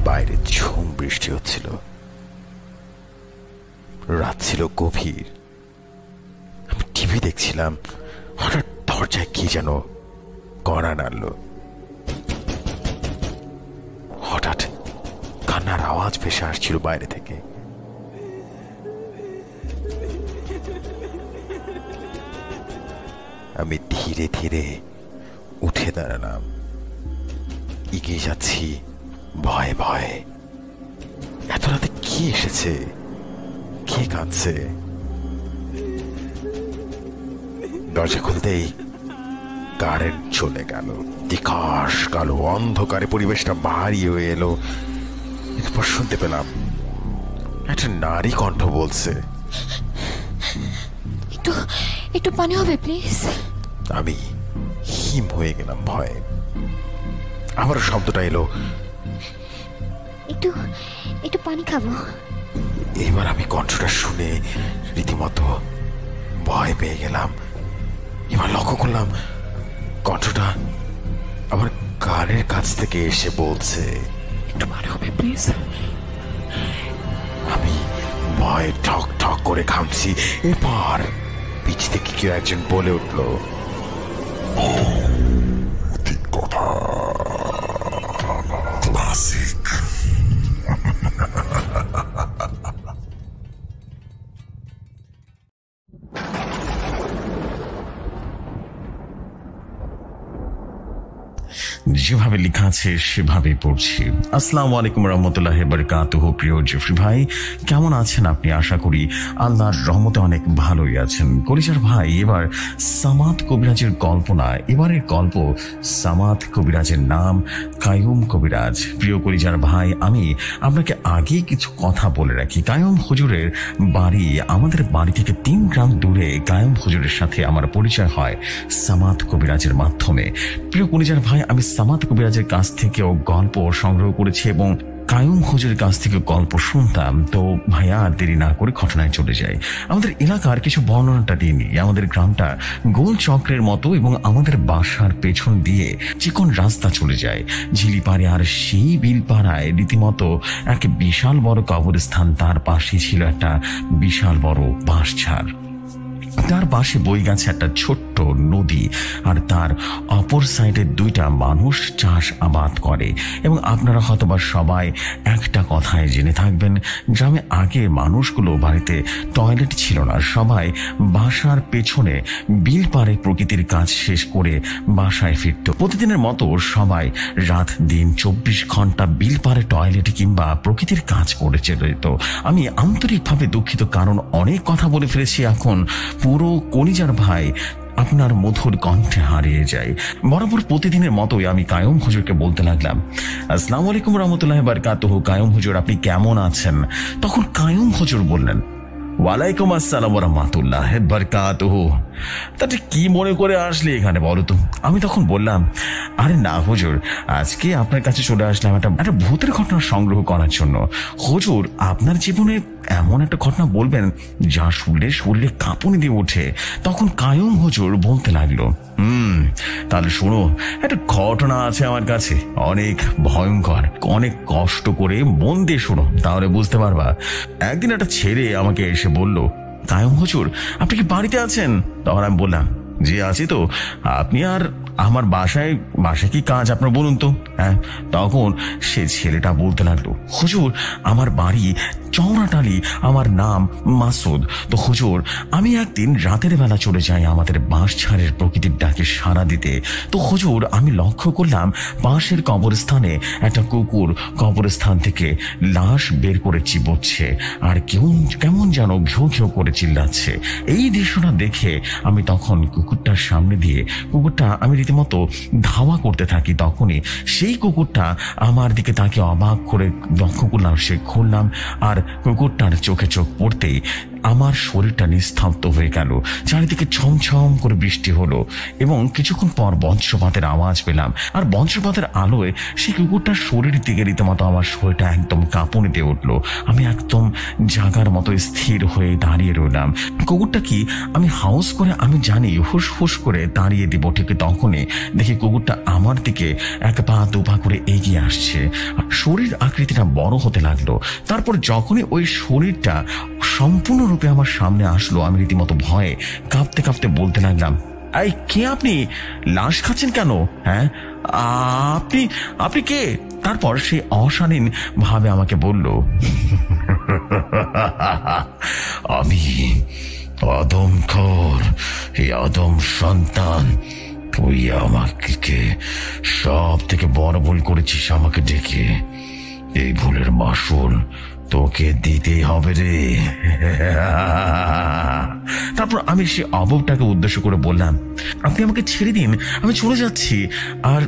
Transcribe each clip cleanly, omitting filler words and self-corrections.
বাইরে ঝুম বৃষ্টি হচ্ছিল। রাত ছিল গভীর। আমি টিভি দেখছিলাম, হঠাৎ দরজায় কি যেন কড়া নাড়ল। হঠাৎ কান্নার আওয়াজ ভেসে আসছিল বাইরে থেকে। আমি ধীরে ধীরে উঠে দাঁড়ালাম। এগিয়ে যাচ্ছি ভয়ে ভয়ে। এত রাতে কি এসেছে? কে কাঁদছে? দরজা খুলতেই কারেন্ট চলে গেল। বিকাশ কালো অন্ধকারে পরিবেশটা ভারী হয়ে এলো। এরপর শুনতে পেলাম একটা নারী কণ্ঠ বলছে, একটু পানি হবে প্লিজ। আমি হিম হয়ে গেলাম ভয়ে। আবার শব্দটা এলো, একটু পানি খাবো। এবার আমি কণ্ঠটা শুনে রীতিমতো ভয় পেয়ে গেলাম। এবার লক্ষ্য করলাম কণ্ঠটা আমার কানের কাছ থেকে এসে বলছে, একটু পানি হবে প্লিজ। আমি ভয়ে ঠক ঠক করে ঘামছি। এরপর পিছ থেকে কেউ একজন বলে উঠল, ঠিক কথা, ক্লাসিক। যেভাবে লেখা আছে সেভাবে পড়ছি। আসসালামু আলাইকুম রহমতুল্লাহি ওয়া বারাকাতুহু। প্রিয় জেফরি ভাই, কেমন আছেন আপনি? আশা করি আল্লাহর রহমতে অনেক ভালোই আছেন। কলিজার ভাই, এবার সামাদ কবিরাজের গল্প না, এবারের গল্প সামাদ কবিরাজের নাম কায়ুম কবিরাজ। প্রিয় কলিজার ভাই, আমি আপনাকে আগেই কিছু কথা বলে রাখি। কায়ুম হুজুরের বাড়ি আমাদের বাড়ি থেকে 3 গ্রাম দূরে। কায়ুম হুজুরের সাথে আমার পরিচয় হয় সামাদ কবিরাজের মাধ্যমে। প্রিয় কলিজার ভাই, আমি সামাদ কবিরাজের কাছ থেকেও গল্প সংগ্রহ করেছি এবং কায়ুম হুজুরের কাছ থেকে গল্প শুনতাম। তো ভাইয়া আর দেরি না করে ঘটনায় চলে যায়। আমাদের এলাকার কিছু বর্ণনাটা দিয়ে নিই। আমাদের গ্রামটা গোল চক্রের মতো এবং আমাদের বাসার পেছন দিয়ে চিকন রাস্তা চলে যায় ঝিলিপাড়ে। আর সেই বিলপাড়ায় রীতিমতো এক বিশাল বড় কবরস্থান। তার পাশে ছিল একটা বিশাল বড় বাঁশঝাড়। তার পাশে বয়ে গেছে একটা ছোট্ট নদী। আর তার অপর সাইডে 2টা মানুষ চাষ আবাদ করে। এবং আপনারা হয়তোবা সবাই একটা কথায় জেনে থাকবেন, গ্রামে আগে মানুষগুলো বাড়িতে টয়লেট ছিল না। সবাই বাসার পেছনে বিল পাড়ে প্রকৃতির কাজ শেষ করে বাসায় ফিরত। প্রতিদিনের মতো সবাই রাত দিন 24 ঘন্টা বিল পাড়ে টয়লেট কিংবা প্রকৃতির কাজ করে যেত। আমি আন্তরিকভাবে দুঃখিত, কারণ অনেক কথা বলে ফেলেছি। এখন পুরো কলিজার ভাই আপনার মধুর কণ্ঠে হারিয়ে যায়। বরাবর প্রতিদিনের মতোই আমি কায়ুম হুজুরকে বলতে লাগলাম, আসসালামু আলাইকুম রহমতুল্লাহি ওয়া বারাকাতুহু। কায়ুম হুজুর, আপনি কেমন আছেন? তখন কায়ুম হুজুর বললেন, ওয়ালাইকুম আসসালাম ওয়া রাহমাতুল্লাহি ওয়া বারাকাতুহু। তাতে কি মনে করে আসলে এখানে বলো তো? আমি তখন বললাম, আরে না হুজুর, আজকে আপনার কাছে চলে আসলাম একটা ভূতের ঘটনা সংগ্রহ করার জন্য। হুজুর, আপনার জীবনে এমন একটা ঘটনা বলবেন যা শুনলে শরীরে কাঁপুনি দিয়ে ওঠে। তখন কায়ুম হুজুর বলতে লাগলো, তাহলে শোনো, একটা ঘটনা আছে আমার কাছে, অনেক ভয়ঙ্কর। অনেক কষ্ট করে মন দিয়ে শোনো, তাহলে বুঝতে পারবা। একদিন একটা ছেলে আমাকে এসে বলল, কায়ুম হুজুর, আপনি কি বাড়িতে আছেন? তখন আমি বললাম, জি আছি তো। আপনি আর আমার বাসায় কি কাজ আপনার বলুন তো? হ্যাঁ। তখন সে ছেলেটা বলতে লাগলো, হুজুর, আমার বাড়ি চৌরাটালি, আমার নাম মাসুদ। তো হুজুর, আমি একদিন রাতের বেলা চলে যাই আমাদের বাঁশঝাড়ের প্রকৃতির ডাকে সাড়া দিতে। তো হুজুর, আমি লক্ষ্য করলাম পাশের কবরস্থানে একটা কুকুর কবরস্থান থেকে লাশ বের করে চিবোচ্ছে আর কেমন যেন ঘেউ ঘেউ করে চিল্লাচ্ছে। এই দৃশ্যটা দেখে আমি তখন কুকুরটার সামনে দিয়ে আমি রীতিমতো ধাওয়া করতে থাকি। তখনই সেই কুকুরটা আমার দিকে তাকে অবাক করে লক্ষ্য করলাম, সে খুললাম। আর কুকুরটার চোখে চোখ পড়তেই আমার শরীরটা নিস্তব্ধ হয়ে গেল। চারিদিকে ছমছম করে বৃষ্টি হলো এবং কিছুক্ষণ পর বজ্রপাতের আওয়াজ পেলাম। আর বজ্রপাতের আলোয় সেই কুকুরটার শরীরের দিকে রীতিমতো আমার শরীরটা একদম কাঁপুনি দিয়ে উঠলো। আমি একদম জাগার মতো স্থির হয়ে দাঁড়িয়ে রইলাম। কুকুরটা কি আমি হাউস করে আমি জানি হুস হুস করে দাঁড়িয়ে দিব, ঠিক তখনই দেখি কুকুরটা আমার দিকে এক পা দু পা করে এগিয়ে আসছে। শরীর আকৃতিটা বড় হতে লাগলো। তারপর যখনই ওই শরীরটা সম্পূর্ণরূপে আমার সামনে আসলো, আমি রীতিমতো ভয়ে কাঁপতে কাঁপতে বলতে লাগলাম, এই কে আপনি? লাশ খাচ্ছেন কেন? হ্যাঁ, আপনি আপনি কে? তারপর সে অশালীন ভাবে আমাকে বলল, আমি আদমখোর, এই আদম সন্তান। তুই আমাকে সব থেকে বড় ভুল করেছিস আমাকে ডেকে। এই ভুলের মাসুল তোকে দিতেই হবে রে। তারপর আমি সে অববটাকে উদ্দেশ্য করে বললাম, আপনি আমাকে ছেড়ে দিন, আমি চলে যাচ্ছি। আর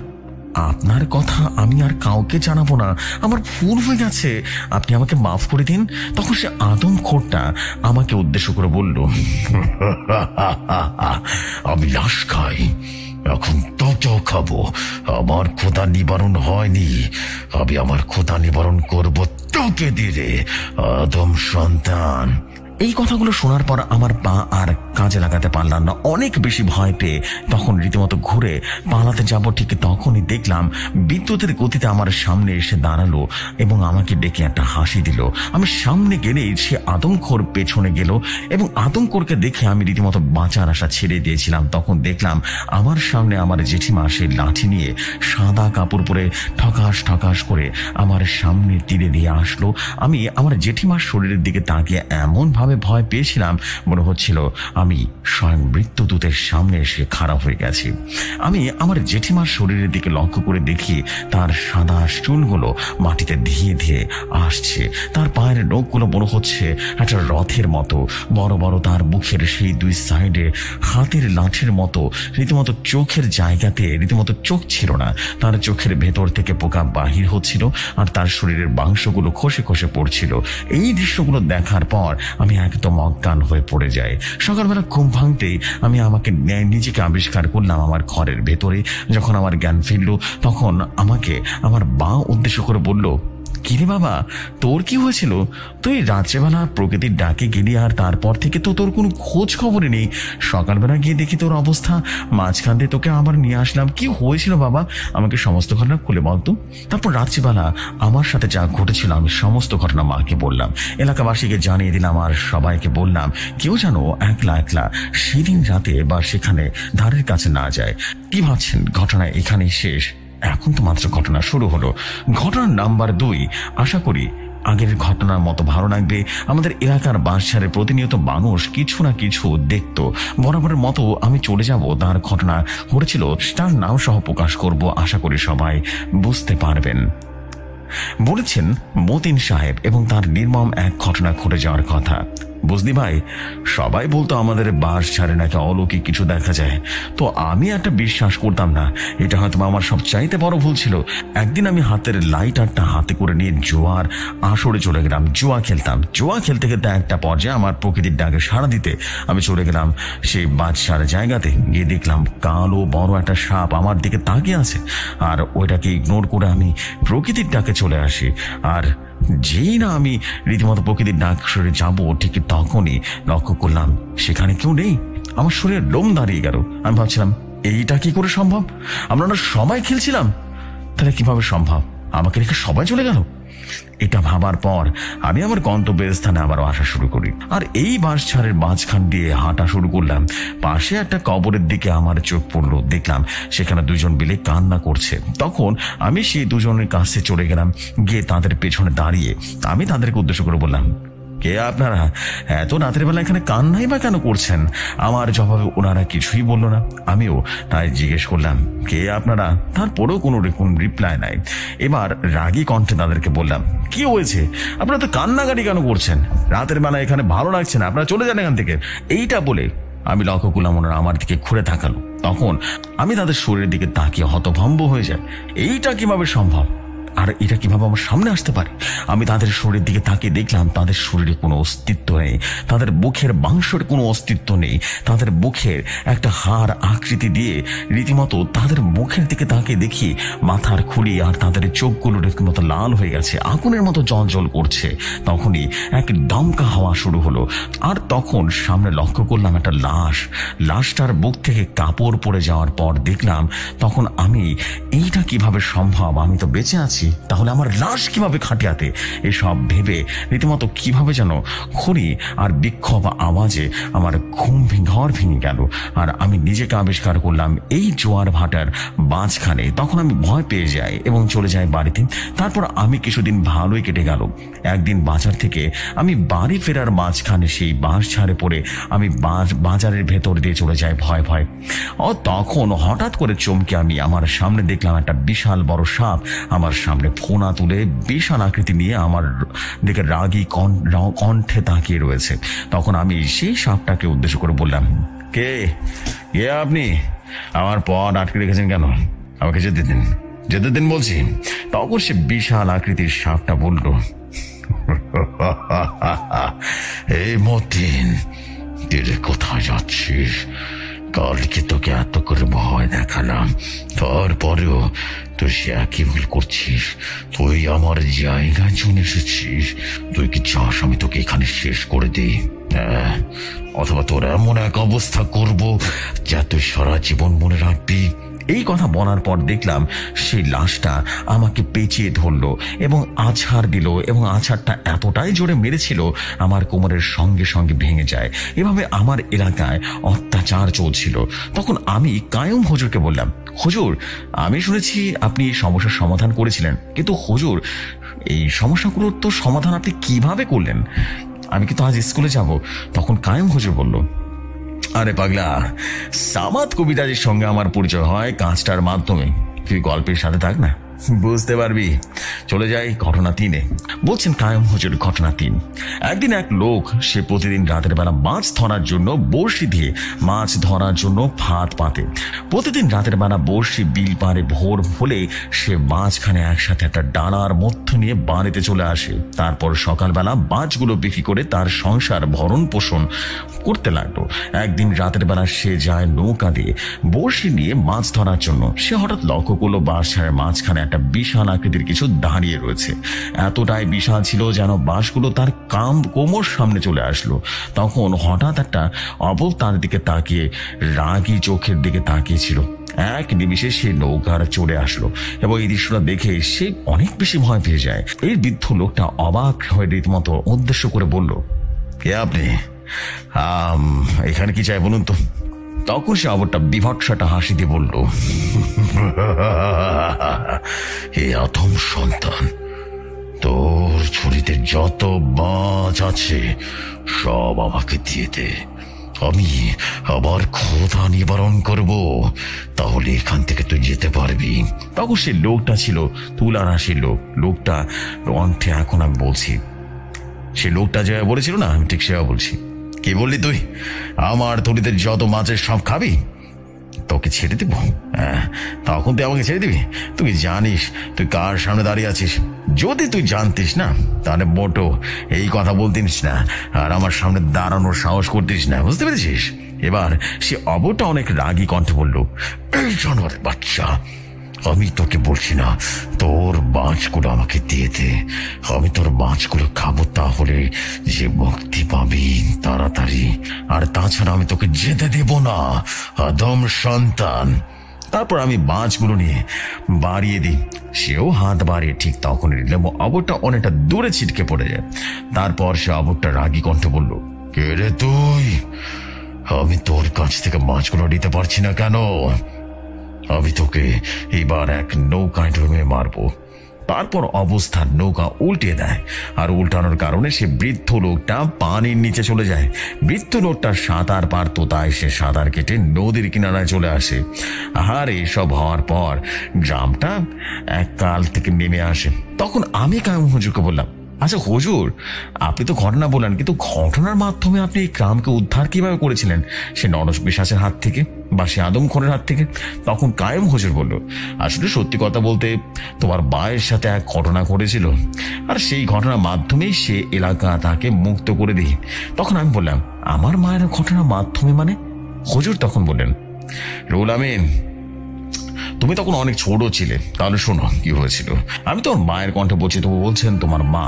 আপনার কথা আমি আর কাউকে জানাবো না, আমার ভুল হয়ে গেছে, আপনি আমাকে মাফ করে দিন। তখন সে আদমখোরটা আমাকে উদ্দেশ্য করে বলল, আমি লাশ খাই, এখন তোকেও খাবো। আমার ক্ষুধা নিবারণ হয়নি, আমি আমার ক্ষুধা নিবারণ করবো তোকে দিলে, আদম সন্তান। এই কথাগুলো শোনার পর আমার পা আর কাজে লাগাতে পারলাম না। অনেক বেশি ভয় পেয়ে তখন রীতিমতো ঘুরে পালাতে যাব, ঠিক তখনই দেখলাম বিদ্যুতের গতিতে আমার সামনে এসে দাঁড়ালো এবং আমাকে ডেকে একটা হাসি দিল। আমি সামনে গেলেই সে আদমখোর পেছনে গেল এবং আদমখোরকে দেখে আমি রীতিমতো বাঁচার আশা ছেড়ে দিয়েছিলাম। তখন দেখলাম আমার সামনে আমার জেঠিমা সে লাঠি নিয়ে সাদা কাপড় পরে ঠকাস ঠকাস করে আমার সামনে তীরে দিয়ে আসলো। আমি আমার জেঠিমার শরীরের দিকে তাকিয়ে এমন ভাবে ভয় পেয়েছিলাম, মনে হচ্ছিল আমি স্বয়ং মৃত্যুদূতের সামনে এসে খাড়া হয়ে গেছি। আমি আমার জেঠিমার শরীরের দিকে লক্ষ্য করে দেখি তার সাদা চুলগুলো মাটিতে ধীরে ধীরে আসছে। তার পায়ের নখগুলো মনে হচ্ছে একটা রথের মতো বড় বড়। তার মুখের সেই দুই সাইডে হাতের লাঠির মতো রীতিমতো চোখের জায়গাতে রীতিমতো চোখ ছিল না। তার চোখের ভেতর থেকে পোকা বাহির হচ্ছিল আর তার শরীরের মাংসগুলো খসে খসে পড়ছিল। এই দৃশ্যগুলো দেখার পর আমি একদম অজ্ঞান হয়ে পড়ে যাই। সকালবেলা ঘুম ভাঙতেই আমি আমাকে নিজেকে আবিষ্কার করলাম আমার ঘরের ভেতরে। যখন আমার জ্ঞান ফিরল তখন আমাকে আমার মা উদ্দেশ্য করে বলল, কিরে বাবা, তোর কি হয়েছিল? তুই রাত্রেবেলা প্রকৃতির ডাকে গেলি আর তারপর থেকে তো তোর কোনো খোঁজ খবরই নেই। সকালবেলা গিয়ে দেখি তোর অবস্থা, মাঝখান দিয়ে তোকে আবার নিয়ে আসলাম। কি হয়েছিল বাবা, আমাকে সমস্ত ঘটনা খুলে বলতো। তারপর রাত্রিবেলা আমার সাথে যা ঘটেছিল আমি সমস্ত ঘটনা মাকে বললাম, এলাকাবাসীকে জানিয়ে দিলাম আর সবাইকে বললাম কেউ যেন একলা একলা সেদিন রাতে বা সেখানে ধারের কাছে না যায়। কি ভাবছেন ঘটনা এখানেই শেষ? এখন তো মাত্র ঘটনা শুরু হলো। ঘটনা নাম্বার 2। আশা করি আগের ঘটনার মতো ভালো লাগবে। আমাদের এলাকার বাঁশঝাড়ে প্রতিনিয়ত মানুষ কিছু না কিছু দেখতো। বরাবরের মতো আমি চলে যাব তার ঘটনা ঘটেছিল, তার নাম সহ প্রকাশ করব। আশা করি সবাই বুঝতে পারবেন। বলেছেন মতিন সাহেব এবং তার নির্মম এক ঘটনা ঘটে যাওয়ার কথা। বুঝলি ভাই, সবাই বলতো আমাদের বাঁশঝাড়ে নাকি অলৌকিক কিছু দেখা যায়, তো আমি একটা বিশ্বাস করতাম না। এটা হয়তো আমার সব চাইতে বড় ভুল ছিল। একদিন আমি হাতের লাইটারটা হাতে করে নিয়ে জোয়ার আসরে চলে গেলাম। জুয়া খেলতাম। জুয়া খেলতে খেলতে একটা পর্যায়ে আমার প্রকৃতির ডাকে সাড়া দিতে আমি চলে গেলাম সেই বাঁশঝাড় জায়গাতে। গিয়ে দেখলাম কালো বড় একটা সাপ আমার দিকে তাকিয়ে আছে, আর ওইটাকে ইগনোর করে আমি প্রকৃতির ডাকে চলে আসি। আর যেই না আমি রীতিমতো প্রকৃতির ডাক সরে যাবো, ঠিক তখনই লক্ষ্য করলাম সেখানে কেউ নেই। আমার শরীরে লোম দাঁড়িয়ে গেল। আমি ভাবছিলাম এইটা কি করে সম্ভব? আমরা সবাই খেলছিলাম, তাহলে কিভাবে সম্ভব আমাকে রেখে সবাই চলে গেল? এটা ভাবার পর আমি আমার গন্তব্যের স্থানে আবারও আসা শুরু করি। আর এই বাঁশঝাড়ের মাঝখান দিয়ে হাঁটা শুরু করলাম। পাশে একটা কবরের দিকে আমার চোখ পড়লো। দেখলাম সেখানে দুজন মিলে কান্না করছে। তখন আমি সেই দুজনের কাছে চলে গেলাম। গিয়ে তাদের পেছনে দাঁড়িয়ে আমি তাদেরকে উদ্দেশ্য করে বললাম, কে আপনারা? এত রাতের বেলা এখানে কান্নাই বা কেন করছেন? আমার জবাবে ওনারা কিছুই বলল না। আমিও তাই জিজ্ঞেস করলাম, কে আপনারা? তারপরেও কোনো রকম রিপ্লাই নাই। এবার রাগী কণ্ঠে তাদেরকে বললাম, কি হয়েছে? আপনারা তো কান্নাকাটি কেন করছেন? রাতের বেলা এখানে ভালো লাগছে না, আপনারা চলে যান এখান থেকে। এইটা বলে আমি লক্ষ্য করলাম ওনারা আমার দিকে ঘুরে তাকালো। তখন আমি তাদের শরীরের দিকে তাকিয়ে হতভম্ব হয়ে যায়। এইটা কিভাবে সম্ভব? আর এটা কিভাবে আমার সামনে আসতে পারে? আমি তাদের শরীরের দিকে তাকিয়ে দেখলাম তাদের শরীরে কোনো অস্তিত্ব নেই, তাদের মুখের মাংসের কোনো অস্তিত্ব নেই। তাদের মুখের একটা হাড় আকৃতি দিয়ে রীতিমতো তাদের মুখের দিকে তাকিয়ে দেখি মাথার খুলি আর তাদের চোখগুলো রীতিমতো লাল হয়ে গেছে, আগুনের মতো জল করছে। তখনই এক দমকা হাওয়া শুরু হলো, আর তখন সামনে লক্ষ্য করলাম একটা লাশটার বুক থেকে কাপড় পড়ে যাওয়ার পর দেখলাম তখন আমি এইটা কিভাবে সম্ভব, আমি তো বেঁচে আছি, তাহলে আমার লাশ কিভাবে খাটিয়াতে? এসব ভেবে রীতিমতো কিভাবে যেন খড়ি আর বিক্ষোভ আওয়াজে আমার ঘর ভেঙে গেল, আর আমি নিজেকে আবিষ্কার করলাম এই জোয়ার ভাটার মাঝখানে। তখন আমি ভয় পেয়ে যাই এবং চলে যাই বাড়িতে। তারপর আমি কিছুদিন ভালোই কেটে গেল। একদিন বাজার থেকে আমি বাড়ি ফেরার মাঝখানে সেই বাঁশ ঝাড়ে পড়ে আমি বাজারের ভেতর দিয়ে চলে যাই ভয় ভয়। তখন হঠাৎ করে চমকে আমি আমার সামনে দেখলাম একটা বিশাল বড় সাপ আমার সামনে ফোনা তুলে বিশাল আকৃতি নিয়ে আমার দিকে রাগী কণ্ঠে তাকিয়ে রয়েছে। তখন আমি সেই সাপটাকে উদ্দেশ্য করে বললাম, কে আপনি? আমার পথ আটকে রেখেছেন কেন? আমাকে যেতে দিন বলছি। তখন সে বিশাল আকৃতির সাপটা বলল, এই মতিন, তুই কোথায় যাচ্ছিস? কালকে তোকে এত করে ভয় দেখালাম, তারপরেও তুই সে একই ভুল করছিস। তুই আমার জায়গায় চলে এসেছিস। তুই কি চাস আমি তোকে এখানে শেষ করে দিই? অথবা তোর এমন এক অবস্থা করব যা তুই সারা জীবন মনে রাখবি। এই কথা বলার পর দেখলাম সেই লাশটা আমাকে পেঁচিয়ে ধরলো এবং আছাড় দিল, এবং আছাড়টা এতটাই জোরে মেরেছিল আমার কোমরের সঙ্গে সঙ্গে ভেঙে যায়। এভাবে আমার এলাকায় অত্যাচার চলছিল। তখন আমি কায়ুম হুজুরকে বললাম, হুজুর, আমি শুনেছি আপনি এই সমস্যার সমাধান করেছিলেন, কিন্তু হুজুর এই সমস্যাগুলোর তো সমাধান আপনি কিভাবে করলেন? আমি কিন্তু আজ স্কুলে যাব। তখন কায়ুম হুজুর বলল, আরে পাগলা, সামাদ কবিরাজের সঙ্গে আমার পরিচয় হয় কাজটার মাধ্যমে। তুই গল্পের সাথে থাক না, বুঝতে পারবি। চলে যাই ঘটনা 3-এ। বলছেন কায়ুম হুজুর, ঘটনা 3। একদিন এক লোক, সে প্রতিদিন রাতের বেলা মাছ ধরার জন্য বড়শি দিয়ে মাছ ধরার জন্য ফাঁদ পাতে। প্রতিদিন রাতের বেলা বড়শি বিল পারে ভোর হলে সে মাছখানে একসাথে একটা ডানার মধ্য নিয়ে বাড়িতে চলে আসে। তারপর সকালবেলা মাছগুলো বিক্রি করে তার সংসার ভরণ পোষণ করতে লাগলো। একদিন রাতের বেলা সে যায় নৌকা দিয়ে বড়শি নিয়ে মাছ ধরার জন্য। সে হঠাৎ লক্ষ্য করলো বাঁশের মাঝখানে একটা বিশাল আকৃতির কিছু দাঁড়িয়ে রয়েছে। এতটাই বিশাল ছিল যেন বাঁশগুলো তার কোমর সামনে চলে আসলো। তখন হঠাৎ একটা অবল তার দিকে তাকিয়ে রাগী চোখের দিকে তাকিয়েছিল। এক নিমিষে সে নৌকার চলে আসলো এবং এই দৃশ্যটা দেখে সে অনেক বেশি ভয় পেয়ে যায়। এই বৃদ্ধ লোকটা অবাক হয়ে রীতিমতো উদ্দেশ্য করে বলল, কে আপনি? এখানে কি চাই বলুন তো? তখন সে অবরটা বিভৎসটা হাসি দিয়ে বলল, হে আদম সন্তান, তোর ঝুড়িতে যত মাছ আছে সব আমাকে দিয়ে দে। আমি আবার ক্ষুধা নিবারণ করব, তাহলে এখান থেকে তুই যেতে পারবি। তখন সে লোকটা ছিল তুলার হাসির লোক। লোকটা কণ্ঠে এখন আমি বলছি, সে লোকটা যে বলেছিল না, আমি ঠিক সেবা বলছি। কি বললি তুই? আমার থলিতে যত মাছের সব খাবি? তোকে ছেড়ে দেব? তখন তুই আমাকে ছেড়ে দিবি? তুই জানিস তুই কার সামনে দাঁড়িয়ে আছিস? যদি তুই জানতিস না তাহলে মোটো এই কথা বলতিস না আর আমার সামনে দাঁড়ানোর সাহস করতিস না, বুঝতে পেরেছিস? এবার সে অবটা অনেক রাগী কণ্ঠে বলল, এই জানোয়ারের বাচ্চা, আমি তোকে বলছি না তোর মাছগুলো আমাকে দিয়ে দে। আমি তোর মাছগুলো খাবো, তাহলে যে মুক্তি পাবি তাড়াতাড়ি। আর তাছাড়া আমি তোকে যেতে দেব না, আদম সন্তান। তারপর আমি মাছগুলো নিয়ে বাড়িয়ে দিই। সেও হাত বাড়িয়ে ঠিক তখন অবরটা অনেকটা দূরে ছিটকে পড়ে যায়। তারপর সে অবরটা রাগী কণ্ঠে বলল, কে রে তুই? আমি তোর কাছ থেকে মাছগুলো নিতে পারছি না কেন? আমি তোকে এবার এক নৌকায় ডুবে মারবো। তারপর অবস্থার নৌকা উল্টে দেয়, আর উল্টানোর কারণে সে বৃদ্ধ লোকটা পানির নিচে চলে যায়। বৃদ্ধ লোকটা সাঁতার পারতো, তাই সে সাঁতার কেটে নদীর কিনারায় চলে আসে। আর এসব হওয়ার পর গ্রামটা এক কাল থেকে নেমে আসে। তখন আমি কায়ুম হুজুরকে বললাম, আচ্ছা হুজুর, আপনি তো ঘটনা বললেন, কিন্তু ঘটনার মাধ্যমে আপনি এই গ্রামকে উদ্ধার কিভাবে করেছিলেন সে নরস পিশাচের হাত থেকে বা সে আদমখোরের হাত থেকে? তখন কায়েম হুজুর বলল, আসলে সত্যি কথা বলতে তোমার মায়ের সাথে এক ঘটনা ঘটেছিল, আর সেই ঘটনার মাধ্যমেই সে এলাকা তাকে মুক্ত করে দিই। তখন আমি বললাম, আমার মায়ের ঘটনার মাধ্যমে মানে? হুজুর তখন বললেন, রুহুল আমিন, তুমি তখন অনেক ছোট ছিলে, তাহলে শোনো কি হয়েছিল। আমি তোমার মায়ের কণ্ঠে বলছি, তবু বলছেন তোমার মা।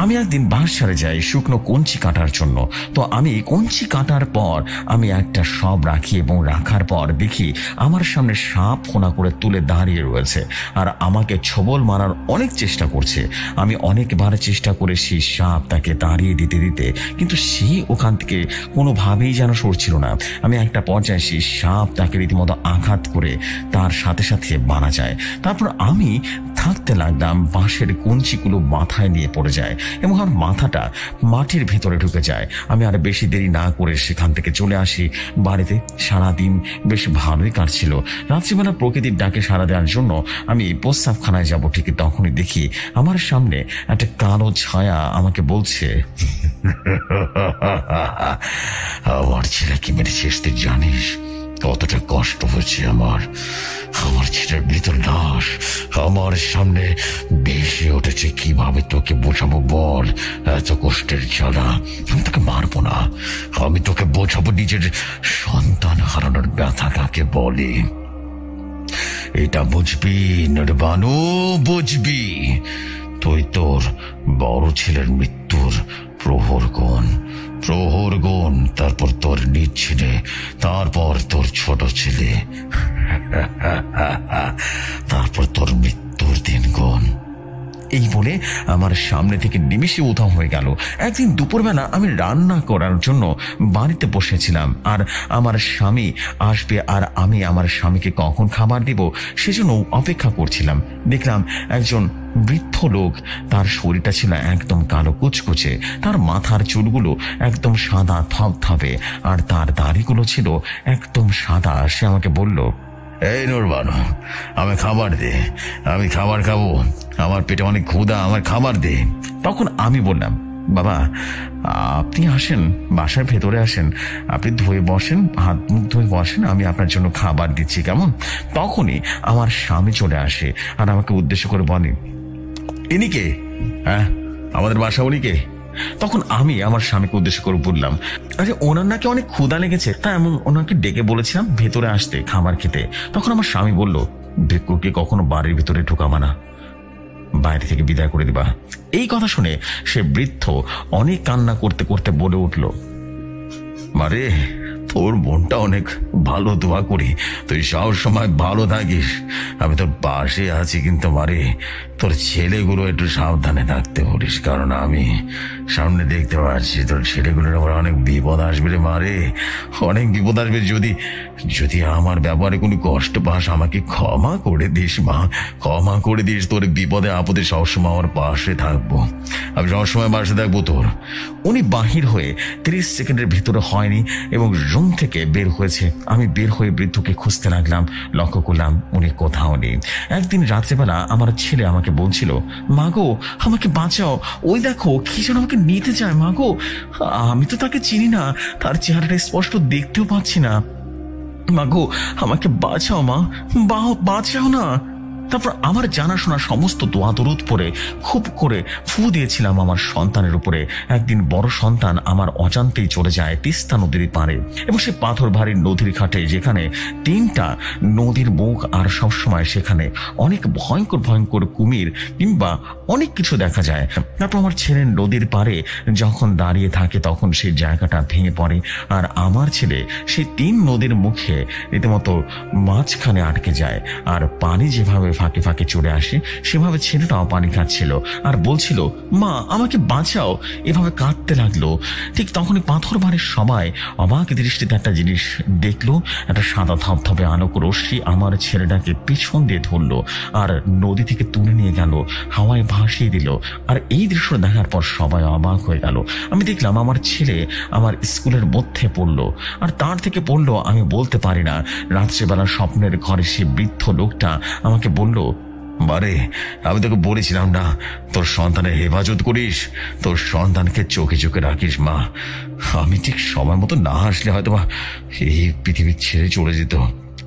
আমি একদিন বাঁশঝাড়ে যাই শুকনো কঞ্চি কাটার জন্য। তো আমি কঞ্চি কাটার পর আমি একটা সব রাখি এবং রাখার পর দেখি আমার সামনে সাপ ফোনা করে তুলে দাঁড়িয়ে রয়েছে আর আমাকে ছোবল মারার অনেক চেষ্টা করছে। আমি অনেকবার চেষ্টা করে সেই সাপ তাকে দাঁড়িয়ে দিতে দিতে, কিন্তু সে ওখান থেকে কোনোভাবেই যেন সরছিল না। আমি একটা পর্যায়ে সেই সাপ তাকে রীতিমতো আঘাত করে তার সাথে সাথে মারা যায়। তারপর আমি থাকতে লাগলাম, বাঁশের কঞ্চিগুলো মাথায় নিয়ে পড়ে যায় এবং আমার মাথাটা মাটির ভেতরে ঢুকে যায়। আমি আর বেশি দেরি না করে সেখান থেকে চলে আসি বাড়িতে। সারাদিন বেশ ভালোই কাটছিল। রাত্রিবেলা প্রকৃতির ডাকে সাড়া দেওয়ার জন্য আমি প্রস্রাবখানায় যাব, ঠিক তখনই দেখি আমার সামনে একটা কালো ছায়া আমাকে বলছে, আমার ছেলেকে মেরেছিস, তুই জানিস কতটা কষ্ট হয়েছে আমার। আমার ছেলের মৃত লাশ আমার সামনে ভেসে উঠেছে, কিভাবে তোকে বোঝাবো বল? এত কষ্টের জ্বালা। আমি তোকে মারবো না, আমি তোকে বোঝাবো নিজের সন্তান হারানোর ব্যথা কাকে বলে। এটা বুঝবি নির্বাণু, বুঝবি। তুই তোর বড় ছেলের মৃত্যুর প্রহর গুণ, তারপর তোর নিজ ছেলে, তারপর তোর ছোট ছেলে, তারপর তোর মৃত্যুর দিন গুণ। এই বলে আমার সামনে থেকে নিমিষে উধাও হয়ে গেল। একদিন দুপুরবেলা আমি রান্না করার জন্য বাড়িতে বসেছিলাম, আর আমার স্বামী আসবে আর আমি আমার স্বামীকে কখন খাবার দিব সেজন্য অপেক্ষা করছিলাম। দেখলাম একজন বৃদ্ধ লোক, তার শরীরটা ছিল একদম কালো কুচকুচে, তার মাথার চুলগুলো একদম সাদা থপথপে আর তার দাড়িগুলো ছিল একদম সাদা। সে আমাকে বলল, এই নির্বাণু, আমি খাবার দে, আমি খাবার খাবো, আমার পেটে অনেক ক্ষুধা, আমার খাবার দে। তখন আমি বললাম, বাবা আপনি আসেন, বাসার ভেতরে আসেন, আপনি ধুয়ে বসেন, হাত মুখ ধুয়ে বসেন, আমি আপনার জন্য খাবার দিচ্ছি, কেমন? তখনই আমার স্বামী চলে আসে আর আমাকে উদ্দেশ্য করে বলে, ইনি কে? হ্যাঁ, আমাদের বাসা উনি কে? তখন আমি আমার স্বামীকে উদ্দেশ্য করে বললাম, আরে ওনার নাকি অনেক ক্ষুধা লেগেছে, তাই আমি ওনাকে ডেকে বলেছিলাম ভেতরে আসতে খাবার খেতে। তখন আমার স্বামী বলল, ভিক্ষুককে কখনো বাড়ির ভিতরে ঢোকাবা না, বাইরে থেকে বিদায় করে দিবা। এই কথা শুনে সে বৃদ্ধ অনেক কান্না করতে করতে বলে উঠল, মারে তোর মনটা অনেক ভালো, দোয়া করি তুই সব সময় ভালো থাকিস, আমি তোর পাশে আছি, কিন্তু মারে তোর ছেলেগুলো একটু সাবধানে থাকতে বলিস, কারণ আমি সামনে দেখতে পাচ্ছি তোর ছেলেগুলোর আবার অনেক বিপদ আসবে রে মারে, অনেক বিপদ আসবে। যদি আমার ব্যাপারে কোনো কষ্ট পাস আমাকে ক্ষমা করে দিস মা, ক্ষমা করে দিস। তোর বিপদে আপদে সবসময় আমার পাশে থাকবো, আমি সবসময় পাশে থাকবো তোর। উনি বাহির হয়ে 30 সেকেন্ডের ভিতরে হয়নি এবং রুম থেকে বের হয়েছে। আমি বের হয়ে বৃদ্ধকে খুঁজতে লাগলাম, লক্ষ্য করলাম উনি কোথাও নেই। একদিন রাত্রেবেলা আমার ছেলে আমাকে বলছিল, মাগো আমাকে বাঁচাও, ওই দেখো কি যেন আমাকে নিতে চায় মাগো, আমি তো তাকে চিনি না, তার চেহারাটা স্পষ্ট দেখতেও পাচ্ছি না, মাগো আমাকে বাঁচাও মা, বাঁচাও না। তারপর আমার জানাশোনা সমস্ত দোয়া দরুদ পরে খুব করে ফু দিয়েছিলাম আমার সন্তানের উপরে। একদিন বড় সন্তান আমার অজান্তেই চলে যায় তিস্তা নদীর পাড়ে এবং সে পাথর ভারী নদীর ঘাটে, যেখানে 3টা নদীর মুখ আর সবসময় সেখানে অনেক ভয়ঙ্কর ভয়ঙ্কর কুমির কিংবা অনেক কিছু দেখা যায়। তারপর আমার ছেলে নদীর পাড়ে যখন দাঁড়িয়ে থাকে তখন সেই জায়গাটা ভেঙে পড়ে আর আমার ছেলে সেই 3 নদীর মুখে রীতিমতো মাঝখানে আটকে যায়, আর পানি যেভাবে ফাঁকে ফাঁকে চলে আসে সেভাবে ছেলেটাও পানি খাচ্ছিল আর বলছিল, মা আমাকে বাঁচাও, এভাবে কাঁদতে লাগলো। ঠিক তখনই পাথর ভারের সবাই অবাক দৃষ্টিতে একটা জিনিস দেখলো, একটা সাদা ধপধপে আলোক রশ্মি আমার ছেলেটাকে পিছন দিয়ে ধরলো আর নদী থেকে তুলে নিয়ে গেল, হাওয়ায় ভাসিয়ে দিল। আর এই দৃশ্য দেখার পর সবাই অবাক হয়ে গেল। আমি দেখলাম আমার ছেলে আমার স্কুলের মধ্যে পড়লো, আর তার থেকে পড়লো আমি বলতে পারি না। রাত্রেবেলা স্বপ্নের ঘরে সে বৃদ্ধ লোকটা আমাকে বলল, বারে, আমি তোকে বলেছিলাম না তোর সন্তানের হেফাজত করিস, তোর সন্তানকে চোখে চোখে রাখিস মা। আমি ঠিক সময় মতো না আসলে হয়তো বা এই পৃথিবী ছেড়ে চলে যেত।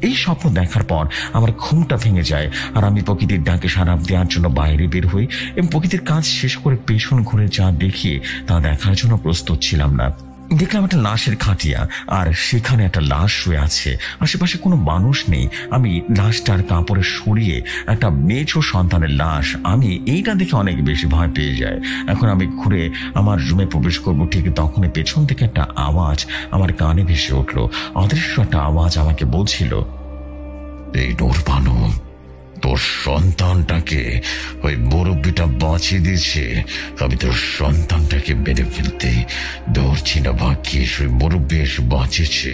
এই স্বপ্ন দেখার পর আমার ঘুমটা ভেঙে যায়, আর আমি প্রকৃতির ডাকে সাড়া দেওয়ার জন্য বাইরে বের হই এবং প্রকৃতির কাজ শেষ করে পেছন ঘুরে যা দেখি তা দেখার জন্য প্রস্তুত ছিলাম না। দেখলাম একটা লাশের খাটিয়া, আর সেখানে একটা লাশ শুয়ে আছে। আশেপাশে কোনো মানুষ নেই। আমি লাশটার কাপড়ে সরিয়ে একটা মেছো সন্তানের লাশ, আমি এইটা দেখে অনেক বেশি ভয় পেয়ে যাই। এখন আমি ঘুরে আমার রুমে প্রবেশ করবো, ঠিক তখনই পেছন থেকে একটা আওয়াজ আমার কানে ভেসে উঠলো। অদৃশ্য একটা আওয়াজ আমাকে বলছিল, এই ডোরবানু, তোর সন্তানটাকে ওই মুরব্বীটা বাঁচিয়ে দিয়েছে। আমি তোর সন্তানটাকে মেরে ফেলতে ধরছি না, ভাগ্যিস ওই মুরব্বী এসে বাঁচিয়েছে।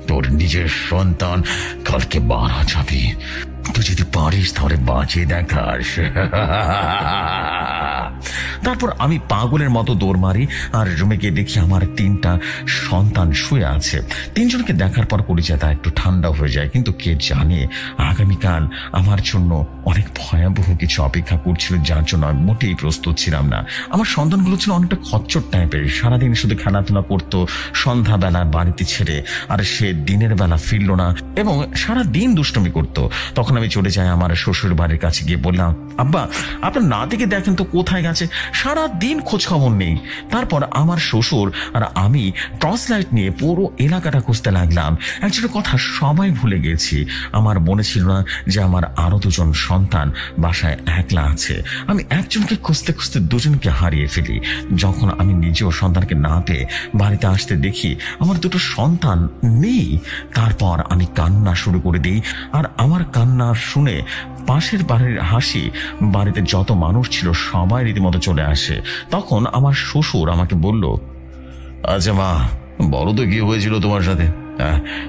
তোর নিজের সন্তান কালকে মারা যাবে, তুই যদি পারিস তাহলে বাঁচিয়ে দেখাস। তারপর আমি পাগলের মতো দৌড় মারি, আর রুমে গিয়ে দেখি আমার 3টা সন্তান শুয়ে আছে। 3জনকে দেখার পর পরিচয়টা একটু ঠান্ডা হয়ে যায়, কিন্তু কে জানে আগামীকাল আমার জন্য অনেক ভয়াবহ কিছু অপেক্ষা করছিল, যার জন্য আমি মোটেই প্রস্তুত ছিলাম না। আমার সন্তানগুলো ছিল অনেকটা খচ্চর টাইপের, সারাদিন শুধু খেলাধুলা করতো সন্ধ্যাবেলা বাড়িতে ছেড়ে, আর সে দিনের বেলা ফিরল না এবং সারাদিন দুষ্টুমি করতো। তখন আমি চলে যাই আমার শ্বশুর বাড়ির কাছে, গিয়ে বললাম, আব্বা আপনার নাতিকে দেখেন তো কোথায় গেছে, সারাদিন খোঁজ খবর নেই। তারপর আমার শ্বশুর আর আমি টর্চ লাইট নিয়ে পুরো এলাকাটা খুঁজতে লাগলাম। একজনের কথা সবাই ভুলে গেছি, আমার মনে ছিল না যে আমার আরো 2জন সন্তান বাসায় একলা আছে। আমি একজনকে খুঁজতে খুঁজতে 2জনকে হারিয়ে ফেলি। যখন আমি নিজেও সন্তানকে না পেয়ে বাড়িতে আসতে দেখি আমার 2টো সন্তান নেই। তারপর আমি কান্না শুরু করে দিই, আর আমার কান্না শুনে পাশের বাড়ির হাসি, বাড়িতে যত মানুষ ছিল সবাই রীতিমতো চলে আসে। তখন আমার শ্বশুর আমাকে বলল, আচ্ছা মা, বলো তো কি হয়েছিল তোমার সাথে,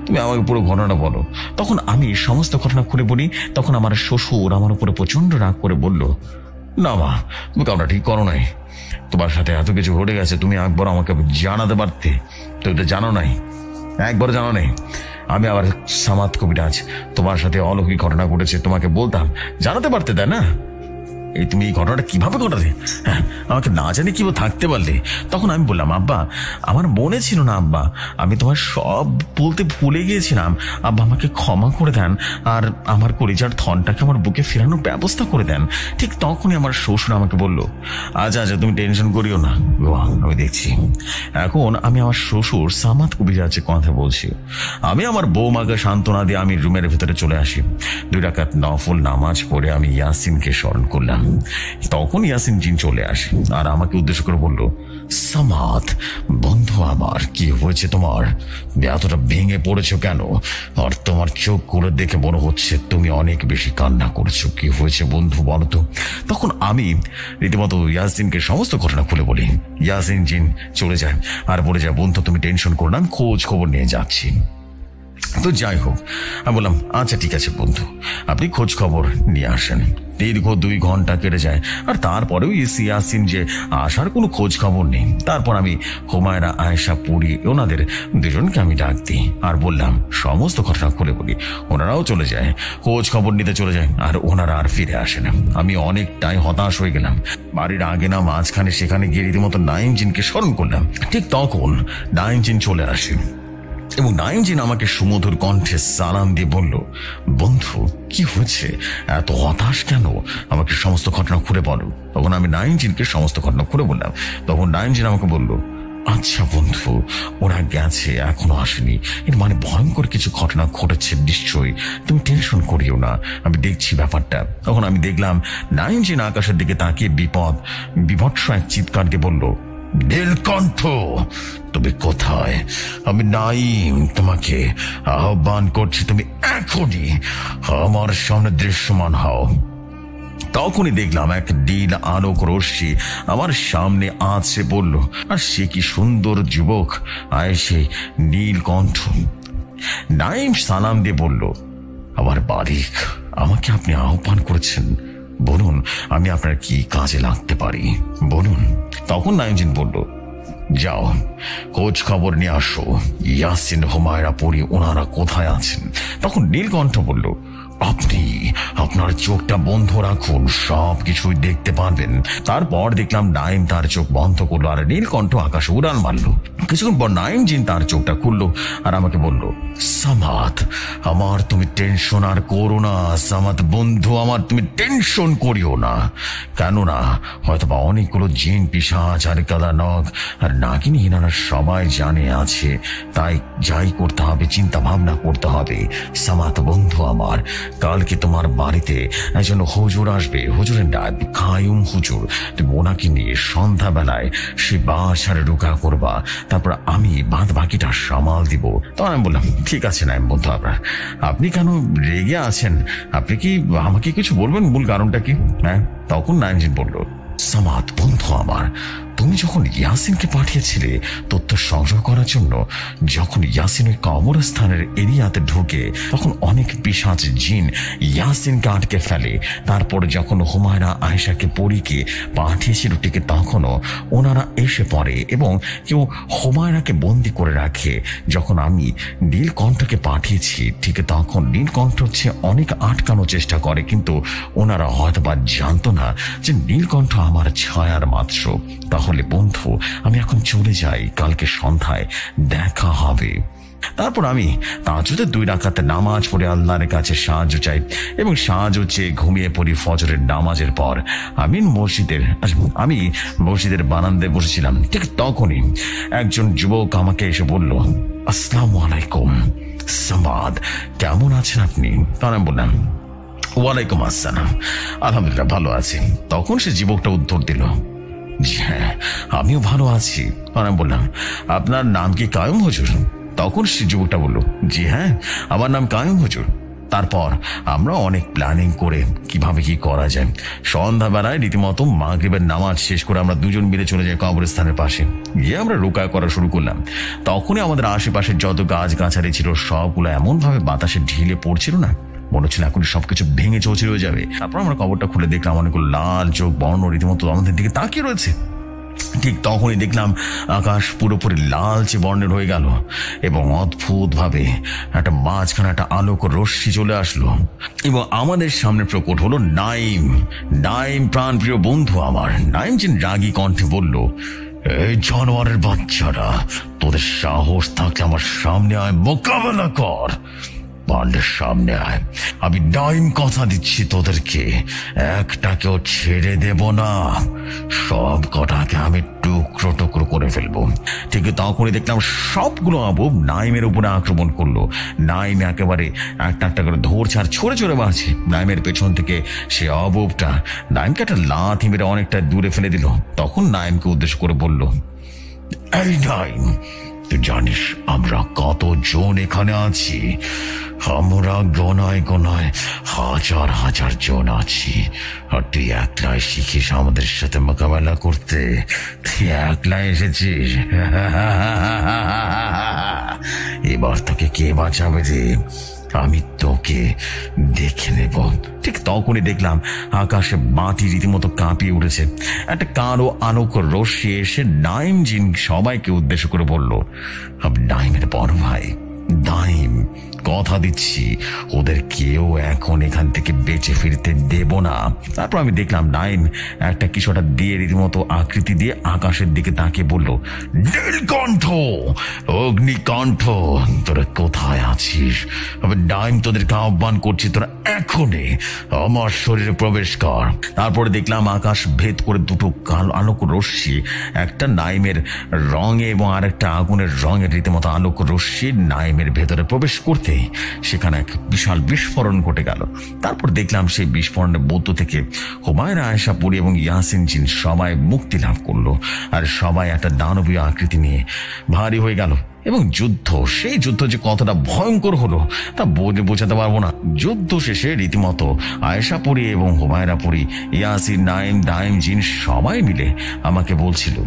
তুমি আমাকে পুরো ঘটনাটা বলো। তখন আমি সমস্ত ঘটনা খুলে বলি। তখন আমার শ্বশুর আমার উপরে প্রচন্ড রাগ করে বলল, না মা, তুমি কাউটা ঠিক করো নাই, তোমার সাথে এত কিছু ঘটে গেছে, তুমি একবার আমাকে জানাতে পারতে, তুমি তো জানো নাই, একবার জানো নাই। আমি আবার সামাদ কবিরাজ, তোমার সাথে অলৌকিক ঘটনা ঘটেছে, তোমাকে বলতাম, জানাতে পারতে, তাই না? এই তুমি এই ঘটনাটা কিভাবে ঘটালে, আমাকে না জানি কিভাবে থাকতে পারলে? তখন আমি বললাম, আব্বা আমার মনে ছিল না আব্বা, আমি তোমার সব বলতে ভুলে গিয়েছিলাম, আব্বা আমাকে ক্ষমা করে দেন, আর আমার কলিজার ধনটাকে আমার বুকে ফেরানোর ব্যবস্থা করে দেন। ঠিক তখনই আমার শ্বশুর আমাকে বলল, আচ্ছা আচ্ছা তুমি টেনশন করিও না, আমি দেখছি। এখন আমি আমার শ্বশুর সামাদ কবিরাজের কথা বলছি। আমি আমার বৌমাকে সান্ত্বনা দিয়ে আমি রুমের ভেতরে চলে আসি। 2 রাকাত নফল নামাজ পড়ে আমি ইয়াসিনকে স্মরণ করলাম। তখন ইয়াসিন জিন চলে আসে আর আমাকে উদ্দেশ্য করে বলল, সামাদ বন্ধু আমার, কি হয়েছে তোমার, এতটা ভেঙে পড়েছো কেন? আর তোমার চোখ করে দেখে মনে হচ্ছে তুমি অনেক বেশি কান্না করেছো, কি হয়েছে বন্ধু বলো তো? তখন আমি রীতিমতো ইয়াসিনকে সমস্ত ঘটনা খুলে বলি। ইয়াসিন জিন চলে যায় আর বলে যায়, বন্ধু তুমি টেনশন করো না, আমি খোঁজ খবর নিয়ে যাচ্ছি। তো যাই হোক, আমি বললাম, আচ্ছা ঠিক আছে বন্ধু, আপনি খোঁজ খবর নিয়ে আসেন। দীর্ঘ 2 ঘন্টা কেটে যায়, আর তারপরেও ইয়াসিন যে আসার কোনো খোঁজ খবর নেই। তারপর আমি হুমায়রা, আয়েশা, পুরি ওনাদের 2জনকে আমি ডাক দিই আর বললাম সমস্ত ঘটনা খুলে বলি। ওনারাও চলে যায়, খোঁজ খবর নিতে চলে যায়, আর ওনারা আর ফিরে আসে না। আমি অনেকটাই হতাশ হয়ে গেলাম। বাড়ির আগে না মাঝখানে সেখানে গিয়ে রীতিমতো নাইম জিনকে স্মরণ করলাম। ঠিক তখন নাইম জিন চলে আসে এবং নাইম জিন আমাকে সুমধুর কণ্ঠে সালাম দিয়ে বলল, বন্ধু কি হয়েছে, এত হতাশ কেন, আমাকে সমস্ত ঘটনা খুলে বলো। তখন আমি নাইম জিনকে সমস্ত ঘটনা খুলে বললাম। তখন নাইম জিন আমাকে বলল, আচ্ছা বন্ধু, ওরা গেছে, এখনো আসেনি, এর মানে ভয়ঙ্কর কিছু ঘটনা ঘটেছে নিশ্চয়ই, তুমি টেনশন করিও না, আমি দেখছি ব্যাপারটা। তখন আমি দেখলাম নাইম জিন আকাশের দিকে তাকিয়ে বিভৎস এক চিৎকার দিয়ে বলল, নীলকণ্ঠ তুমি কোথায়? আমি নাইম তোমাকে আহ্বান করছি, তুমি এখনই আমার সামনে দৃশ্যমান হও। তখনই দেখলাম এক নীল আলোক রশ্মি আমার সামনে আছড়ে পড়ল, আর সে কি সুন্দর যুবক, আয়েশে নীলকণ্ঠ। নাইম সালাম দিয়ে বলল, আমার বারিক, আমাকে আপনি আহ্বান করেছেন, বলুন আমি আপনার কি কাজে লাগতে পারি, বলুন। তখন নাইমজিন বলল, যাও খোঁজ খবর নিয়ে আসো, ইয়াসিন, হুমায়রা, পরি ওনারা কোথায় আছেন? তখন নীলকণ্ঠ বলল, আপনি আপনার চোখটা বন্ধ রাখুন, সব কিছুই দেখতে পারবেন। তারপর দেখলাম নাইম তার চোখ বন্ধ করলো আর নীলকণ্ঠ আকাশ উড়াল মারলো। কিছুক্ষণ পর নাইম জিন তার চোখটা খুললো আর আমাকে বলল, সামাদ আমার তুমি টেনশন আর করো না, সামাদ বন্ধু আমার তুমি টেনশন করিও না। কেননা হয়তোবা অনেকগুলো জিন পিশাচ আর কাদানক আর নাগিনী হিনারা সবাই জানে আছে, তাই যাই করতে হবে চিন্তা ভাবনা করতে হবে। সামাদ বন্ধু আমার, কালকে তোমার বাড়িতে একজন হুজুর আসবে, হুজুরের নাম কায়ুম হুজুর। তুমি ওনাকে নিয়ে সন্ধ্যাবেলায় সে বাসারে রুকা করবা, তারপর আমি বাদ বাকিটা সামাল দিব। তখন আমি বললাম, ঠিক আছে নাইম বন্ধু, আপনি কেন রেগে আছেন? আপনি কি আমাকে কিছু বলবেন, মূল কারণটা কি? হ্যাঁ, তখন নাইমজিন বলল, সামাদ বন্ধু আমার, তুমি যখন ইয়াসিনকে পাঠিয়েছিলে তথ্য সংগ্রহ করার জন্য, যখন ইয়াসিন ওই কবরস্থানের এরিয়াতে ঢুকে তখন অনেক পিশাচ জিন ইয়াসিনকে আটকে ফেলে। তারপর যখন হুমায়রা আয়েশাকে পরীকে পাঠিয়েছিল ঠিক তখনও ওনারা এসে পড়ে এবং কেউ হুমায়রাকে বন্দি করে রাখে। যখন আমি নীলকণ্ঠকে পাঠিয়েছি ঠিক তখন নীলকণ্ঠ হচ্ছে অনেক আটকানোর চেষ্টা করে, কিন্তু ওনারা হয়তোবা জানতো না যে নীলকণ্ঠ আমার ছায়ার মাত্র। তাহলে বন্ধু আমি এখন চলে যাই, কালকে সন্ধ্যায় দেখা হবে। তারপর আমি তাহাজ্জুদের 2 রাকাতে নামাজ পড়ে আল্লাহর কাছে সাহায্য চাই এবং সাহায্য চেয়ে ঘুমিয়ে পড়ি। ফজরের নামাজের পর আমি মসজিদের বারান্দায় বসেছিলাম। ঠিক তখনই একজন যুবক আমাকে এসে বলল, আসসালামু আলাইকুম সামাদ, কেমন আছেন আপনি? তখন আমি বললাম, ওয়ালাইকুম আসসালাম, আলহামদুলিল্লাহ ভালো আছি। তখন সে যুবকটা উত্তর দিল, জি হ্যাঁ আমিও ভালো আছি। আমি বললাম, আপনার নাম কি কায়ুম হুজুর? তখন সে যুবকটা বলল, জি হ্যাঁ আমার নাম কায়ুম হুজুর। তারপর আমরা অনেক প্ল্যানিং করে কিভাবে কি করা যায়। সন্ধ্যাবেলায় রীতিমতো মাগরিবের নামাজ শেষ করে আমরা দুজন মিলে চলে যাই কবরস্থানের পাশে, গিয়ে আমরা রোকা করা শুরু করলাম। তখনই আমাদের আশেপাশে যত গাছ গাছালি ছিল সবগুলো এমন ভাবে বাতাসে ঢিলে পড়ছিল না, মনে হচ্ছিল এখন সবকিছু ভেঙে চৌচির হয়ে যাবে। তারপর আমরা কবরটা খুলে দেখলাম অনেকগুলো লাল চোখ বর্ণ রীতিমতো আমাদের দিকে তাকিয়ে রয়েছে। ঠিক তখনই দেখলাম আকাশ পুরোপুরি লালচে বর্ণের হয়ে গেল এবং অদ্ভুত ভাবে একটা মাঝখানে একটা আলোক রশ্মি চলে আসলো এবং আমাদের সামনে প্রকট হলো নাইম। নাইম প্রাণ প্রিয় বন্ধু আমার। নাইম যে রাগী কণ্ঠে বলল, এই জানোয়ারের বাচ্চারা, তোদের সাহস থাকলে আমার সামনে আয়, মোকাবেলা কর, পান্ডের সামনে আয়। আমি নাইম কথা দিচ্ছি তোদেরকে একটাকেও ছেড়ে দেব না, সব কটাকে আমি টুকরো টুকরো করে ফেলবো। ঠিক তখনই দেখলাম সবগুলো আবুব নাইমের উপরে আক্রমণ করলো। নাইম একেবারে একটা একটা করে ধরছে আর ছড়ে ছড়ে মারছে। নাইমের পেছন থেকে সে আবুবটা নাইমকে একটা লাথি মেরে অনেকটা দূরে ফেলে দিল। তখন নাইমকে উদ্দেশ্য করে বলল, এই নাইম, তুই জানিস আমরা কতজন এখানে আছি? আমরা গনায় গনায় হাজার হাজার জন আছি, আর তুই একলাই শিখিস আমাদের সাথে মোকাবেলা করতে? তুই একলাই এসেছিস? এবার তোকে কে বাঁচাবে রে? আমি তোকে দেখে নেব। ঠিক তখনই দেখলাম আকাশে মাটি রীতিমতো কাঁপিয়ে উঠেছে। একটা কালো আলোক রশ্মি এসে নাইম জিন সবাইকে উদ্দেশ্য করে বলল, নাইমের বড় ভাই নাইম, কথা দিচ্ছি ওদের কেউ এখন এখান থেকে বেঁচে ফিরতে দেব না। তারপর আমি দেখলাম নাইম একটা কিছুটা দিয়ে রীতিমতো আকৃতি দিয়ে আকাশের দিকে তাকিয়ে বলল, নীলকণ্ঠ, অগ্নিকণ্ঠ, তোরা কোথায় আছিস? আমি নাইম তোদেরকে আহ্বান করছি, তোরা এখনই আমার শরীরে প্রবেশ কর। তারপরে দেখলাম আকাশ ভেদ করে দুটো কালো আলোক রশ্মি, একটা নাইমের রঙে এবং আরেকটা আগুনের রঙের রীতিমতো আলোক রশ্মি নাইমের ভেতরে প্রবেশ করতে সেখানে এক বিশাল বিস্ফোরণ ঘটে গেল। তারপর দেখলাম সেই বিস্ফোরণের মধ্য থেকে হুমায়রা আয়েশা পুরী এবং ইয়াসিন জিন সবাই মুক্তি লাভ করলো আর সবাই একটা দানবীয় আকৃতি নিয়ে ভারী হয়ে গেল। এবং যুদ্ধ, সেই যুদ্ধ যে কতটা ভয়ঙ্কর হলো তা বোঝাতে পারবো না। যুদ্ধ শেষে রীতিমতো আয়েশা পুরী এবং হুমায়রা পুরী, ইয়াসিন, নাইম, দাইম জিন সবাই মিলে আমাকে বলছিল,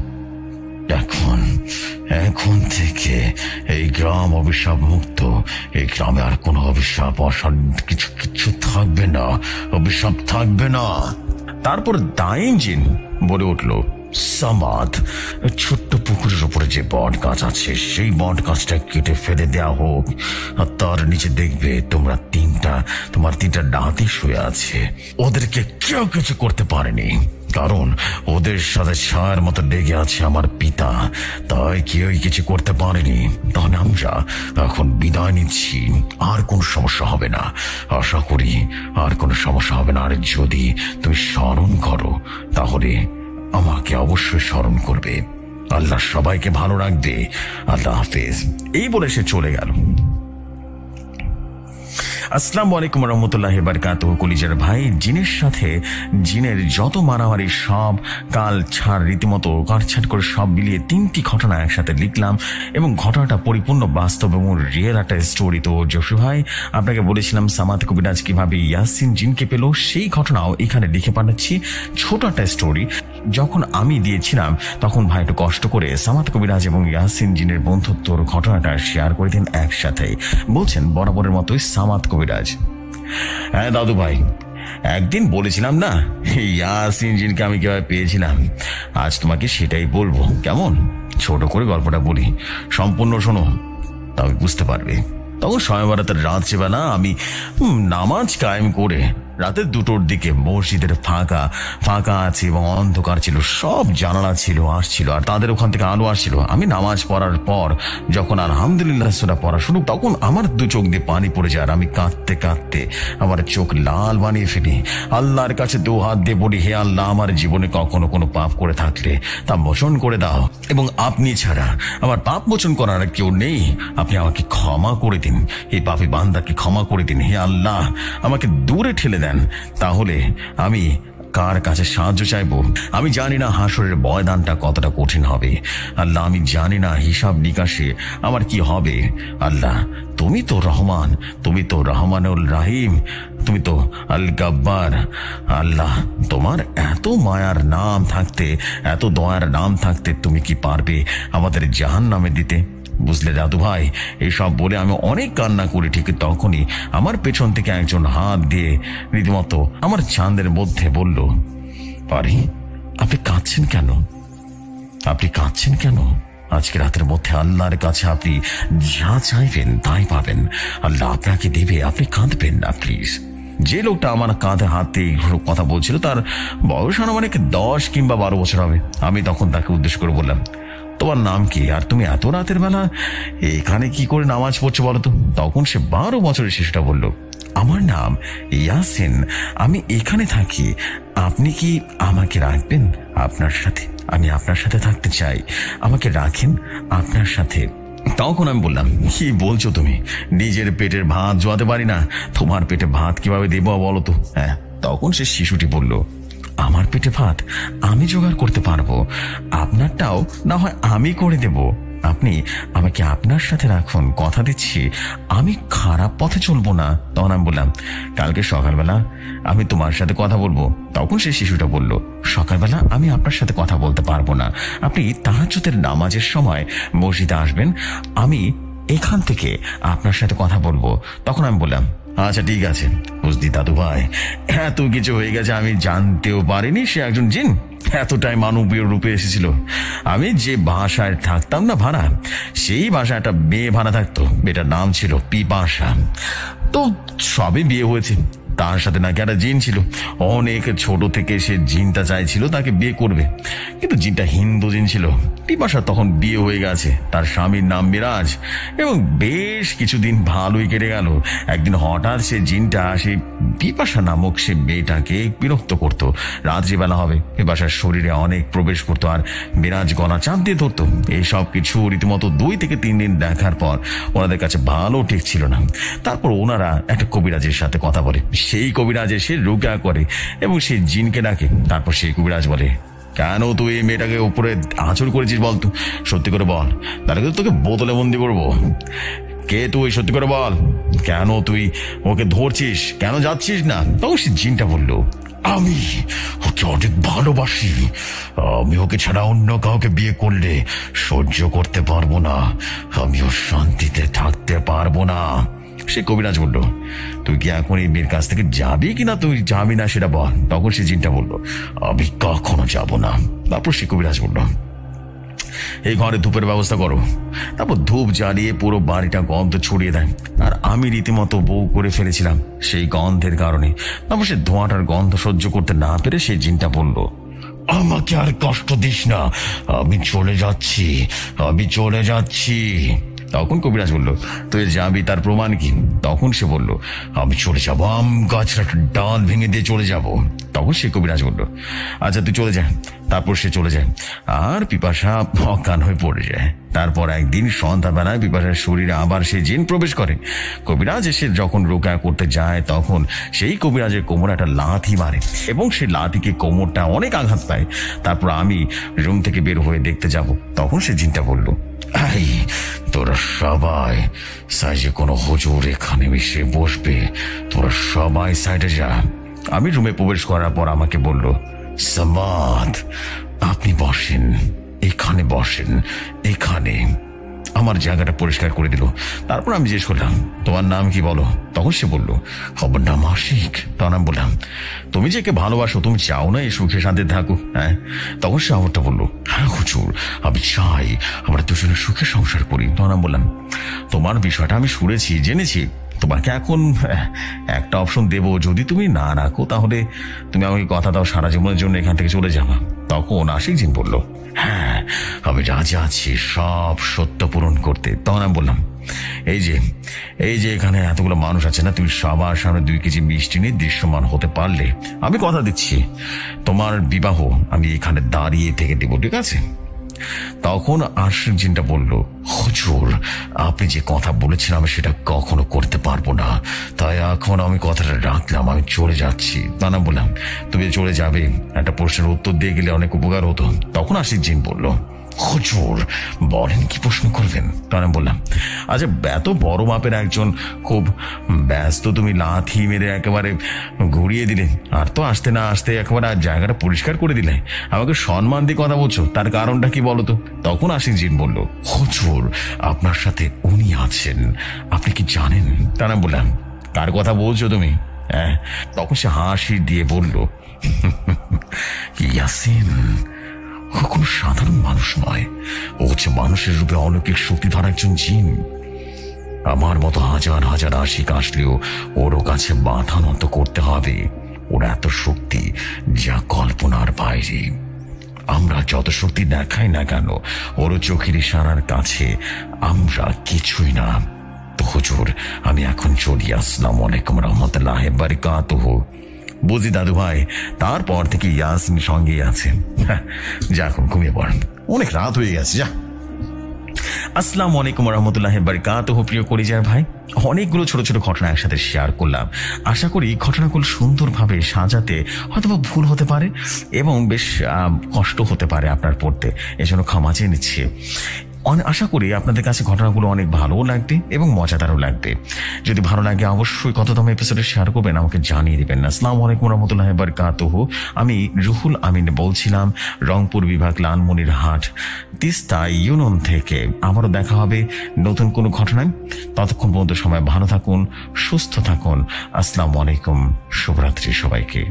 এখন থেকে এই গ্রাম অভিশাপ মুক্ত, এই গ্রামে আর কোনো অভিশাপ কিছু থাকবে না, অভিশাপ থাকবে না। তারপর দাইম জিন বলে উঠল, সামাদ, ছোট্ট পুকুরের উপরে যে বট গাছ আছে সেই বট গাছটা কেটে ফেলে দেয়া হোক, আর তার নিচে দেখবে তোমার তিনটা ডাঁতি শুয়ে আছে। ওদেরকে কেউ কিছু করতে পারেনি, কারণ ওদের সাথে ছায়ার মতো লেগে আছে আমার পিতা, তাই কেউই কিছু করতে পারেনি। তাহলে আমরা এখন বিদায় নিচ্ছি, আর কোন সমস্যা হবে না, আশা করি আর কোনো সমস্যা হবে না। আর যদি তুমি স্মরণ করো তাহলে আমাকে অবশ্যই স্মরণ করবে। আল্লাহ সবাইকে ভালো রাখবে, আল্লাহ হাফেজ। এই বলে সে চলে গেল। আসসালামু আলাইকুম রহমতুল্লাহ বারকাতুহু। কলিজার ভাই, জিনের সাথে জিনের যত মারামারি সব কাল ছাড় রীতিমতো কাটছাট করে সব মিলিয়ে 3টি ঘটনা একসাথে লিখলাম, এবং ঘটনাটা পরিপূর্ণ বাস্তব এবং রিয়েল একটা স্টোরি। তো জসু ভাই, আপনাকে বলেছিলাম সামাদ কবিরাজ কিভাবে ইয়াসিন জিনকে পেল, সেই ঘটনাও এখানে লিখে পাঠাচ্ছি। ছোট একটা স্টোরি যখন আমি দিয়েছিলাম তখন ভাই একটু কষ্ট করে সামাদ কবিরাজ এবং ইয়াসিন জিনের বন্ধুত্বর ঘটনাটা শেয়ার করে দিন একসাথে। বলছেন বরাবরের মতোই সামাদ কবিরাজ, হ্যাঁ দাদু ভাই, একদিন বলেছিলাম না ইয়াসিন জিনকে আমি কিভাবে পেয়েছিলাম, আজ তোমাকে সেটাই বলবো। কেমন? ছোট করে গল্পটা বলি, সম্পূর্ণ শোনো, তবে বুঝতে পারবে। তখন সময়বারাতের রাত্রিবেলা আমি নামাজ কায়েম করে রাতে 2টোর দিকে মসজিদের ফাঁকা আছে এবং অন্ধকার ছিল, সব জানালা ছিল আসছিল, আর তাদের ওখান থেকে আলো আসছিল। আমি নামাজ পড়ার পর যখন আলহামদুলিল্লাহ সুরা পড়া শুরু, তখন আমার 2 চোখ দিয়ে পানি পড়ে যায়, আর আমি কাঁদতে কাঁদতে আমার চোখ লাল বানিয়ে ফেলি। আল্লাহর কাছে 2 হাত দিয়ে বলি, হে আল্লাহ, আমার জীবনে কখনো কোনো পাপ করে থাকলে তা মোচন করে দাও, এবং আপনি ছাড়া আমার পাপ মোচন করার কেউ নেই। আপনি আমাকে ক্ষমা করে দিন, এই পাপী বান্দাকে ক্ষমা করে দিন। হে আল্লাহ, আমাকে দূরে ঠেলে দেন, তাহলে আমি কার কাছে সাহায্য চাইবো? আমি জানি না হাসরের বয়দানটা কতটা কঠিন হবে। আল্লাহ, আমি জানি না হিসাব নিকাশে আমার কি হবে। আল্লাহ, তুমি তো রহমান, তুমি তো রহমানুল রাহিম, তুমি তো আল গাব্বার। আল্লাহ, তোমার এত মায়ার নাম থাকতে, এত দয়ার নাম থাকতে তুমি কি পারবে আমাদের জাহান্নামে দিতে? বুঝলে দাদু ভাই, এইসব বলে আমি অনেক কান্না করি। ঠিক তখনই আমার পেছন থেকে একজন হাত দিয়ে রীতিমতো আমার চাঁদের মধ্যে বলল, আরে আপনি কাঁদছেন কেন? আপনি কাঁদছেন কেন? আজকে রাতের মধ্যে আল্লাহর কাছে আপনি যা চাইবেন তাই পাবেন, আল্লাহ আপনাকে দেবে, আপনি কাঁদবেন না প্লিজ। যে লোকটা আমার কাঁধে হাতে কথা বলছিল তার বয়স আনুমানিক 10 কিংবা 12 বছর হবে। আমি তখন তাকে উদ্দেশ্য করে বললাম, তোমার নাম কি, আর তুমি এত রাতের বেলা এখানে কি করে নামাজ পড়ছো বলো তো? তখন সে 12 বছরের শিশুটা বলল, আমার নাম ইয়াসিন, আমি এখানে থাকি, আপনি কি আমাকে রাখবেন আপনার সাথে? আমি আপনার সাথে থাকতে চাই, আমাকে রাখেন আপনার সাথে। তখন আমি বললাম, কি বলছো তুমি? নিজের পেটের ভাত জোয়াতে পারি না, তোমার পেটে ভাত কিভাবে দেবো বলো তো? হ্যাঁ। তখন সে শিশুটি বলল, আমার পেটে ভাত আমি জোগাড় করতে পারবো, আপনারটাও না হয় আমি করে দেব। আপনি আমাকে আপনার সাথে রাখুন, কথা দিচ্ছি আমি খারাপ পথে চলবো না। তখন আমি বললাম, কালকে সকালবেলা আমি তোমার সাথে কথা বলবো। তখন সেই শিশুটা বলল, সকালবেলা আমি আপনার সাথে কথা বলতে পারবো না, আপনি তাহাজ্জুদের নামাজের সময় মসজিদে আসবেন, আমি এখান থেকে আপনার সাথে কথা বলবো। তখন আমি বললাম, আচ্ছা ঠিক আছে। বুঝলি দাদু ভাই, এত কিছু হয়ে গেছে আমি জানতেও পারিনি সে একজন জিন এতটাই মানবীয় রূপে এসেছিল। আমি যে বাসায় থাকতাম না ভাড়া, সেই বাসায় একটা মেয়ে ভাড়া থাকতো, মেয়েটার নাম ছিল পিপাসা। তো সবে বিয়ে হয়েছে, তার সাথে নাকি একটা জিন ছিল। অনেক ছোট থেকে সে জিনটা চাইছিল তাকে বিয়ে করবে, কিন্তু জিনটা হিন্দু জিন ছিল। পিপাসা তখন বিয়ে হয়ে গেছে, তার স্বামীর নাম মিরাজ, এবং বেশ কিছুদিন ভালোই কেটে গেল। একদিন হঠাৎ সে জিনটা সেই পিপাসা নামক সে মেয়েটাকে বিরক্ত করত। রাত্রিবেলা হবে, পিপাসার শরীরে অনেক প্রবেশ করতো, আর মিরাজ গলা চাপ দিয়ে ধরতো। এইসব কিছু রীতিমতো 2 থেকে 3 দিন দেখার পর ওনাদের কাছে ভালো ঠিক ছিল না। তারপর ওনারা একটা কবিরাজের সাথে কথা বলে, সেই কবিরাজ এসে রুকা করে এবং সেই জিনকে ডাকে। তারপর সেই কবিরাজ বলে, কেন তুই এই মেয়েটাকে উপরে আঁচড় করেছিস বলতো? সত্যি করে বল, তাহলে কিন্তু তোকে বোতলে বন্দি করবো। কে তুই? সত্যি করে বল, কেন তুই ওকে ধরছিস, কেন যাচ্ছিস না? তখন সে জিনটা বলল, আমি ওকে অনেক ভালোবাসি, আমি ওকে ছাড়া অন্য কাউকে বিয়ে করলে সহ্য করতে পারবো না, আমিও শান্তিতে থাকতে পারবো না। সে কবিরাজ বলল, তুই কি এখন এই মেয়ের কাছ থেকে যাবি কিনা তুই যাবি না সেটা বল। তখন সে জিনটা বলল, আমি কখনো যাব না। তারপর সে কবিরাজ বলল, এই ঘরে ধূপের ব্যবস্থা করো। তারপর ধূপ জ্বালিয়ে পুরো বাড়িটা গন্ধ ছড়িয়ে দেয়। আর আমি রীতিমতো বউ করে ফেলেছিলাম সেই গন্ধের কারণে। তারপর সে ধোঁয়াটার গন্ধ সহ্য করতে না পেরে সেই জিনটা বলল, আমাকে আর কষ্ট দিস না, আমি চলে যাচ্ছি, আমি চলে যাচ্ছি। তখন কবিরাজ বলল, তুই যাবি, তার প্রমাণ কি? তখন সে বলল, আমি চলে যাবো, আম গাছটা ডাল ভেঙে দিয়ে চলে যাব। তখন সে কবিরাজ বলল, আচ্ছা তুই চলে যা। তারপর সে চলে যায় আর পিপাসা অজ্ঞান হয়ে পড়ে যায়। তারপর একদিন সন্ধ্যাবেলায় পিপাসার শরীরে আবার সেই জিন প্রবেশ করে। কবিরাজ এসে যখন রোগা করতে যায় তখন সেই কবিরাজের কোমরে একটা লাথি মারে এবং সেই লাথিকে কোমরটা অনেক আঘাত পায়। তারপর আমি রুম থেকে বের হয়ে দেখতে যাব। তখন সে জিনটা বলল, এই তোরা সবাই সাইজে কোনো হুজুর এখানে এসে বসবে, তোরা সবাই সাইডে যা। আমি রুমে প্রবেশ করার পর আমাকে বলল, সামাদ আপনি বসেন, এখানে বসেন, এখানে। আমার জায়গাটা পরিষ্কার করে দিল। তারপর আমি জিজ্ঞেস করলাম, তোমার নাম কি বলো? তখন সে বলল, আমার নাম আশিক। তখন আমি বললাম, তুমি যে একে ভালোবাসো, তুমি চাও না এই সুখে শান্তিতে থাকুক? হ্যাঁ। তখন সে আমারটা বললো, হ্যাঁ হুজুর, আমি চাই আমরা দুজনে সুখে সংসার করি। তখন আমি বললাম, তোমার বিষয়টা আমি শুনেছি, জেনেছি। তোমাকে এখন একটা অপশন দেবো, যদি তুমি না রাখো তাহলে তুমি আমাকে কথা দাও সারা জীবনের জন্য এখান থেকে চলে যাবা। তখন আশিক জিন বলল, হ্যাঁ আমি রাজি আছি সব সত্য পূরণ করতে। তখন আমি বললাম, এই যে এখানে এতগুলো মানুষ আছে না, তুমি সবার সামনে 2 কেজি মিষ্টি নিয়ে দৃশ্যমান হতে পারলে আমি কথা দিচ্ছি তোমার বিবাহ আমি এখানে দাঁড়িয়ে থেকে দেবো, ঠিক আছে? তখন আশিক জিনটা বলল, হুজুর আপনি যে কথা বলেছেন আমি সেটা কখনো করতে পারবো না, তাই এখন আমি কথাটা রাখলাম, আমি চলে যাচ্ছি। তা না বললাম, তুমি চলে যাবে, একটা প্রশ্নের উত্তর দিয়ে গেলে অনেক উপকার হতো। তখন আশিক জিন বলল, হুজুর বলেন, কি প্রশ্ন করবেন? তখন আমি বললাম, আচ্ছা এত বড় মাপের একজন খুব ব্যস্ত, তুমি লাথি মেরে একেবারে ঘুরিয়ে দিলে, আর তো আসতে না আসতে একেবারে জায়গাটা পরিষ্কার করে দিলে, আমাকে সম্মান দিয়ে কথা বলছো, তার কারণটা কি বলো তো? তখন আশিক জিন বলল, হুজুর আপনার সাথে উনি আছেন, আপনি কি জানেন? তা না বললাম, কার কথা বলছো তুমি? হ্যাঁ। তখন সে হাসি দিয়ে বলল, ইয়াসিন, ও কোনো সাধারণ মানুষ নয়, ও হচ্ছে মানুষের রূপে অলৌকিক শক্তিধর একজন জিন। আমার মতো হাজার হাজার আশিক আসলেও ওরও কাছে মাথা নত করতে হবে। ওর এত শক্তি যা কল্পনার বাইরে। আমরা যত শক্তি দেখাই না কেন, ওর চোখের ইশারার কাছে আমরা কিছুই না। তো হুজুর আমি এখন চলি, আসসালামু আলাইকুম রহমতুল্লাহি ওয়া বারাকাতুহু। বুঝি দাদু ভাই, তারপর থেকে ইয়াসিন সঙ্গেই আছে। যা এখন ঘুমিয়ে পড়েন, অনেক রাত হয়ে গেছে, যা। আসসালামু আলাইকুম রহমতুল্লাহি ওয়া বারাকাতুহু। প্রিয় কলিজার ভাই, অনেকগুলো ছোট ছোট ঘটনা একসাথে শেয়ার করলাম। আশা করি ঘটনাগুলো সুন্দরভাবে সাজাতে হয়তোবা ভুল হতে পারে এবং বেশ কষ্ট হতে পারে আপনার পড়তে, এজন্য ক্ষমা চেয়ে নিচ্ছি। আশা করি আপনাদের কাছে ঘটনাগুলো অনেক ভালোও লাগবে এবং মজাদারও লাগবে। যদি ভালো লাগে অবশ্যই কততম এপিসোডে শেয়ার করবেন, আমাকে জানিয়ে দিবেন। আসসালামু আলাইকুম রহমতুল্লাহি ওয়া বারাকাতুহু। আমি রুহুল আমিন বলছিলাম, রংপুর বিভাগ, লালমনিরহাট, তিস্তা ইউনিয়ন থেকে। আবারও দেখা হবে নতুন কোনো ঘটনায়। ততক্ষণ পর্যন্ত সবাই ভালো থাকুন, সুস্থ থাকুন। আসসালামু আলাইকুম, শুভরাত্রি সবাইকে।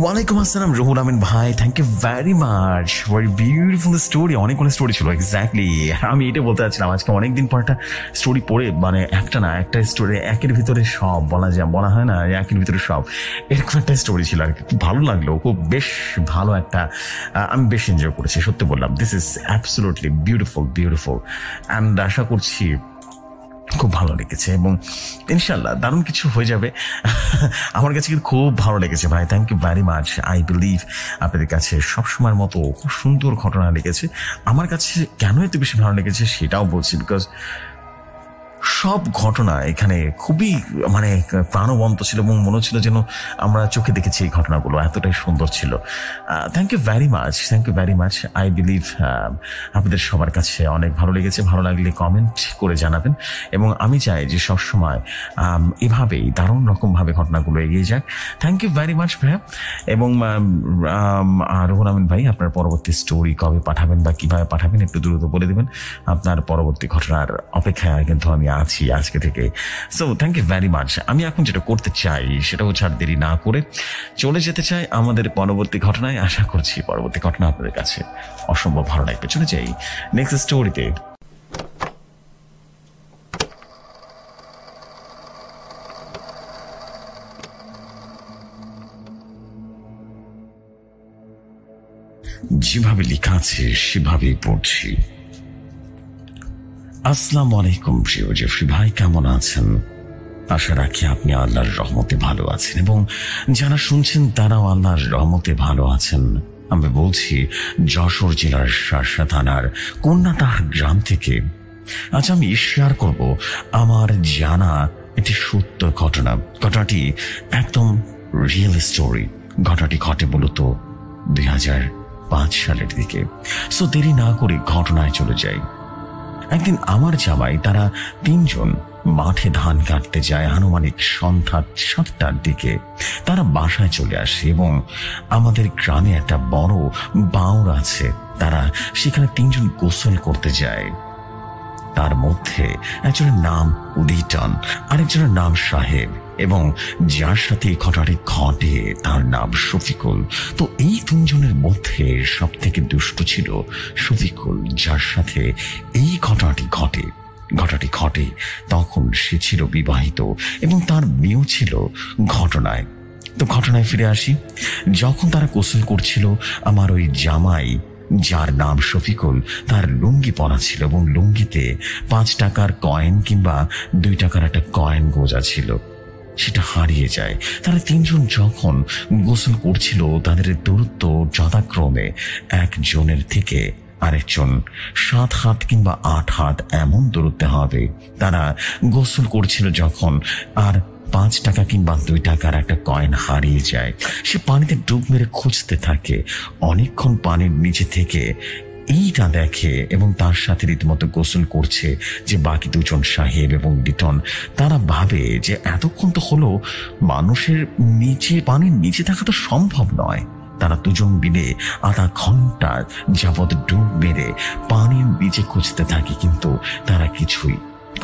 ওয়ালাইকুম আসসালাম রুহুল আমিন ভাই, thank you very much, very beautiful story. অনেকগুলো স্টোরি ছিল, এক্স্যাক্টলি আমি এটা বলতে চাচ্ছিলাম। আজকে অনেকদিন পর একটা স্টোরি পড়ে, মানে একটা না, একটা স্টোরি একের ভিতরে সব বলা হয় না, একের ভিতরে সব, এরকম একটা স্টোরি ছিল আর কি। খুব ভালো লাগলো, খুব বেশ ভালো একটা, আমি বেশ এনজয় করেছি, সত্যি বললাম। This is absolutely beautiful and আশা করছি খুব ভালো লেগেছে এবং ইনশাল্লাহ দারুণ কিছু হয়ে যাবে। আমার কাছে কিন্তু খুব ভালো লেগেছে ভাই, thank you very much. I believe আপনাদের কাছে সবসময়ের মতো খুব সুন্দর ঘটনা লেগেছে। আমার কাছে কেন এত বেশি ভালো লেগেছে সেটাও বলছি, বিকজ সব ঘটনা এখানে খুবই মানে প্রাণবন্ত ছিল এবং মনে হচ্ছিল যেন আমরা চোখে দেখেছি এই ঘটনাগুলো, এতটাই সুন্দর ছিল। Thank you very much. I believe আপনাদের সবার কাছে অনেক ভালো লেগেছে। ভালো লাগলে কমেন্ট করে জানাবেন এবং আমি চাই যে সবসময় এভাবেই দারুণ রকমভাবে ঘটনাগুলো এগিয়ে যাক। থ্যাংক ইউ ভেরি মাচ ভাইয়া। এবং রুহুল আমিন ভাই, আপনার পরবর্তী স্টোরি কবে পাঠাবেন বা কিভাবে পাঠাবেন একটু দ্রুত বলে দেবেন। আপনার পরবর্তী ঘটনার অপেক্ষায় কিন্তু আমি আছি আজকে থেকে। So thank you very much. আমি এখন যেটা করতে চাই সেটা হচ্ছে আর দেরি না করে চলে যেতে চাই আমাদের পরবর্তী ঘটনায়। আশা করছি পরবর্তী ঘটনা আপনাদের কাছে অসম্ভব ভালো লাগবে। চলে যাই নেক্সট স্টোরিতে। যেভাবে লেখা আছে সেভাবেই পড়ছি। আসসালামু আলাইকুম প্রিয় জেফরি ভাই, কেমন আছেন? আশা রাখি আপনি আল্লাহর রহমতে ভালো আছেন এবং যারা শুনছেন তারাও আল্লাহর রহমতে ভালো আছেন। আমি বলছি যশোর জেলার শার্শা থানার কন্যাটার গ্রাম থেকে। আজ আমি শেয়ার করব আমার জানা একটি সত্য ঘটনা। ঘটনাটি একদম রিয়েল স্টোরি। ঘটনাটি ঘটে মূলত 2005 সালের দিকে। সো দেরি না করে ঘটনায় চলে যাই। একদিন আমার জামাই তারা 3 জন মাঠে ধান কাটতে যায়। আনুমানিক সন্ধ্যা 7টার দিকে তারা বাসায় চলে আসে এবং আমাদের গ্রামে একটা বড় বাঁওড় আছে। তারা সেখানে 3 জন গোসল করতে যায়। তার মধ্যে একজনের নাম লিটন, আরেকজনের নাম সাহেব এবং যার সাথে এই ঘটনাটি ঘটে তার নাম শফিকুল। তো এই 3 জনের মধ্যে সব থেকে দুষ্ট ছিল শফিকুল, যার সাথে এই ঘটনাটি ঘটে তখন সে ছিল বিবাহিত এবং তার মেয়েও ছিল ঘটনায়। তো ঘটনায় ফিরে আসি। যখন তারা গোসল করছিল, আমার ওই জামাই যার নাম শফিকুল তার লুঙ্গি পরা ছিল এবং লুঙ্গিতে 5 টাকার কয়েন কিংবা 2 টাকার একটা কয়েন গোজা ছিল, সেটা হারিয়ে যায়। তারা 3 জন যখন গোসল করছিল তাদের দূরত্ব যথাক্রমে একজনের থেকে আরেকজন 7 হাত কিংবা 8 হাত এমন দূরত্বে হবে। তারা গোসল করছিল যখন আর 5 টাকা কিংবা 2 টাকার একটা কয়েন হারিয়ে যায়। সে পানিতে ডুব মেরে খুঁজতে থাকে। অনেকক্ষণ পানির নিচে থেকে এইটা দেখে এবং তার সাথে রীতিমতো গোসল করছে যে বাকি 2 জন সাহেব এবং লিটন। তারা ভাবে যে এতক্ষণ তো হলো, মানুষের নিচে পানির নিচে থাকা তো সম্ভব নয়। তারা 2 জন মিলে আধা ঘন্টা যাবৎ ডুব মেরে পানির নিচে খুঁজতে থাকে, কিন্তু তারা কিছুই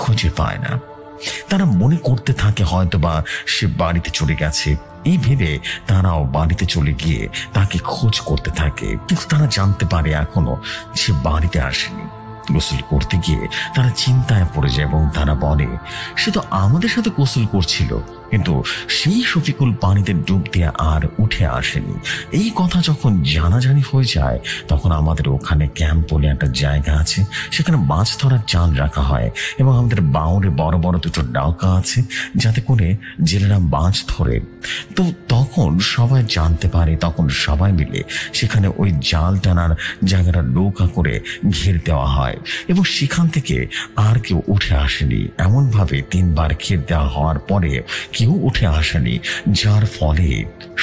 খুঁজে পায় না। তারা মনে করতে থাকে হয়তো বা সে বাড়িতে চলে গেছে। এই ভেবে তারাও বাড়িতে চলে গিয়ে তাকে খোঁজ করতে থাকে, কিন্তু তারা জানতে পারে এখনো সে বাড়িতে আসেনি। গোসল করতে গিয়ে তারা চিন্তায় পড়ে যায় এবং তারা বলে, সে তো আমাদের সাথে গোসল করছিল, কিন্তু সেই শফিকুল পানিতে ডুব দিয়ে আর উঠে আসেনি। এই কথা যখন জানাজানি হয়ে যায় তখন আমাদের ওখানে ক্যাম্প বলে একটা জায়গা আছে, সেখানে মাছ ধরার জাল রাখা হয় এবং আমাদের বাউরে বড় বড় 2টো নৌকা আছে যাতে করে জেলেরা মাছ ধরে। তো তখন সবাই জানতে পারে, তখন সবাই মিলে সেখানে ওই জাল টানার জায়গাটা নৌকা করে ঘের দেওয়া হয় এবং সেখান থেকে আর কেউ উঠে আসেনি। এমন ভাবে 3 বার ঘের দেওয়া হওয়ার পরে কেউ উঠে আসেনি, যার ফলে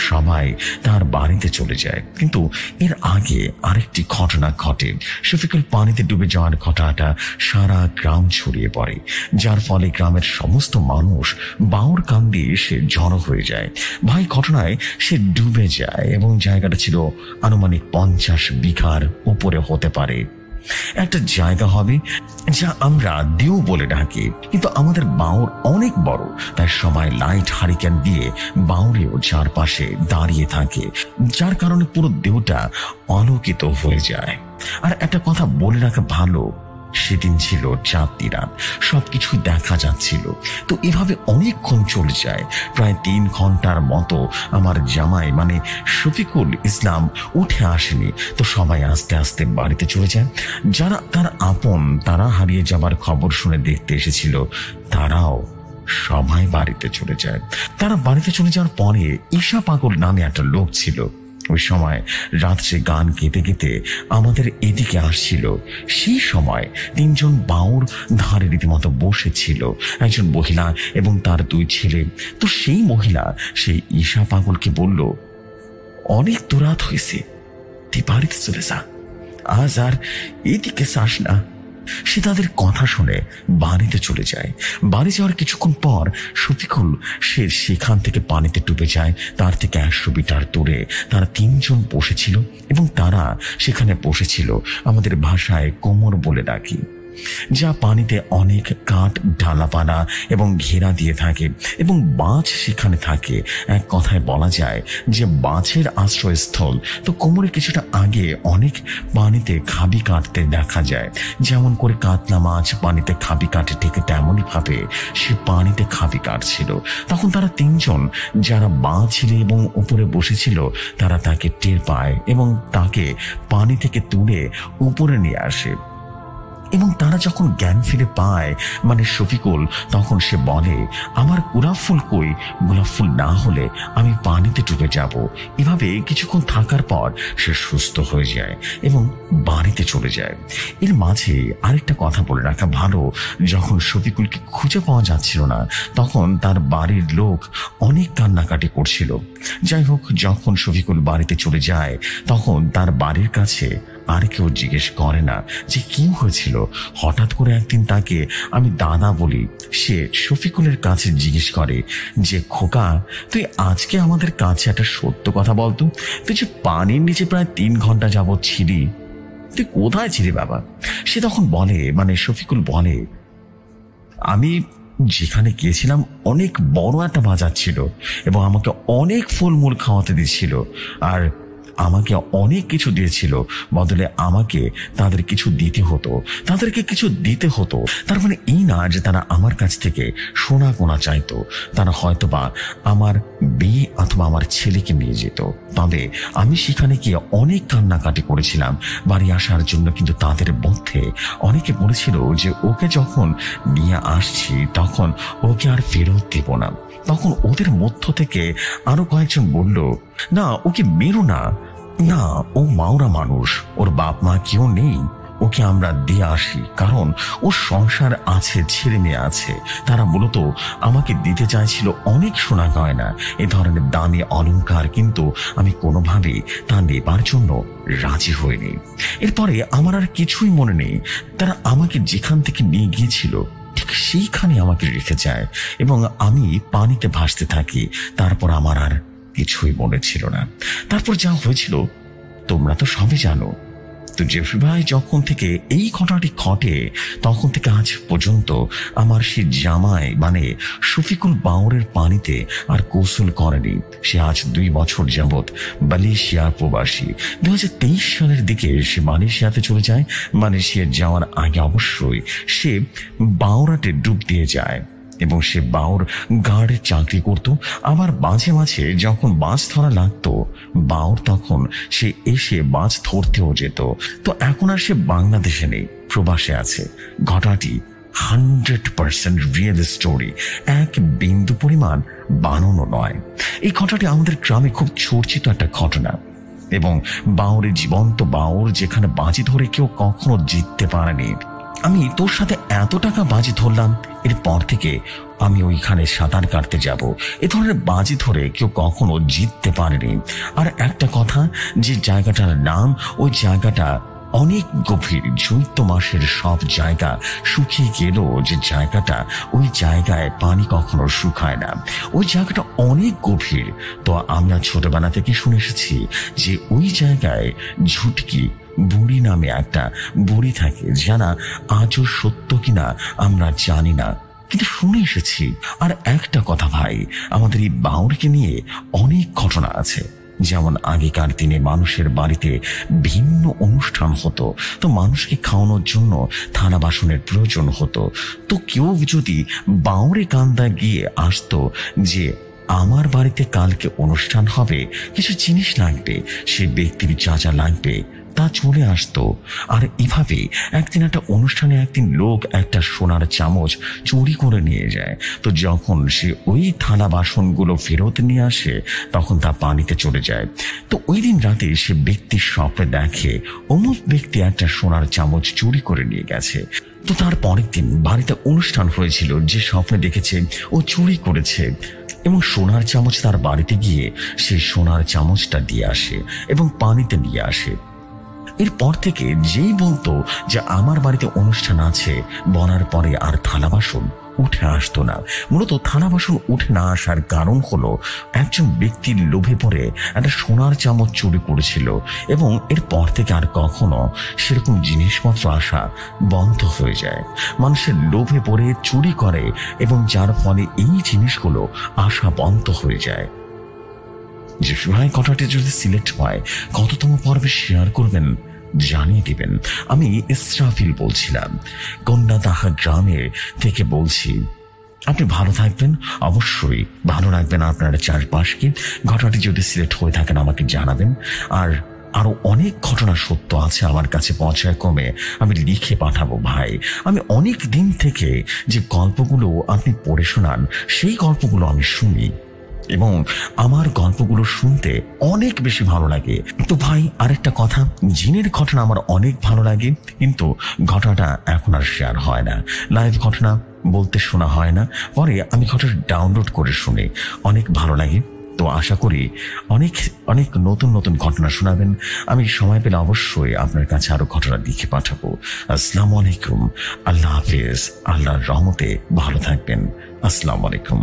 সবাই তার বাড়িতে চলে যায়। কিন্তু এর আগে আরেকটি ঘটনা ঘটে। শফিকুল পানিতে ডুবে যাওয়ার ঘটনাটা সারা গ্রাম ছড়িয়ে পড়ে, যার ফলে গ্রামের সমস্ত মানুষ বাউর কান্দে সে জড়ো হয়ে যায়। ভাই ঘটনায় সে ডুবে যায় এবং জায়গাটা ছিল আনুমানিক 50 বিঘার উপরে হতে পারে। একটা জায়গা হবে যা আমরা দেউ বলে ডাকি, কিন্তু আমাদের বাউর অনেক বড়, তাই সবাই লাইট হারিকেন দিয়ে বাউরেও চারপাশে দাঁড়িয়ে থাকে, যার কারণে পুরো দেউটা আলোকিত হয়ে যায়। আর একটা কথা বলে রাখা ভালো, সেদিন ছিল চাঁদনি রাত, সবকিছু দেখা যাচ্ছিল। তো এভাবে অনেকক্ষণ চলে যায়, প্রায় 3 ঘন্টার মতো। আমার জামাই মানে শফিকুল ইসলাম উঠে আসেনি। তো সবাই আস্তে আস্তে বাড়িতে চলে যায়। যারা তার আপন, তারা হারিয়ে যাবার খবর শুনে দেখতে এসেছিল, তারাও সবাই বাড়িতে চলে যায়। তারা বাড়িতে চলে যাওয়ার পরে ঈশা পাগল নামে একটা লোক ছিল। ওই সময় রাত্রে গান গেতে গেতে আমাদের এদিকে আসছিল। সেই সময় 3 জন বাউর ধারে রীতিমতো বসেছিল, একজন মহিলা এবং তার 2 ছেলে। তো সেই মহিলা সেই ঈশা পাগলকে বলল, অনেক তো রাত হয়েছে, তুই বাড়িতে চলে যা, আজ আর এদিকে যাস না। সে তাদের কথা শুনে বাড়িতে চলে যায়। বাড়ি যাওয়ার কিছুক্ষণ পর শফিকুল সে সেখান থেকে পানিতে ডুবে যায়। তার থেকে 100 মিটার দূরে তারা 3 জন বসেছিল এবং তারা সেখানে বসেছিল, আমাদের ভাষায় কোমর বলে ডাকি। যা পানিতে অনেক কাঠ ডালাপালা এবং ঘেরা দিয়ে থাকে এবং মাছ সেখানে থাকে। এক কথায় বলা যায় যে মাছের আশ্রয়স্থল। তো কোমরে কিছুটা আগে অনেক পানিতে খাবি কাটতে দেখা যায়, যেমন করে কাতলা মাছ পানিতে খাবি কাটে, ঠিক তেমনই ভাবে সে পানিতে খাবি কাটছিল। তখন তারা তিনজন যারা বাঁ ছিল এবং উপরে বসেছিল তারা তাকে টের পায় এবং তাকে পানি থেকে তুলে উপরে নিয়ে আসে। এবং তারা যখন জ্ঞান ফিরে পায় মানে শফিকুল, তখন সে বলে, আমার গোলাপ ফুল কই? গোলাপ ফুল না হলে আমি পানিতে ডুবে যাব। এভাবে কিছুক্ষণ থাকার পর সে সুস্থ হয়ে যায় এবং বাড়িতে চলে যায়। এর মাঝে আরেকটা কথা বলে রাখা ভালো, যখন শফিকুলকে খুঁজে পাওয়া যাচ্ছিল না তখন তার বাড়ির লোক অনেক কান্নাকাটি করছিল। যাই হোক, যখন শফিকুল বাড়িতে চলে যায় তখন তার বাড়ির কাছে আর কেউ জিজ্ঞেস করে না যে কি হয়েছিল। হঠাৎ করে একদিন তাকে আমি দাদা বলি, সে শফিকুলের কাছে জিজ্ঞেস করে যে খোকা, তুই আজকে আমাদের কাছে একটা সত্য কথা বলতো, তুই যে পানির নিচে প্রায় 3 ঘন্টা যাবৎ ছিলি, তুই কোথায় ছিলি বাবা? সে তখন বলে, মানে শফিকুল বলে, আমি যেখানে গিয়েছিলাম অনেক বড় একটা বাজার ছিল এবং আমাকে অনেক ফলমূল খাওয়াতে দিচ্ছিল আর আমাকে অনেক কিছু দিয়েছিল, বদলে আমাকে তাদের কিছু দিতে হতো, তাদেরকে কিছু দিতে হতো। তার মানে এই না যে তারা আমার কাছ থেকে সোনা গোনা চাইতো, তারা হয়তোবা আমার বিয়ে অথবা আমার ছেলেকে নিয়ে যেত। তবে আমি সেখানে গিয়ে অনেক কান্নাকাটি করেছিলাম বাড়ি আসার জন্য, কিন্তু তাদের মধ্যে অনেকে বলেছিল যে ওকে যখন নিয়ে আসছি তখন ওকে আর ফেরত দেব না। তখন ওদের মধ্য থেকে আরো কয়েকজন বলল, না ওকে মেরো না, না ও মাওরা মানুষ, ওর বাপ মা কেউ নেই, ওকে আমরা দিয়ে আসি, কারণ ওর সংসার আছে, ছেলে মেয়ে আছে। তারা মূলত আমাকে দিতে চাইছিল অনেক সোনা গয়না, এ ধরনের দামি অলংকার, কিন্তু আমি কোনোভাবেই তা নেবার জন্য রাজি হইনি। এরপরে আমার আর কিছুই মনে নেই, তারা আমাকে যেখান থেকে নিয়ে গিয়েছিল ঠিক সেইখানে আমাকে রেখে যায় এবং আমি পানিতে ভাসতে থাকি। তারপর আমার আর কিছুই মনে ছিল না। তারপর যা হয়েছিল তোমরা তো সবই জানো। তো জেফরি ভাই যখন থেকে এই ঘটনাটি ঘটে তখন থেকে আজ পর্যন্ত আমার সে জামাই মানে শফিকুল বাউরের পানিতে আর গোসল করেনি। সে আজ 2 বছর যাবৎ মালয়েশিয়ার প্রবাসী। 2023 সালের দিকে সে মালয়েশিয়াতে চলে যায়। মালয়েশিয়া যাওয়ার আগে অবশ্যই সে বাউরাতে ডুব দিয়ে যায় এবং সে বাউর গার্ডের চাকরি করত। আবার মাঝে মাঝে যখন মাছ ধরা লাগতো বাউর তখন সে এসে মাছ ধরতেও যেত। তো এখন আর সে বাংলাদেশে নেই, প্রবাসে আছে। ঘটনাটি 100% রিয়েল স্টোরি, এক বিন্দু পরিমাণ বানানো নয়। এই ঘটনাটি আমাদের গ্রামে খুব চর্চিত একটা ঘটনা এবং বাউরের জীবন্ত বাউর যেখানে বাজি ধরে কেউ কখনো জিততে পারেনি। আমি তোর সাথে এত টাকা বাজি ধরলাম, এরপর থেকে আমি ওইখানে সাঁতার কাটতে যাব, এ ধরনের বাজি ধরে কেউ কখনো জিততে পারেনি। আর একটা কথা, যে জায়গাটার নাম, ওই জায়গাটা অনেক গভীর, চৈত্র মাসের সব জায়গা শুকিয়ে গেল, যে জায়গাটা ওই জায়গায় পানি কখনো শুকায় না, ওই জায়গাটা অনেক গভীর। তো আমরা ছোটবেলা থেকে শুনে এসেছি যে ওই জায়গায় ঝুটকি বুড়ি নামে একটা বুড়ি থাকে, যারা আজও সত্য কিনা আমরা জানি না, কিন্তু শুনে এসেছি। আর একটা কথা ভাই, আমাদের এই বাউরকে নিয়ে অনেক ঘটনা আছে। যেমন আগেকার দিনে মানুষের বাড়িতে ভিন্ন অনুষ্ঠান হতো, তো মানুষকে খাওয়ানোর জন্য থালা বাসনের প্রয়োজন হতো। তো কেউ যদি বাউরে কান্দা গিয়ে আসতো যে আমার বাড়িতে কালকে অনুষ্ঠান হবে, কিছু জিনিস লাগবে, সে ব্যক্তির যা যা লাগবে তা চলে আসতো। আর এভাবে একদিন একটা অনুষ্ঠানে একদিন লোক একটা সোনার চামচ চুরি করে নিয়ে যায়। তো যখন সে ওই থালা বাসনগুলো ফেরত নিয়ে আসে তখন তা পানিতে চলে যায়। তো ওই দিন রাতে সে ব্যক্তির স্বপ্নে দেখে অমুক ব্যক্তি একটা সোনার চামচ চুরি করে নিয়ে গেছে। তো তার পরের দিন বাড়িতে অনুষ্ঠান হয়েছিল, যে স্বপ্নে দেখেছে ও চুরি করেছে এবং সোনার চামচ তার বাড়িতে গিয়ে সেই সোনার চামচটা দিয়ে আসে এবং পানিতে নিয়ে আসে। এরপর থেকে যেই বলতো যে আমার বাড়িতে অনুষ্ঠান আছে, বলার পরে আর থালা বাসন উঠে আসতো না। মূলত থালা বাসন উঠে না আসার কারণ হলো একজন ব্যক্তির লোভে পড়ে একটা সোনার চামচ চুরি করেছিল এবং এরপর থেকে আর কখনো সেরকম জিনিসপত্র আসা বন্ধ হয়ে যায়। মানুষের লোভে পড়ে চুরি করে এবং যার ফলে এই জিনিসগুলো আসা বন্ধ হয়ে যায়। যে ভাই ঘটনাটি যদি সিলেক্ট হয় কততম পর্বে শেয়ার করবেন জানিয়ে দিবেন। আমি ইসরাফিল বলছিলাম, কন্যাদাহা গ্রামে থেকে বলছি। আপনি ভালো থাকবেন, অবশ্যই ভালো রাখবেন আপনার চারপাশকে। ঘটনাটি যদি সিলেক্ট হয়ে থাকেন আমাকে জানাবেন। আর আরো অনেক ঘটনা সত্য আছে আমার কাছে পর্যায়ক্রমে আমি লিখে পাঠাবো ভাই। আমি অনেক দিন থেকে যে গল্পগুলো আপনি পড়ে শোনান সেই গল্পগুলো আমি শুনি এবং আমার গল্পগুলো শুনতে অনেক বেশি ভালো লাগে। তো ভাই আরেকটা কথা, জিনের ঘটনা আমার অনেক ভালো লাগে, কিন্তু ঘটনাটা এখন আর শেয়ার হয় না। লাইভ ঘটনা বলতে শোনা হয় না, পরে আমি ঘটনা ডাউনলোড করে শুনে অনেক ভালো লাগে। তো আশা করি অনেক অনেক নতুন নতুন ঘটনা শোনাবেন। আমি সময় পেলে অবশ্যই আপনার কাছে আরো ঘটনা লিখে পাঠাবো। আসসালামু আলাইকুম, আল্লাহ হাফেজ, আল্লাহর রহমতে ভালো থাকবেন। আসসালামু আলাইকুম।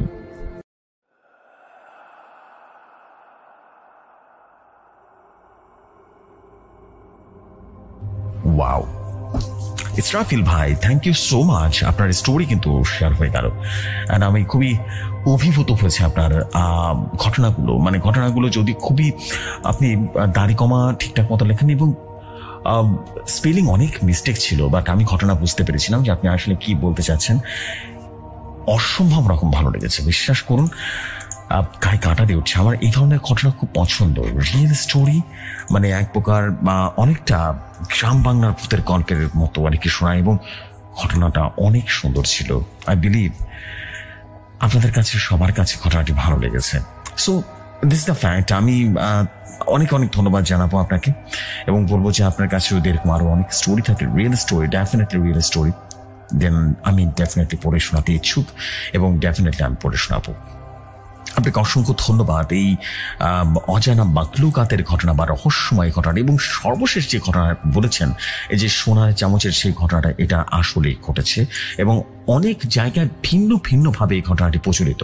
ওয়াও, ইসরাফিল ভাই, থ্যাংক ইউ সো মাচ। আপনার স্টোরি কিন্তু শেয়ার হয়ে গেল অ্যান্ড আমি খুবই অভিভূত হয়েছে আপনার ঘটনাগুলো। মানে ঘটনাগুলো যদি খুবই আপনি দাড়ি কমা ঠিকঠাক মতো লেখেন এবং স্পেলিং অনেক মিস্টেক ছিল, বাট আমি ঘটনা বুঝতে পেরেছিলাম যে আপনি আসলে কি বলতে চাচ্ছেন। অসম্ভব রকম ভালো লেগেছে, বিশ্বাস করুন, গায়ে কাঁটা দিয়ে উঠছে। আমার এই ধরনের ঘটনা খুব পছন্দ, রিয়েল স্টোরি, মানে এক প্রকার অনেকটা গ্রাম বাংলার ভূতের গল্পের মতো আর কি শোনায় এবং ঘটনাটা অনেক সুন্দর ছিল। আই বিলিভ আপনাদের কাছে সবার কাছে ঘটনাটি ভালো লেগেছে। So this the fact. আমি অনেক অনেক ধন্যবাদ জানাবো আপনাকে এবং বলবো যে আপনার কাছে যদি এরকম আরো অনেক স্টোরি থাকে, real story, definitely real story, then আমি ডেফিনেটলি পড়ে শোনাতে ইচ্ছুক এবং ডেফিনেটলি আমি পড়ে শোনাবো। আপনাকে অসংখ্য ধন্যবাদ এই অজানা মাকলুকাতের ঘটনা বা রহস্যময় ঘটনা এবং সর্বশেষ যে ঘটনা বলেছেন এই যে সোনার চামচের সেই ঘটনাটা, এটা আসলেই ঘটেছে এবং অনেক জায়গায় ভিন্ন ভিন্নভাবে এই ঘটনাটি প্রচলিত।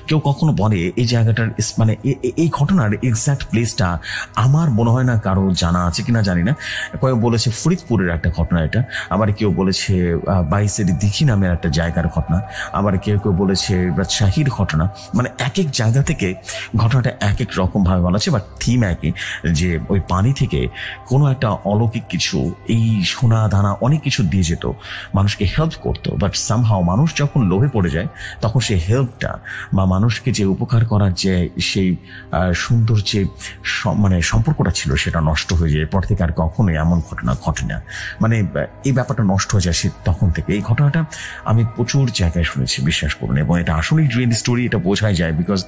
কেউ কখনো বলে এই জায়গাটার মানে এই ঘটনার এক্সাক্ট প্লেসটা আমার মনে হয় না কারো জানা আছে কিনা জানি না। কেউ বলেছে ফরিদপুরের একটা ঘটনা এটা, আবার কেউ বলেছে বাইশের দিঘি নামের একটা জায়গার ঘটনা, আবার কেউ কেউ বলেছে রাজশাহীর ঘটনা। মানে এক এক জায়গা থেকে ঘটনাটা এক এক রকম ভাবে বলা আছে, বাট থিম একই, যে ওই পানি থেকে কোনো একটা অলৌকিক কিছু এই সোনা দানা অনেক কিছু দিয়ে যেত, মানুষকে হেল্প করতো। বাট সামহাও মানুষ যখন লোভে পড়ে যায় তখন সেই হেল্পটা বা মানুষকে যে উপকার করার যে সেই সুন্দর যে মানে সম্পর্কটা ছিল সেটা নষ্ট হয়ে যায়। এরপর থেকে আর কখনোই এমন ঘটনা ঘটে না, মানে এই ব্যাপারটা নষ্ট হয়ে যায় সে তখন থেকে। এই ঘটনাটা আমি প্রচুর জায়গায় শুনেছি, বিশ্বাস করুন, এবং এটা আসলেই রিয়েল স্টোরি, এটা বোঝাই যায়, বিকজ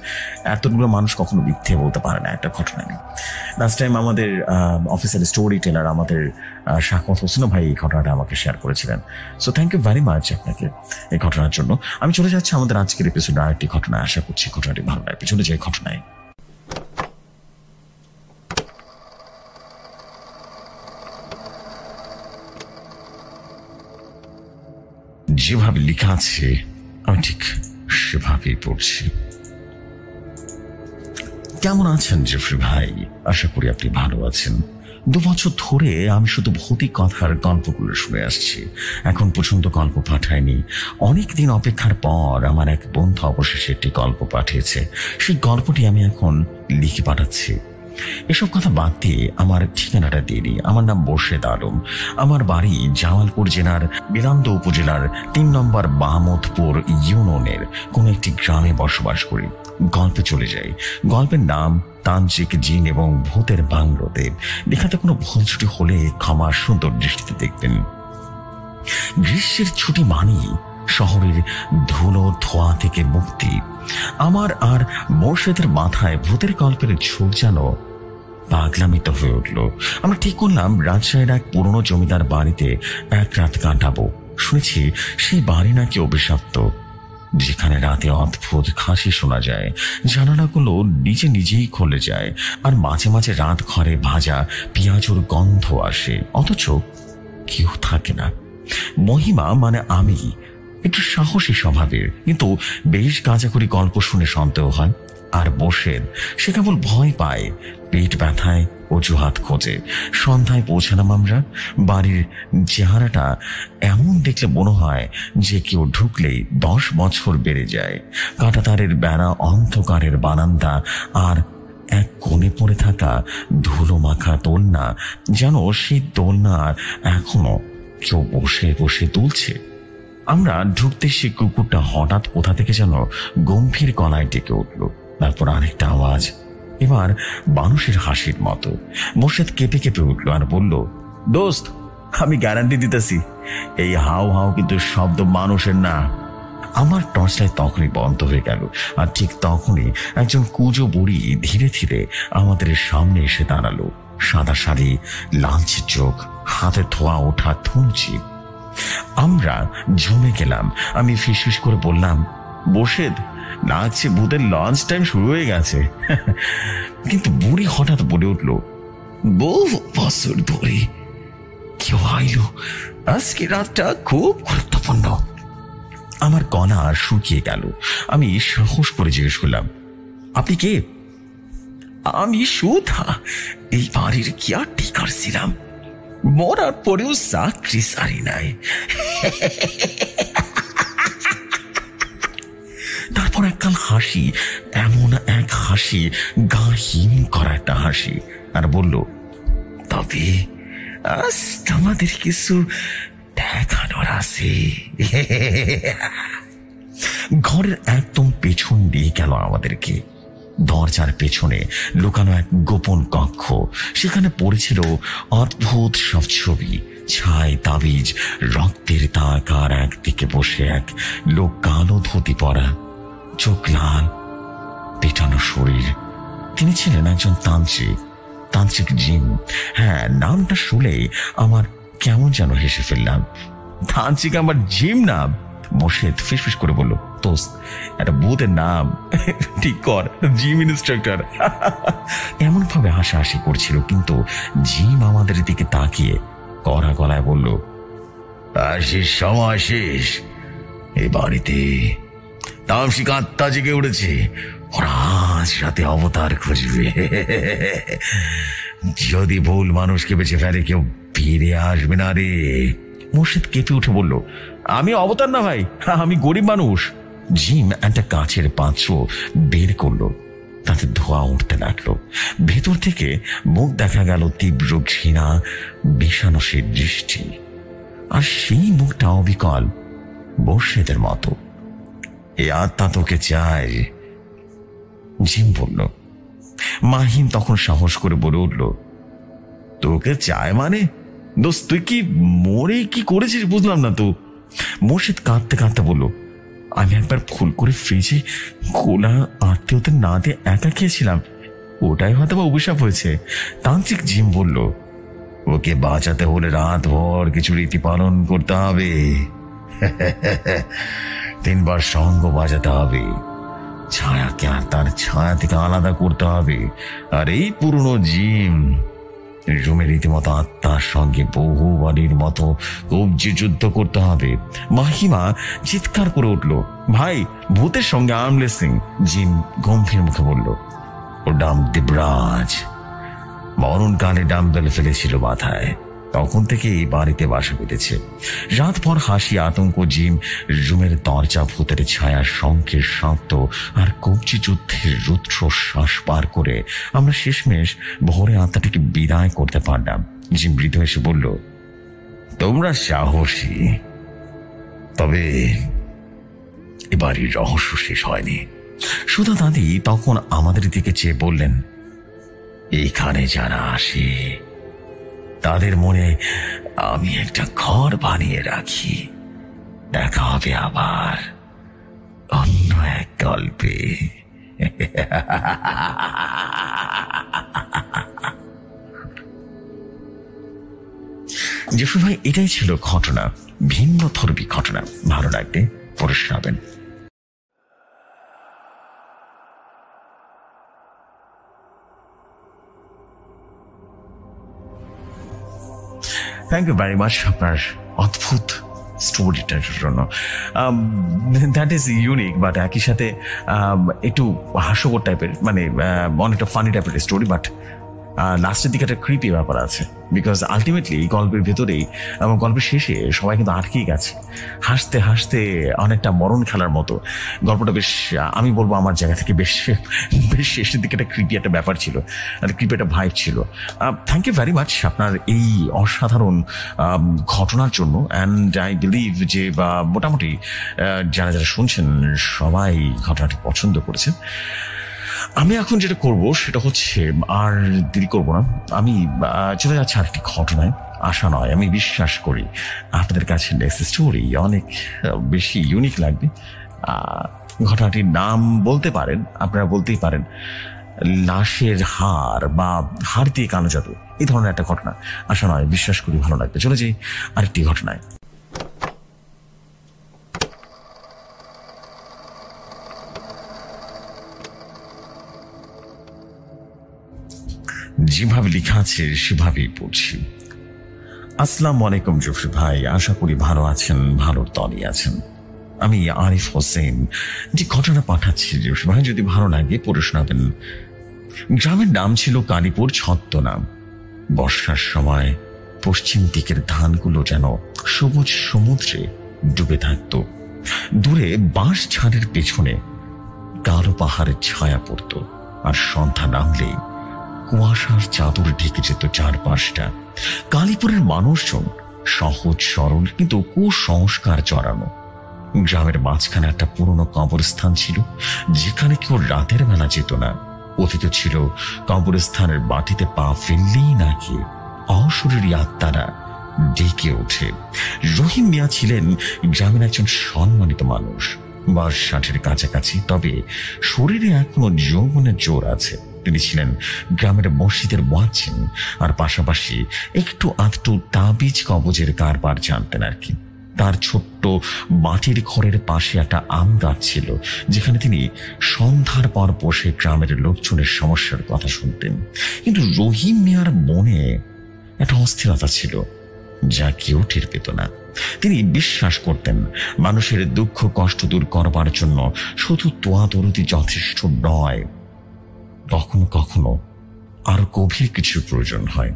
এতগুলো মানুষ কখনো মিথ্যে বলতে পারে না একটা ঘটনা নেই। লাস্ট টাইম আমাদের অফিসের স্টোরি টেলার আমাদের শাকমত হোসেন ভাই এই ঘটনাটা আমাকে শেয়ার করেছিলেন। So thank you very much আপনাকে এই ঘটনার জন্য। আমি চলে যাচ্ছি আমাদের আজকের এপিসোডে আরেকটি ঘটনা, আশা করছি ঘটনাটি ভালো লাগবে। চলে যাই ঘটনায়। যেভাবে লেখা আছে আমি ঠিক সেভাবেই পড়ছি। কেমন আছেন জেফরি ভাই? আশা করি আপনি ভালো আছেন। 2 বছর ধরে আমি শুধু ভৌতিক কথার গল্পগুলো শুনে আসছি, এখন পর্যন্ত গল্প পাঠায়নি। অনেকদিন অপেক্ষার পর আমার এক বন্ধু অবশেষে একটি গল্প পাঠিয়েছে, সেই গল্পটি আমি এখন লিখে পাঠাচ্ছি। এসব কথা বাদ দিয়ে আমার ঠিকানাটা দিয়ে দিই। আমার নাম মোর্শেদ আলম, আমার বাড়ি জামালপুর জেলার বেলান্দ উপজেলার 3 নম্বর বাহামতপুর ইউনিয়নের কোন একটি গ্রামে বসবাস করি। গল্পে চলে যাই। গল্পের নাম তান্ত্রিক জিন এবং ভূতের বাংলোদেব। লেখাতে কোনো ভুল ছুটি হলে ক্ষমা সুন্দর দৃষ্টিতে দেখবেন। গ্রীষ্মের ছুটি মানেই শহরের ধুলো ধোয়া থেকে মুক্তি। আমার আর মোর্শেদের মাথায় ভূতের গল্পের ঝোঁক যেন পাগলামিত হয়ে উঠল। আমরা ঠিক করলাম রাজশাহীর এক পুরনো জমিদার বাড়িতে এক রাত কাটাবো। শুনেছি সেই বাড়ি নাকি অভিশপ্ত, যেখানে রাতে অদ্ভুত খাসি শোনা যায়, জানালাগুলো নিজে নিজেই খুলে যায়, আর মাঝে মাঝে রাত ঘরে ভাজা পেঁয়াজুর গন্ধ আসে, অথচ কেউ থাকে না। মহিমা মানে আমি একটু সাহসী স্বভাবের, কিন্তু বেশ গাঁজাখুরি গল্প শুনে সন্দেহ হয়। আর বসে সে কেবল ভয় পায়, পেট ব্যথায় অজুহাত খোঁজে। সন্ধ্যায় পৌঁছালাম আমরা। বাড়ির চেহারাটা এমন দেখলে মনে হয় যে কেউ ঢুকলেই 10 বছর বেড়ে যায়। কাঁটাতারের বেড়া, অন্ধকারের বারান্দা, আর এক কোণে পড়ে থাকা ধুলো মাখা দোলনা, যেন সেই দোলনা এখনো কেউ বসে বসে তুলছে। আমরা ঢুকতে সে কুকুরটা হঠাৎ কোথা থেকে যেন গম্ভীর গলায় ডেকে উঠল। তারপর আরেকটা আওয়াজ, এবার মানুষের হাসির মতো। মোর্শেদ কেঁপে কেঁপে উঠল আর বলল, দোস্ত, আমি গ্যারান্টি দিতেছি এই হাউ হাউ কিন্তু শব্দ মানুষের না। আমার টর্চলাইট তখনই বন্ধ হয়ে গেল, আর ঠিক তখনই একজন কুজো বুড়ি ধীরে ধীরে আমাদের সামনে এসে দাঁড়ালো। সাদা শাড়ি, লালচে চোখ, হাতে ধোয়া ওঠা থুমচি। আমরা জমে গেলাম। আমি ফিসফিস করে বললাম, বসেদ, লাগছে ভূতের লঞ্চ টাইম শুরু হয়ে গেছে। কিন্তু বুড়ি হঠাৎ বলে উঠল, বহু বছর ধরে কেউ আইল, আজকে রাতটা খুব গুরুত্বপূর্ণ। আমার গলা শুকিয়ে গেল। আমি সাহস করে জিজ্ঞেস করলাম, আপনি কে? আমি সুধা, এই বাড়ির কেয়ারটেকার ছিলাম, মরার পরেও চাকরি সারি নাই। তারপর এককাল হাসি, এমন এক হাসি, গা হিম করা একটা হাসি, আর বলল, তবে আজ আমাদের কিছু দেখানোর আছে। ঘরের একদম পেছন দিয়ে গেল আমাদেরকে। দরজার পেছনে লুকানো এক গোপন কক্ষ। সেখানে পড়েছিল অদ্ভুত সব ছবি, ছাই, তাবিজ, রক্তের দাগ, আর একদিকে বসে এক লোক, কালো ধুতি পরা, চোখ লাল, পেটানো শরীর। তিনি ছিলেন একজন তান্ত্রিক জিম। হ্যাঁ, নামটা শুনেই আমার কেমন যেন হেসে ফেললাম। তান্ত্রিক আমার জিম নাম? মোর্শেদ ফিসফিস করে বলল, দোস্ত, একটা ভূতের নাম ঠিক কর, জিম ইন্সট্রাক্টর। এমন ভাবে হাসাহাসি করছিল, কিন্তু জিম আমাদের দিকে তাকিয়ে কড়া গলায় বলল, আসিস সময় শেষ। এই বাড়িতে তামসিক আত্মা জেগে উঠেছে, ওরা আজ রাতে অবতার খুঁজবে। যদি ভুল মানুষকে বেঁচে ফেলে, কেউ ফিরে আসবে না রে। মোর্শেদ কেঁপে উঠে বলল, আমি অবতার না ভাই, আমি গরিব মানুষ। জিম একটা কাঁচের পাত্র বের করলো, তাতে ধোঁয়া উঠতে লাগলো। ভেতর থেকে মুখ দেখা গেল তীব্র ঘৃণা বিষানো সে দৃষ্টি, আর সেই মুখটা অবিকল মোর্শেদের মতো। এ আত্মা তোকে চাই, জিম বলল। মাহিম তখন সাহস করে বলে উঠল, তোকে চায় মানে? দোস্ত, তুই কি মরে কি করেছিস বুঝলাম না তো। মোর্শেদ কাঁদতে কাঁদতে বলল, আমি একবার ভুল করে ফ্রিজে কোলা আত্মীয়দের না দিয়ে একা খেয়েছিলাম, ওটাই হয়তো বা অভিশাপ হয়েছে। তান্ত্রিক জিম বলল, ওকে বাঁচাতে হলে রাত ভর কিছু রীতি পালন করতে হবে। 3 বার সঙ্গ বাজাতে হবে, ছায়াকে আর তার ছায়া থেকে আলাদা করতে হবে। আর এই পুরনো জিম রুমে রীতিমতো আত্মার সঙ্গে বহুবারের মতো কবজি যুদ্ধ করতে হবে। মাহিমা চিৎকার করে উঠল, ভাই, ভূতের সঙ্গে আর্ম রেসলিং। জিম গম্ভীর মুখে বলল, ও দেবরাজ মরণকালে ডাম্বেল ফেলেছিল মাথায়, তখন থেকে এই বাড়িতে বাসা বেঁধেছে। রাত ভর হাসি, আতঙ্ক, জিম রুমের দরজা, ভূতের ছায়া, শঙ্খের শব্দ আর কবজি যুদ্ধের রুদ্র শ্বাস পার করে আমরা শেষমেশ ভোরে আত্মাটিকে বিদায় করতে পারলাম। জিম মৃদু এসে বলল, তোমরা সাহসী, তবে এ বাড়ির রহস্য শেষ হয়নি। সুধা দাদি তখন আমাদের দিকে চেয়ে বললেন, এখানে যারা আসে তাদের মনে আমি একটা ঘর বানিয়ে রাখি। দেখা হবে আবার অন্য এক গল্পে। জসুর ভাই, এটাই ছিল ঘটনা, ভিন্ন ধর্মী ঘটনা। ভালো লাগলে পরে শোনাবেন। থ্যাংক ইউ ভেরি মাচ আপনার অদ্ভুত স্টোরিটার জন্য। দ্যাট ইজ ইউনিক, বাট একই সাথে একটু হাস্যকর টাইপের, মানে অনেকটা ফানি টাইপের স্টোরি, বাট লাস্টের দিকে একটা ক্রিপি ব্যাপার আছে। বিকজ আলটিমেটলি গল্পের ভেতরেই এবং গল্পের শেষে সবাই কিন্তু আটকেই গেছে হাসতে হাসতে, অনেকটা মরণ খেলার মতো। গল্পটা বেশ, আমি বলবো আমার জায়গা থেকে বেশ বেশ শেষের দিকে একটা ক্রিপি একটা ব্যাপার ছিল, একটা ক্রিপি একটা ভাইব ছিল। থ্যাংক ইউ ভেরি মাচ আপনার এই অসাধারণ ঘটনার জন্য। অ্যান্ড আই বিলিভ যে মোটামুটি যারা যারা শুনছেন সবাই ঘটনাটি পছন্দ করেছেন। আমি এখন যেটা করব সেটা হচ্ছে, আর দেরি করবো না, আমি চলে যাচ্ছি আরেকটি ঘটনায়। আশা নয়, আমি বিশ্বাস করি আপনাদের কাছে নেক্সট স্টোরি অনেক বেশি ইউনিক লাগবে। ঘটনাটির নাম বলতে পারেন, আপনারা বলতেই পারেন লাশের হাড় বা হাড় দিয়ে কালো জাদু, এই ধরনের একটা ঘটনা। আশা নয়, বিশ্বাস করি ভালো লাগবে। চলে যাই আরেকটি ঘটনায়। যেভাবে লেখা আছে সেভাবেই পড়ছি। আসসালামু আলাইকুম জফরি ভাই, আশা করি ভালো আছেন, ভালোর তলে আছেন। আমি আরিফ হোসেন যে ঘটনা পাঠাচ্ছি জফরি ভাই, যদি ভালো লাগে পড়ে শোনাবেন। গ্রামের নাম ছিল কালীপুর ছদ্মনাম। বর্ষার সময় পশ্চিম দিকের ধানগুলো যেন সবুজ সমুদ্রে ডুবে থাকত। দূরে বাঁশ ঝাড়ের পেছনে কালো পাহাড়ের ছায়া পড়ত, আর সন্ধ্যা নামলেই কুয়াশার চাদর ঢেকে যেত চারপাশটা। কালীপুরের মানুষজন সহজ সরল কিন্তু কুসংস্কার চড়ানো। গ্রামের মাঝখানে একটা পুরনো কবরস্থান ছিল, যেখানে কেউ রাতের বেলা যেত না। অতীত ছিল কবরস্থানের মাটিতে পা ফেললেই নাকি অশরীরী আত্মারা ডেকে ওঠে। রহিম মিয়া ছিলেন গ্রামের একজন সম্মানিত মানুষ, বয়স 60-এর কাছাকাছি, তবে শরীরে এখনো যৌবনের জোর আছে। তিনি ছিলেন গ্রামের মসজিদের মুয়াজ্জিন, আর পাশাপাশি একটু আধটু তাবিজ কবজের কারবার জানতেন আর কি। তার ছোট্ট মাটির ঘরের পাশে একটা আম গাছ ছিল, যেখানে তিনি সন্ধ্যার পর বসে গ্রামের লোকজনের সমস্যার কথা শুনতেন। কিন্তু রহিম মিয়ার মনে একটা অস্থিরতা ছিল, যা কেউ টের পেত না। তিনি বিশ্বাস করতেন মানুষের দুঃখ কষ্ট দূর করবার জন্য শুধু তোয়া দরদি যথেষ্ট নয়, কখনো কখনো আরো গভীর কিছু প্রয়োজন হয়।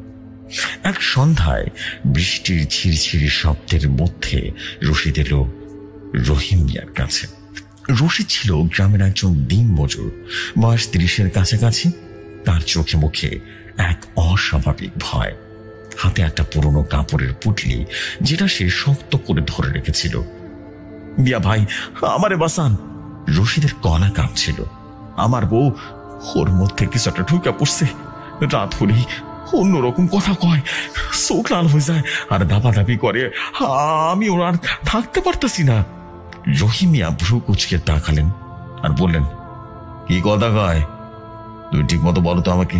এক সন্ধ্যায় বৃষ্টির ঝিরঝিরি শব্দের মধ্যে রশিদ এলো রহিম মিয়ার কাছে। রশিদ ছিল গ্রামের একজন দিন মজুর, বয়স 30-এর কাছাকাছি। তার চোখে মুখে এক অস্বাভাবিক ভয়। হাতে একটা পুরনো কাপড়ের পুটলি, যেটা সে শক্ত করে ধরে রেখেছিল। মিয়া ভাই, আমারে বাঁচান। রশিদের গলা কাঁপছিল। আমার বউ, ওর মধ্যে কিছু একটা ঢুকে পড়ছে। রাত হলেই অন্যরকম কথা কয়, চোখ লাল হয়ে যায় আর দাবাদাবি করে। আমি ওর আর থাকতে পারতেছি না। রহিম মিয়া ভ্রু কুচকে তাকালেন আর বললেন, কি কথা কয়? তুই ঠিক মতো বলো তো আমাকে।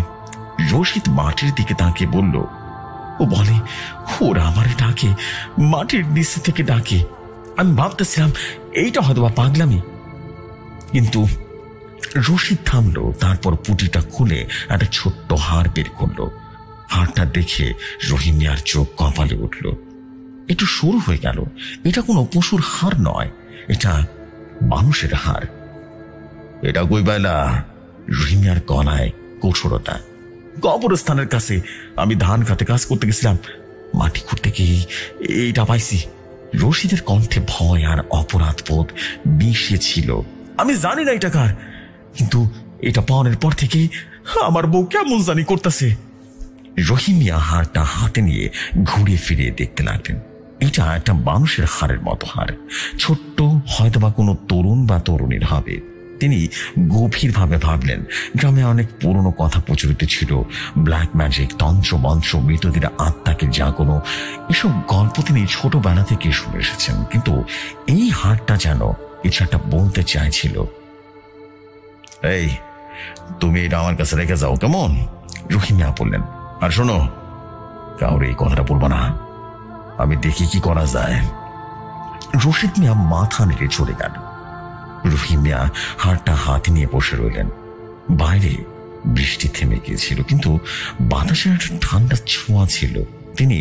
রশিদ মাটির দিকে তাকিয়ে বলল, ও বলে ওরা আমারে ডাকে, মাটির নিচে থেকে ডাকে। আমি ভাবতেছিলাম এইটা হয়তো বা পাগলামি, কিন্তু রশিদ থামলো। তারপর পুটিটা খুলে একটা ছোট্ট হাড় বের করলো। হাড়টা দেখে রহিম মিয়ার চোখ কপালে উঠল। একটু সরু হয়ে গেল। এটা কোনো পশুর হাড় নয়, এটা মানুষের হাড়। এটা কই পাইলা? রহিম মিয়ার গলায় কঠোরতা। কবরস্থানের কাছে, আমি ধান খাতে কাজ করতে গেছিলাম, মাটি খুঁড়তে গিয়ে এইটা পাইছি। রশিদের কণ্ঠে ভয় আর অপরাধ বোধ মিশেছিল। আমি জানি না এটা কার, কিন্তু এটা পাওয়ার পর থেকে আমার বউ কেমন জানি করতেছে। রহিম মিয়া হাড়টা হাতে নিয়ে ঘুরে ফিরিয়ে দেখতে লাগলেন। এটা একটা মানুষের হাড়ের মতো হাড়, ছোট্ট, হয়তোবা কোনো তরুণ বা তরুণীর হবে। তিনি গভীরভাবে ভাবলেন, গ্রামে অনেক পুরনো কথা প্রচলিত ছিল, ব্ল্যাক ম্যাজিক, তন্ত্র মন্ত্র, মৃতদের আত্মাকে জাগানো, এসব গল্প তিনি ছোটবেলা থেকে শুনে এসেছেন। কিন্তু এই হাড়টা যেন কিছু একটা বলতে চাইছিল। এই, তুমি এটা আমার কাছে রেখে যাও, কেমন? রহিম মিয়া বললেন। আর শোনো, কাউরে এই কথাটা বলবো না, আমি দেখি কি করা যায়। রশিদ মিয়া মাথা নেড়ে চলে গেল। রহিম মিয়া হাড়টা হাতে নিয়ে বসে রইলেন। বাইরে বৃষ্টি থেমে গিয়েছিল, কিন্তু বাতাসের একটা ঠান্ডা ছোঁয়া ছিল। তিনি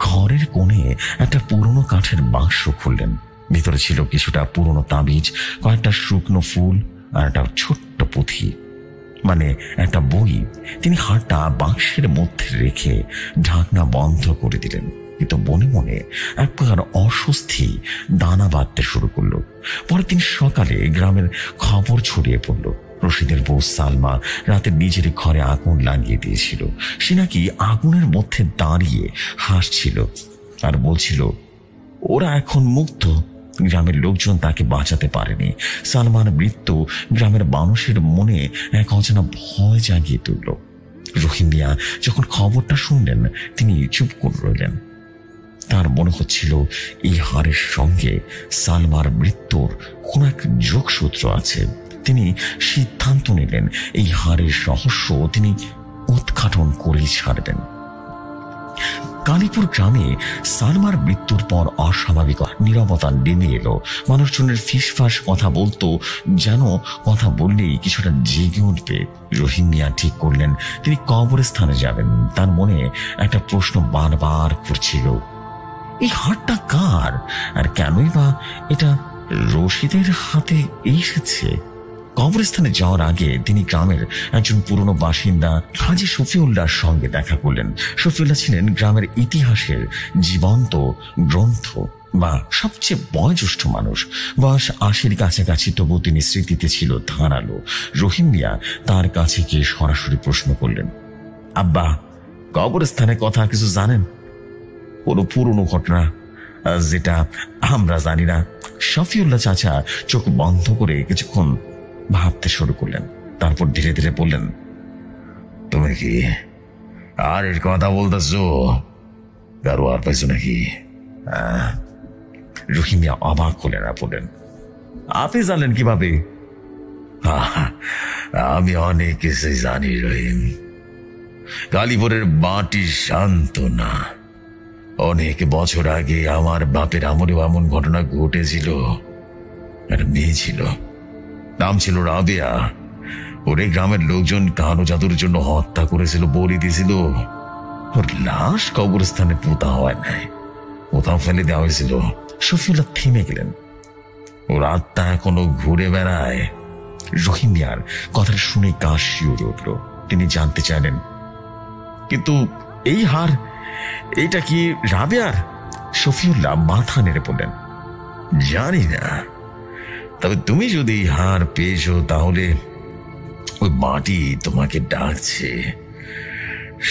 ঘরের কোণে একটা পুরনো কাঠের বাক্স খুললেন। ভিতরে ছিল কিছুটা পুরনো তাবিজ, কয়েকটা শুকনো ফুল আর একটা ছোট্ট পুঁথি, মানে একটা বই। তিনি হারটা বাক্সের মধ্যে রেখে ঢাকনা বন্ধ করে দিলেন, কিন্তু মনে মনে এক প্রকার অস্বস্তি দানা বাঁধতে শুরু করলো। পরের দিন সকালে গ্রামের খবর ছড়িয়ে পড়ল। রশিদের বউ সালমা রাতে নিজের ঘরে আগুন লাগিয়ে দিয়েছিল। সে নাকি আগুনের মধ্যে দাঁড়িয়ে হাসছিল আর বলছিল ওরা এখন মুক্ত। গ্রামের লোকজন তাকে বাঁচাতে পারেনি। সালমার মৃত্যু গ্রামের মানুষের মনে এক অজানা ভয় জাগিয়ে তুলল। রহিম মিয়া যখন খবরটা শুনলেন তিনি চুপ করে রইলেন। তার মনে হচ্ছিল এই হারের সঙ্গে সালমার মৃত্যুর কোন এক যোগসূত্র আছে। তিনি সিদ্ধান্ত নিলেন এই হারের রহস্য তিনি উদ্ঘাটন করেই ছাড়বেন। কালীপুর গ্রামে সালমার মৃত্যুর পর অস্বাভাবিক নীরবতা নেমে এলো। মানুষজনের ফিসফাস কথা বলতো, যেন কথা বললেই কিছুটা জেগে উঠবে। রহিম মিয়া ঠিক করলেন তিনি কবরস্থানে যাবেন। তার মনে একটা প্রশ্ন বারবার ঘুরছিল, এই হারটা কার আর কেনই বা এটা রশিদের হাতে এসেছে? কবরস্থানে যাওয়ার আগে তিনি গ্রামের একজন পুরনো বাসিন্দা হাজি শফিউল্লাহর সঙ্গে দেখা করলেন। শফিউল্লাহ ছিলেন গ্রামের ইতিহাসের জীবন্ত গ্রন্থ বা সবচেয়ে বয়োজ্যেষ্ঠ মানুষ। বয়স ৮০-র কাছাকাছি, তবু তিনি স্মৃতিতে ছিল ধারালো। রহিম মিয়া তার কাছে গিয়ে সরাসরি প্রশ্ন করলেন, আব্বা, কবরস্থানের কথা কিছু জানেন? কোনো পুরনো ঘটনা যেটা আমরা জানি না? শফিউল্লাহ চাচা চোখ বন্ধ করে কিছুক্ষণ ভাবতে শুরু করলেন, তারপর ধীরে ধীরে বললেন, তুমি কি আর এর কথা বলতেছ? কারো আর পাইছো নাকি? রহিম মিয়া অবাক হলেন আর বললেন, আপনি জানলেন কিভাবে? আমি অনেক কিছুই জানি রহিম। কালীপুরের মাটি শান্ত না। অনেক বছর আগে আমার বাপের আমলেও এমন ঘটনা ঘটেছিল। একটা মেয়ে ছিল, নাম ছিল রাবেয়া। ওরে গ্রামের লোকজন কালো জাদুর জন্য হত্যা করেছিল, বলি দিয়েছিল। ওর লাশ কবরস্থানে পোতা হয় নাই, কোথাও ফেলে দেওয়া হয়েছিল। শফিউল্লাহ থেমে গেলেন। ওর আত্মা এখনো ঘুরে বেড়ায়। রহিম মিয়ার কথাটা শুনে গা শিউরে উঠল। তিনি জানতে চাইলেন, কিন্তু এই হার, এটা কি রাবেয়ার? শফিউল্লাহ মাথা নেড়ে বললেন, জানি না, তবে তুমি যদি হার পেয়েছো তাহলে ওই মাটি তোমাকে ডাকছে।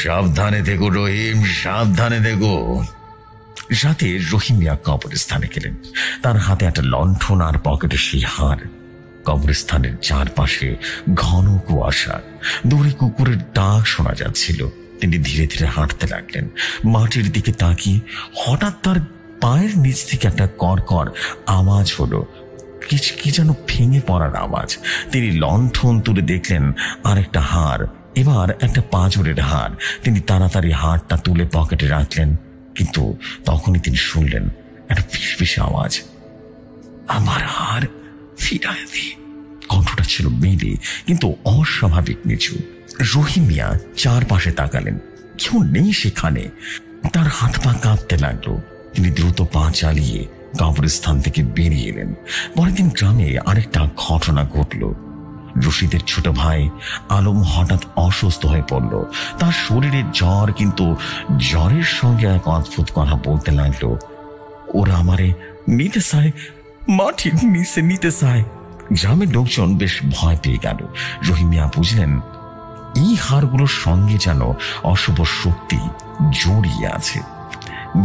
সাবধানে থেকো রহিম, সাবধানে থেকো। রাতে রহিম মিয়া কবরস্থানে গেলেন। তার হাতে একটা লণ্ঠন আর পকেটে সেই হার। কবরস্থানের চারপাশে ঘন কুয়াশা, দূরে কুকুরের ডাক শোনা যাচ্ছিল। তিনি ধীরে ধীরে হাঁটতে লাগলেন। মাটির দিকে তাকিয়ে হঠাৎ তার পায়ের নিচ থেকে একটা কড়কর আওয়াজ হলো, কি যেন ভেঙে পড়ার আওয়াজ। তিনি লণ্ঠন তুলে দেখলেন আর একটা হার, এবার একটা পাঁজরের হার। তিনি তাড়াতাড়ি হারটা তুলে পকেটে রাখলেন, কিন্তু তখনই তিনি শুনলেন একটা ফিসফিসে আওয়াজ, আমার হার ফিরায় দে। কণ্ঠটা ছিল মেলে কিন্তু অস্বাভাবিক নিচু। রহিম মিয়া চারপাশে তাকালেন, কেউ নেই সেখানে। তার হাত পা কাঁপতে লাগলো। তিনি দ্রুত পা চালিয়ে কবরস্থান থেকে বেরিয়ে এলেন। পরের দিন গ্রামে আরেকটা ঘটনা ঘটল। রশিদের ছোট ভাই আলম হঠাৎ অসুস্থ হয়ে পড়ল। তার শরীরে জ্বর, কিন্তু জ্বরের সঙ্গে এক অদ্ভুত কথা বলতে লাগলো, ওরা আমারে নিতে চায়, মাটির নিচে নিতে চায়। গ্রামের লোকজন বেশ ভয় পেয়ে গেল। রহিম মিয়া বুঝলেন এই হারগুলোর সঙ্গে যেন অশুভ শক্তি জড়িয়ে আছে।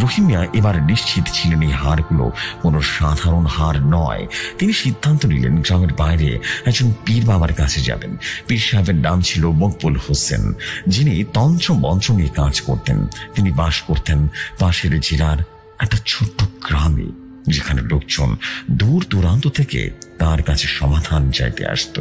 রহিম মিয়া এবার নিশ্চিত ছিলেন এই হারগুলো কোনো সাধারণ হার নয়। তিনি সিদ্ধান্ত নিলেন গ্রামের বাইরে একজন পীর বাবার কাছে যাবেন। পীর সাহেবের নাম ছিল মকবুল হোসেন, যিনি তন্ত্র মন্ত্র নিয়ে কাজ করতেন। তিনি বাস করতেন পাশের জেলার একটা ছোট্ট গ্রামে, যেখানে লোকজন দূর দূরান্ত থেকে তার কাছে সমাধান চাইতে আসত।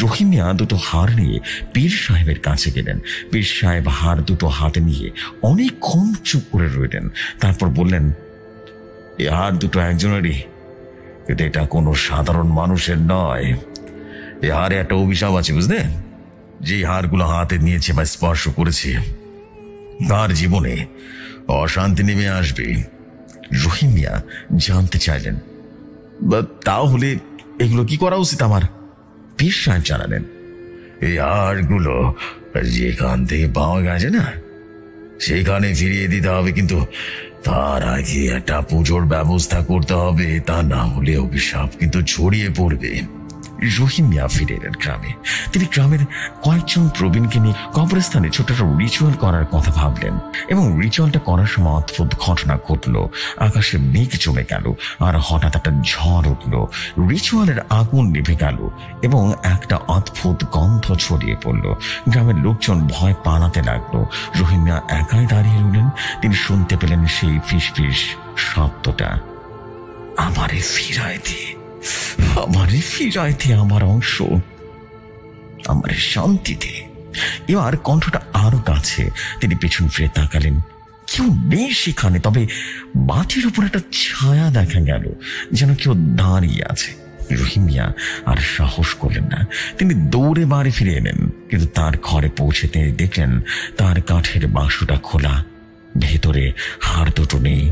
রহিম মিয়া দুটো হার নিয়ে পীর সাহেবের কাছে গেলেন। পীর সাহেব হার দুটো হাতে নিয়ে অনেকক্ষণ চুপ করে রইলেন। তারপর বললেন, এ হার দুটো একজনেরই, কিন্তু এটা কোনো সাধারণ মানুষের নয়। এ হারে একটা অভিশাপ আছে, বুঝলে? যে হারগুলো হাতে নিয়েছে বা স্পর্শ করেছে, তার জীবনে অশান্তি নেমে আসবে। রহিম মিয়া জানতে চাইলেন, তাহলে এগুলো কি করা উচিত আমার? পীর সাহেব জানালেন, এই হাড়গুলো যেখান থেকে পাওয়া গেছে না, সেখানে ফিরিয়ে দিতে হবে, কিন্তু তার আগে একটা পুজোর ব্যবস্থা করতে হবে, তা না হলে অভিশাপ কিন্তু ছড়িয়ে পড়বে। রহিম মিয়া ফিরে এলেন গ্রামে। তিনি গ্রামের কয়েকজন প্রবীণকে নিয়ে কবরস্থানে ছোট একটা রিচুয়াল করার কথা ভাবলেন, এবং রিচুয়ালটা করার সময় অদ্ভুত ঘটনা ঘটলো। আকাশে মেঘ জমে গেল, আর হঠাৎ একটা ঝড় উঠলো। রিচুয়ালের আগুন নিভে গেল এবং একটা অদ্ভুত গন্ধ ছড়িয়ে পড়লো। গ্রামের লোকজন ভয় পালাতে লাগলো। রহিম মিয়া একাই দাঁড়িয়ে রইলেন। তিনি শুনতে পেলেন সেই ফিস ফিস শব্দটা, আমারে ফিরায় দে, আমারে ফিরায় দে আমার অংশ, আমারে শান্তি দে। এবার কণ্ঠটা আরো কাছে। তিনি পেছন ফিরে তাকালেন, কেউ নেই সেখানে, তবে মাটির উপর একটা ছায়া দেখা গেল, যেন কেউ দাঁড়িয়ে আছে। রহিম মিয়া আর সাহস করলেন না। তিনি দৌড়ে বাড়ি ফিরে এলেন, কিন্তু তার ঘরে পৌঁছে তিনি দেখলেন তার কাঠের বাক্সটা খোলা, ভেতরে হাড় দুটো নেই।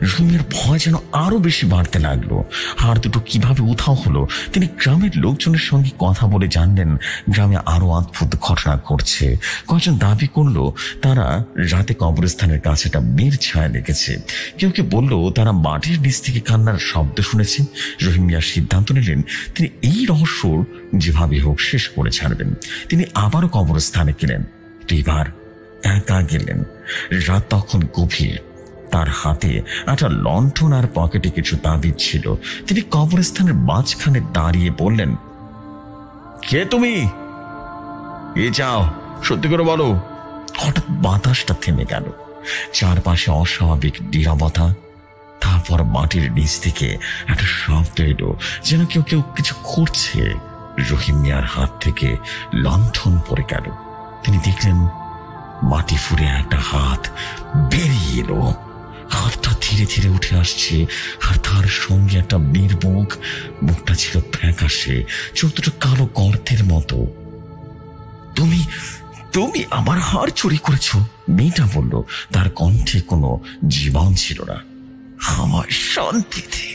রহিমের ভয় যেন আরো বেশি বাড়তে লাগলো। হাড় দুটো কিভাবে উধাও হলো? তিনি গ্রামের লোকজনের সঙ্গে কথা বলে জানলেন গ্রামে আরো অদ্ভুত ঘটনা ঘটছে। কয়েকজন দাবি করলো তারা রাতে কবরস্থানের কাছে একটা মেয়ের ছায়া দেখেছে। কেউ কেউ বললো তারা মাটির নিচ থেকে কান্নার শব্দ শুনেছে। রহিম মিয়া সিদ্ধান্ত নিলেন তিনি এই রহস্য যেভাবে হোক শেষ করে ছাড়বেন। তিনি আবারও কবরস্থানে গেলেন, এবার একা গেলেন। রাত তখন গভীর। তার হাতে একটা লণ্ঠন আর পকেটে কিছু তাবিজ ছিল। তিনি কবরস্থানের মাঝখানে দাঁড়িয়ে বললেন, কে তুমি? এ চাও, সত্যি করে বলো। হঠাৎ বাতাসটা থেমে গেল, চারপাশে অস্বাভাবিক নীরবতা। তারপর মাটির নিচ থেকে একটা শব্দ এলো, যেন কেউ কেউ কিছু করছে। রহিম মিয়ার হাত থেকে লণ্ঠন পড়ে গেল। তিনি দেখলেন মাটি ফুঁড়ে একটা হাত বেরিয়ে এলো। হাতটা ধীরে ধীরে উঠে আসছে, আর তার সঙ্গে একটা মেয়ের মুখ। মুখটা ছিল ফ্যাকাশে, চোখ দুটো কালো গর্তের মতো। তুমি তুমি আমার হাড় চুরি করেছ, মেয়েটা বলল। তার কণ্ঠে কোনো জীবন ছিল না। আমার শান্তিতে।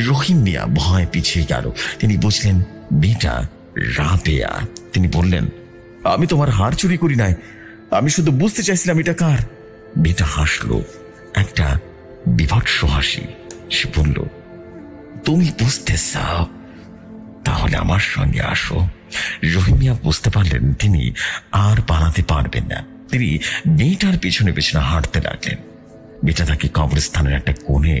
রহিম মিয়া ভয় পিছিয়ে গেল। তিনি বুঝলেন মেয়েটা রাবেয়া। তিনি বললেন, আমি তোমার হাড় চুরি করি নাই, আমি শুধু বুঝতে চাইছিলাম এটা কার। মেয়েটা হাসলো, একটা বিভৎস হাসি। সে বলল, তুমি বুঝতে চাও? তাহলে আমার সঙ্গে আসো। রহিম মিয়া বুঝতে পারলেন তিনি আর পালাতে পারবেন না। তিনি মেয়েটার পেছনে পেছনে হাঁটতে লাগলেন। মেয়েটা তাকে কবরস্থানের একটা কোণে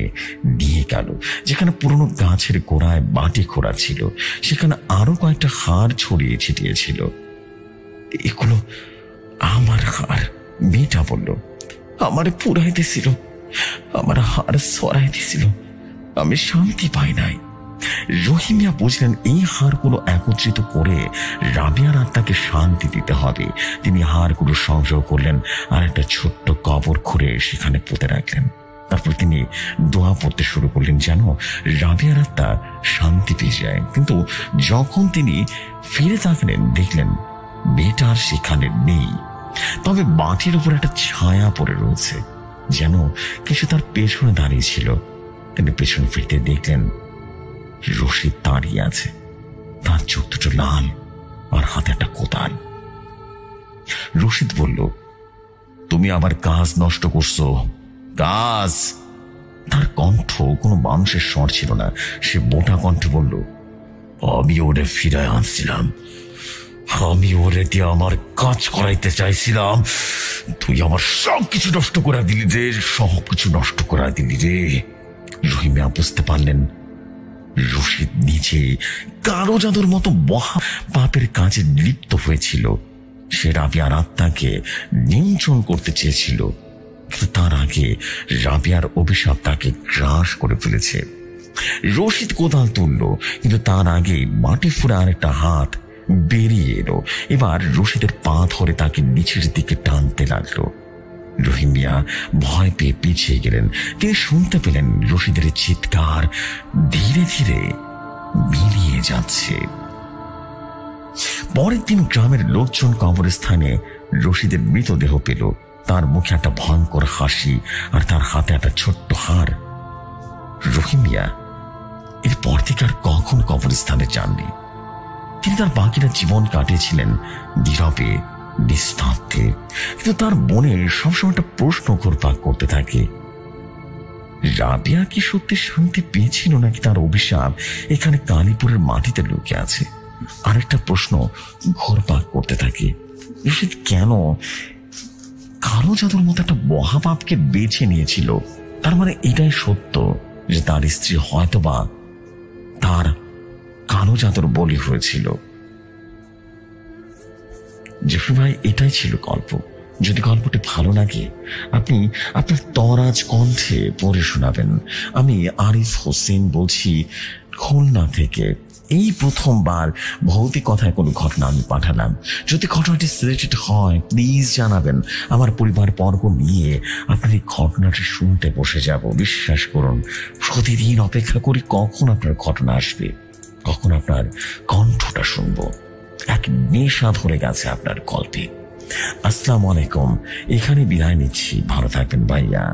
নিয়ে গেল, যেখানে পুরনো গাছের গোড়ায় মাটি খোঁড়া ছিল। সেখানে আরো কয়েকটা হাড় ছড়িয়ে ছিটিয়ে ছিল। এগুলো আমার হাড়, মেয়েটা বলল। আমার পুরাইতেছিল, আমার হাড় সরাই দিছিল, আমি শান্তি পাই নাই। রহিম মিয়া বুঝলেন এই হাড়গুলো একত্রিত করে রাবিয়ার আত্মাকে শান্তি দিতে হবে। তিনি হাড়গুলো সংগ্রহ করলেন আর একটা ছোট্ট কবর খুঁড়ে সেখানে পুঁতে রাখলেন। তারপর তিনি দোয়া পড়তে শুরু করলেন যেন রাবিয়ার আত্মা শান্তি পেয়ে যায়। কিন্তু যখন তিনি ফিরে তাকালেন দেখলেন মেয়েটা আর সেখানে নেই, তবে মাটির উপর একটা ছায়া পড়ে রয়েছে, যেন কিছু তার পেছনে দাঁড়িয়েছিল। তিনি পেছন ফিরতে দেখলেন রশিদ দাঁড়িয়ে আছে, তার চোখ দুটো লাল আর হাতে একটা কোদাল। রশিদ বলল, তুমি আমার কাজ নষ্ট করছো, কাজ। তার কণ্ঠ কোনো মানুষের স্বর ছিল না। সে মোটা কণ্ঠে বলল, আমি ওরে ফিরায় আনছিলাম, আমি ওরে দিয়ে আমার কাজ করাইতে চাইছিলাম, তুই আমার সবকিছু নষ্ট করে দিলি রে, সবকিছু নষ্ট করে দিলি রে। রহিমিয়া বুঝতে পারলেন রশিদ নিজে কালো জাদুর মতো মহা পাপের কাজে লিপ্ত হয়েছিল। সে রাবিয়ার আত্মাকে নিয়ন্ত্রণ করতে চেয়েছিল, কিন্তু তার আগে রাবিয়ার অভিশাপ তাকে গ্রাস করে ফেলেছে। রশিদ কোদাল তুলল, কিন্তু তার আগে মাটি ফুঁড়ে আরেকটা হাত বেরিয়ে এলো। এবার রশিদের পা ধরে তাকে নিচের দিকে টানতে লাগলো। রহিম মিয়া ভয় পেয়ে পিছিয়ে গেলেন। তিনি শুনতে পেলেন রশিদের চিৎকার ধীরে ধীরে মিলিয়ে যাচ্ছে। পরের দিন গ্রামের লোকজন কবরস্থানে রশিদের মৃতদেহ পেল। তার মুখে একটা ভয়ঙ্কর হাসি আর তার হাতে একটা ছোট্ট হার। রহিম মিয়া এরপর থেকে আর কখন কবরস্থানে যাননি। তিনি তার বাকিটা জীবন কাটিয়েছিলেন নীরবে, নিস্তব্ধে। কিন্তু তার মনে সবসময় একটা প্রশ্ন ঘুরপাক করতে থাকে, রাবিয়া কি সত্যি শান্তি পেয়েছিল নাকি তার অভিশাপ এখানে কালীপুরের মাটিতে লুকিয়ে আছে? আরেকটা প্রশ্ন ঘুরপাক করতে থাকে, কেন কালো জাদুর মতো একটা মহাপাপকে বেছে নিয়েছিল? তার মানে এটাই সত্য যে তার স্ত্রী হয়তোবা তার কালো জাদুর বলি হয়েছিল। জেফরি ভাই, এটাই ছিল গল্প। যদি গল্পটি ভালো লাগে আপনি আপনার তরাজ কণ্ঠে পড়ে শোনাবেন। আমি আরিফ হোসেন বলছি খুলনা থেকে। এই প্রথমবার ভৌতিক কথায় কোনো ঘটনা আমি পাঠালাম। যদি ঘটনাটি সিলেক্টেড হয় প্লিজ জানাবেন। আমার পরিবার বর্গ নিয়ে আপনার এই ঘটনাটি শুনতে বসে যাব। বিশ্বাস করুন, প্রতিদিন অপেক্ষা করি কখন আপনার ঘটনা আসবে, কখন আপনার কণ্ঠটা শুনবো। এক নেশা ধরে গেছে আপনার গল্পে। আসসালামু আলাইকুম, এখানে বিদায় নিচ্ছি। ভালো থাকবেন ভাইয়া।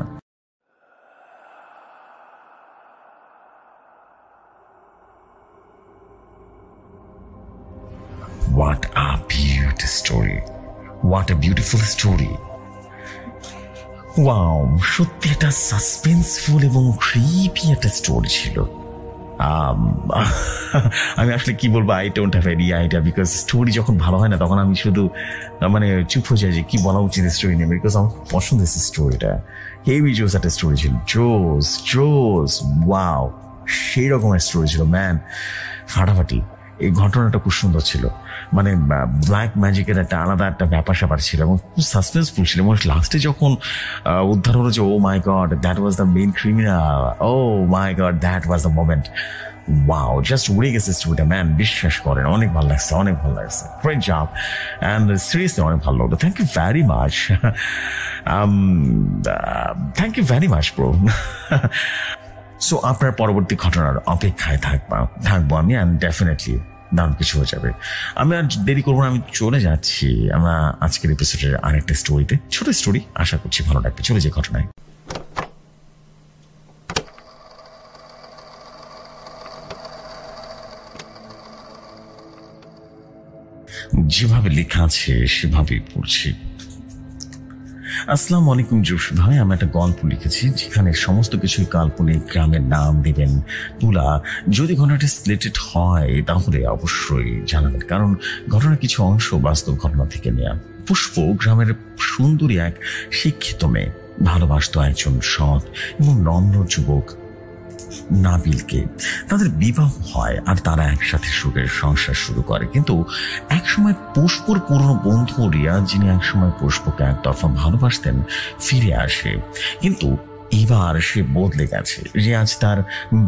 What a beautiful story. What a beautiful story. Wow, সত্যি একটা সাসপেন্সফুল এবং ক্রিপি একটা স্টোরি ছিল। আমি আসলে কি বলবো, I don't have any idea, because story যখন ভালো হয় না তখন আমি শুধু চুপ হয়ে যাই যে কি বলা উচিত স্টোরি নেই। বিকজ আমার পছন্দ হয়েছে স্টোরিটা, হেভি জোস একটা স্টোরি ছিল। জোস জোস, ওয়াও, সেই রকমের স্টোরি ছিল ম্যান, ফাটাফাটি। এই ঘটনাটা খুব সুন্দর ছিল, ব্ল্যাক ম্যাজিকের একটা আলাদা একটা ব্যাপার স্যাপার ছিল এবং খুব সাসপেন্সফুল ছিল। এবং লাস্টে যখন উদ্ধার হলো যে oh my god that was the main criminal, oh my god that was the moment. Wow, just উড়ে গেছে স্টোরিটা ম্যান, বিশ্বাস করেন অনেক ভালো লাগছে, অনেক ভালো লাগছে। গ্রেট জব অ্যান্ড সিরিয়াসলি অনেক ভালো লাগলো। Thank you very much, thank you very much bro. So আপনার পরবর্তী ঘটনার অপেক্ষায় থাকবো আমি, অ্যান্ড ডেফিনেটলি দারুণ কিছু হয়ে যাবে। আমি আর দেরি করবো না, আমি চলে যাচ্ছি আমরা আজকের এপিসোডের আরেকটা স্টোরিতে। ছোট স্টোরি, আশা করছি ভালো লাগবে। চলে যে ঘটনায়। যেভাবে লেখা আছে সেভাবেই পড়ছি। আসসালামু আলাইকুম জোশী ভাই, আমি একটা গল্প লিখেছি যেখানে সমস্ত কিছুই কাল্পনিক। গ্রামের নাম দিবেন তুলা। যদি ঘটনাটি সিলেক্টেড হয় তাহলে অবশ্যই জানাবেন, কারণ ঘটনার কিছু অংশ বাস্তব ঘটনা থেকে নেওয়া। পুষ্প গ্রামের সুন্দরী এক শিক্ষিত মেয়ে, ভালোবাসত একজন সৎ এবং নম্র যুবক নাবিলকে। তাদের বিবাহ হয় আর তারা একসাথে সুখের সংসার শুরু করে। কিন্তু একসময় পুষ্পর পুরনো বন্ধু রিয়া, যিনি একসময় পুষ্পকে একতরফা ভালোবাসতেন, ফিরে আসে। কিন্তু এবার সে বদলে গেছে। রিয়াজ তার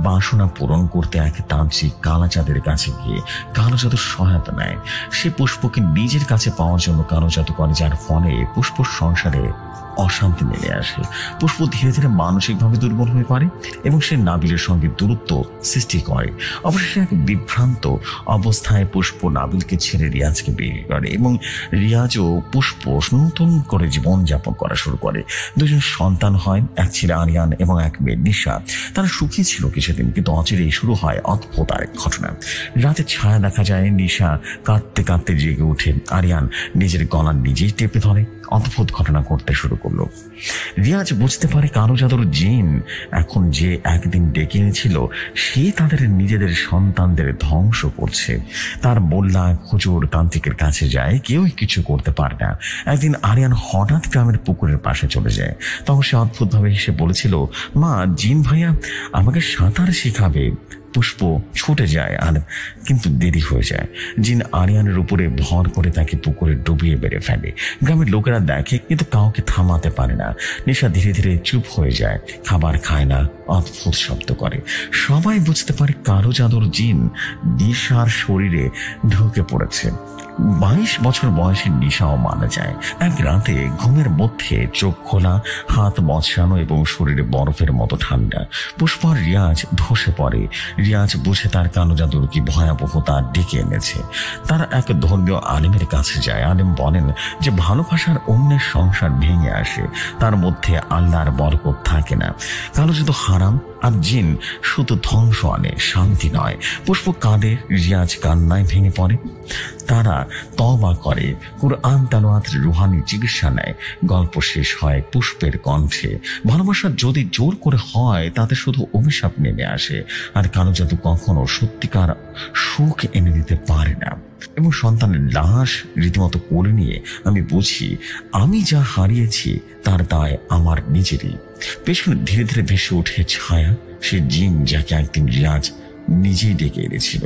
বাসনা পূরণ করতে এক তান্ত্রিক কালাচাঁদের কাছে গিয়ে কালো জাদুর সহায়তা নেয়। সে পুষ্পকে নিজের কাছে পাওয়ার জন্য কালো জাদু করে, যার ফলে পুষ্পর সংসারে অশান্তি নেমে আসে। পুষ্প ধীরে ধীরে মানসিকভাবে দুর্বল হয়ে পড়ে এবং সে নাবিলের সঙ্গে দূরত্ব সৃষ্টি করে। অবশেষে এক বিভ্রান্ত অবস্থায় পুষ্প নাবিলকে ছেড়ে রিয়াজকে বিয়ে করে এবং রিয়াজ ও পুষ্প নতুন করে জীবনযাপন করা শুরু করে। দুজন সন্তান হয়, এক ছেলে আরিয়ান এবং এক মেয়ে নিশা। তারা সুখী ছিল কিছুদিন, কিন্তু অচিরেই শুরু হয় অদ্ভুত আরেক ঘটনা। রাতে ছায়া দেখা যায়, নিশা কাঁদতে কাঁদতে জেগে ওঠে। আরিয়ান নিজের গলা নিজেই টেপে ধরে। অদ্ভুত ঘটনা ঘটতে শুরু করলো। রিয়াজ বুঝতে পারে কালো জাদুর জিন এখন যে একদিন ডেকে এনেছিল সে তাদের নিজেদের সন্তানদের ধ্বংস করছে। তার মোল্লা হুজুর তান্ত্রিকের কাছে যায়, কেউই কিছু করতে পারে না। একদিন আরিয়ান হঠাৎ গ্রামের পুকুরের পাশে চলে যায়। তখন সে অদ্ভুতভাবে হেসে বলেছিল, মা, জিন ভাইয়া আমাকে সাঁতার শেখাবে। পুষ্প ছুটে যায়, আর কিন্তু দেরি হয়ে যায়। জিন আরিয়ানের উপরে ভর করে তাকে পুকুরে ডুবিয়ে বেড়ে ফেলে। গ্রামের লোকেরা দেখে কিন্তু কাউকে থামাতে পারে না। নিশা ধীরে ধীরে চুপ হয়ে যায়, খাবার খায় না, অদ্ভুত শব্দ করে। সবাই বুঝতে পারে কালো জাদুর জিন নিশার শরীরে ঢুকে পড়েছে। 22 বছর বয়সের নিশাও মানা যায়। এক রাতে ঘুমের মধ্যে চোখ খোলা, হাত মচড়ানো এবং শরীরে বরফের মতো ঠান্ডা। পুষ্প আর রিয়াজ ধসে পড়ে। রিয়াজ বুঝে তার কালো জাদুর কি ভয়াবহতা ডেকে এনেছে। তারা এক ধর্মীয় আলেমের কাছে যায়। আলেম বলেন যে ভালোবাসার অন্যের সংসার ভেঙে আসে, তার মধ্যে আল্লাহর বরকত থাকে না। কালো জাদু হারাম, আর জিন শুধু ধ্বংস আনে, শান্তি নয়। পুষ্প কাঁদে, রিয়াজ কান্নায় ভেঙে পড়ে। তারা তওবা করে, কুরআন তেলাওয়াত, রুহানি চিকিৎসা নেয়। গল্প শেষ হয় পুষ্পের কণ্ঠে। ভালোবাসা যদি জোর করে হয় তাতে শুধু অভিশাপ নেমে আসে, আর কালো জাদু কখনো সত্যিকার সুখ এনে দিতে পারে না। এবং সন্তানের লাশ রীতিমতো কোলে নিয়ে আমি বুঝি আমি যা হারিয়েছি তার দায় আমার নিজেরই। পেছনে ধীরে ধীরে ভেসে ওঠে ছায়া, সে জিন যাকে একদিন রিয়াজ নিজেই ডেকে এনেছিল।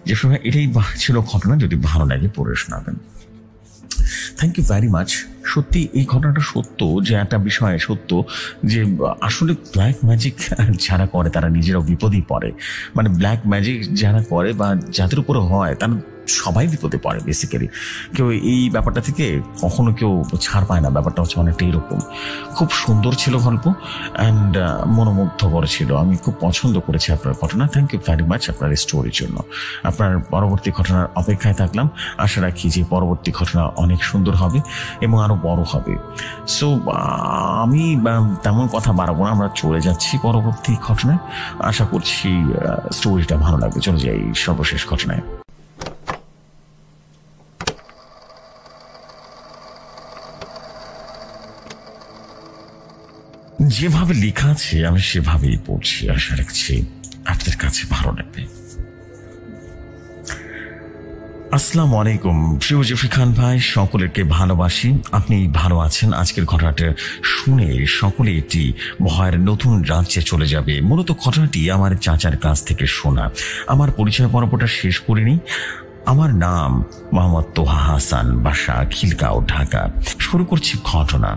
যে সময় এটাই ছিল ঘটনা। যদি ভালো লাগে পড়ে শোনাবেন। Thank you very much. সত্যি এই ঘটনাটা সত্য, যে একটা বিষয় সত্য যে আসলে ব্ল্যাক ম্যাজিক যারা করে তারা নিজেরাও বিপদেই পড়ে। মানে ব্ল্যাক ম্যাজিক যারা করে বা যাদের উপরে হয় তারা সবাই বিপদে পড়ে বেসিক্যালি। কেউ এই ব্যাপারটা থেকে কখনো কেউ ছাড় পায় না। ব্যাপারটা হচ্ছে অনেকটা এরকম। খুব সুন্দর ছিল গল্প অ্যান্ড মনোমুগ্ধকর ছিল। আমি খুব পছন্দ করেছি আপনার ঘটনা। থ্যাংক ইউ ভেরি মাচ আপনার স্টোরির জন্য। আপনার পরবর্তী ঘটনার অপেক্ষায় থাকলাম। আশা রাখি যে পরবর্তী ঘটনা অনেক সুন্দর হবে এবং আরো বড় হবে। সো আমি তেমন কথা বাড়াবো না, আমরা চলে যাচ্ছি পরবর্তী ঘটনায়। আশা করছি স্টোরিটা ভালো লাগবে। চলে যাই সর্বশেষ ঘটনায়। যেভাবে লেখা আছে আমি সেভাবেই পড়ছি। আশা রাখছি আপনাদের কাছে ভালো লাগবে। আসসালামু আলাইকুম প্রিয় জেফরি খান ভাই, সকলকে ভালোবাসি। আপনি ভালো আছেন? আজকের ঘটনাটা শুনে সকলে একটি ভয়ের নতুন রাজ্যে চলে যাবে। মূলত ঘটনাটি আমার চাচার কাছ থেকে শোনা। আমার পরিচয় পর্বটা শেষ করিনি। আমার নাম মোহাম্মদ তোহা হাসান, বাসা খিলগাঁও, ঢাকা। শুরু করছি ঘটনা।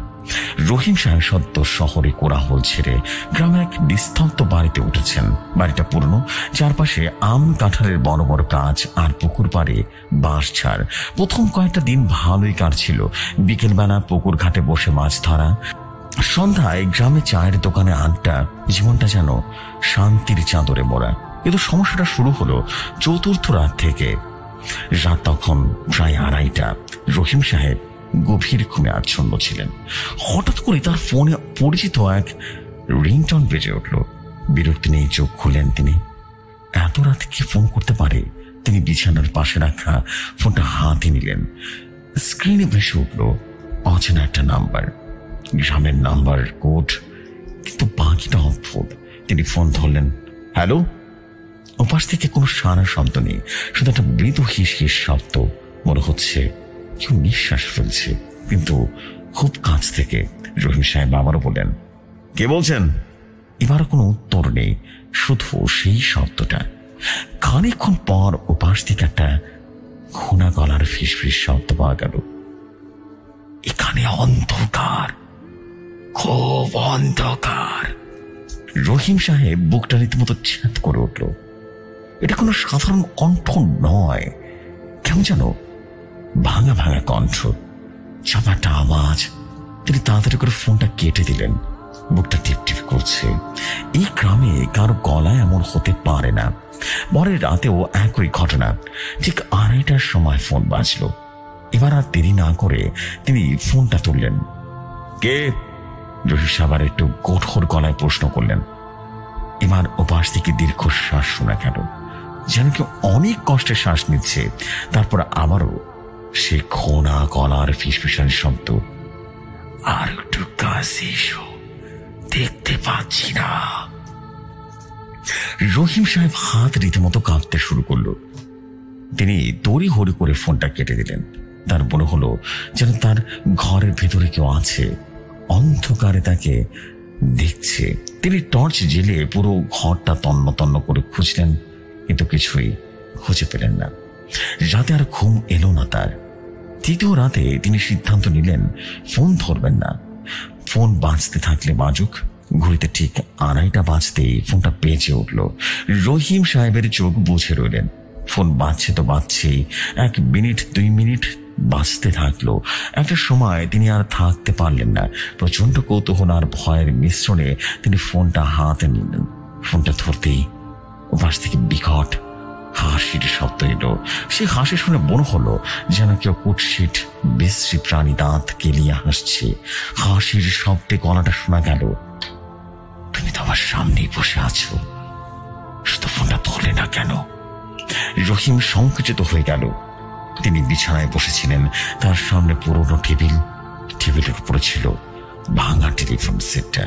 রহিম সাহেব সদ্য শহরে কোলাহল ছেড়ে গ্রামে এক নিস্তব্ধ বাড়িতে উঠেছেন। বাড়িটা পুরনো, চারপাশে আম কাঁঠালের বড় বড় গাছ আর পুকুর পাড়ে বাঁশ ঝাড়। প্রথম কয়েকটা দিন ভালোই কাটছিল। বিকেলবেলা পুকুর ঘাটে বসে মাছ ধরা, সন্ধ্যায় গ্রামে চায়ের দোকানে আড্ডা। জীবনটা যেন শান্তির চাদরে মোড়া। কিন্তু সমস্যাটা শুরু হলো চতুর্থ রাত থেকে। রাত তখন প্রায় 2:30টা। রহিম সাহেব গভীর ঘুমে আচ্ছন্ন ছিলেন। হঠাৎ করে তার ফোনে পরিচিত এক রিংটন বেজে উঠল। বিরক্তি নিয়ে চোখ খুললেন তিনি। এত রাতে কে ফোন করতে পারে? তিনি বিছানার পাশে রাখা ফোনটা হাতে নিলেন। স্ক্রিনে ভেসে উঠল অচেনা একটা নাম্বার, গ্রামের নাম্বার, কোড, কিন্তু বাকিটা অদ্ভুত। তিনি ফোন ধরলেন। হ্যালো? ওপাশ থেকে কোনো সারা শব্দ নেই, শুধু একটা মৃদু হিস হিস শব্দ। মনে হচ্ছে কেউ নিঃশ্বাস ফেলছে, কিন্তু খুব কাছ থেকে। রহিম সাহেব আবারও বললেন, কে বলছেন? এবারও কোনো উত্তর নেই, শুধু সেই শব্দটা। খানিকক্ষণ পর ওপাশ থেকে একটা ঘোনা গলার ফিসফিস শব্দ পাওয়া গেল। এখানে অন্ধকার, খুব অন্ধকার। রহিম সাহেব বুকটা রীতিমতো ছ্যাঁত করে উঠল। এটা কোনো সাধারণ কণ্ঠ নয়, কেমন যেন ভাঙা ভাঙা কণ্ঠ, চাপাটা আওয়াজ। তিনি তাড়াতাড়ি করে ফোনটা কেটে দিলেন। বুকটা টিপটিপ করছে। এই গ্রামে কারো গলায় এমন হতে পারে না। পরের রাতেও একই ঘটনা। ঠিক 2:30টার সময় ফোন বাজলো। এবার আর দেরি না করে তিনি ফোনটা তুললেন। কে? রহিম সাহেব একটু কঠোর গলায় প্রশ্ন করলেন। এবার ওপাশ থেকে দীর্ঘশ্বাস শোনা গেল, যেন কেউ অনেক কষ্টে শ্বাস নিচ্ছে। তারপর আবারও সে ঘোনা গলার ফিসফিসানি শব্দ। আর একটু কাছে এসো, দেখতে পাচ্ছি না। রহিম সাহেব হাত রীতিমতো কাঁপতে শুরু করলো। তিনি তড়ি হড়ি করে ফোনটা কেটে দিলেন। তার মনে হলো যেন তার ঘরের ভেতরে কেউ আছে, অন্ধকারে তাকে দেখছে। তিনি টর্চ জেলে পুরো ঘরটা তন্ন তন্ন করে খুঁজলেন, কিন্তু কিছুই খুঁজে পেলেন না। রাতে আর ঘুম এলো না তার। তৃতীয় রাতে তিনি সিদ্ধান্ত নিলেন ফোন ধরবেন না। ফোন বাজতে থাকলে বাজুক। ঘড়িতে ঠিক 2:30টা বাজতেই ফোনটা বেজে উঠল। রহিম সাহেবের চোখ বুঝে রইলেন। ফোন বাজছে তো বাজছেই, 1 মিনিট 2 মিনিট বাঁচতে থাকলো। একটা সময় তিনি আর থাকতে পারলেন না। প্রচন্ড কৌতূহল আর ভয়ের মিশ্রণে তিনি ফোনটা হাতে নিলেন। ফোনটা ধরতেই ওপাশ থেকে বিকট হাসির শব্দ এলো। সে হাসি শুনে মনে হলো যেন কেউ কুৎসিত বিশ্রী প্রাণী দাঁত কেলিয়ে হাসছে। হাসির শব্দে গলাটা শোনা গেল, তুমি তো আমার সামনেই বসে আছো, শুধু ফোনটা ধরলে না কেন? রহিম সংকুচিত হয়ে গেল। তিনি বিছানায় বসেছিলেন, তার সামনে পুরোনো টেবিলের উপরে ছিল ভাঙা টেলিফোন সেটটা,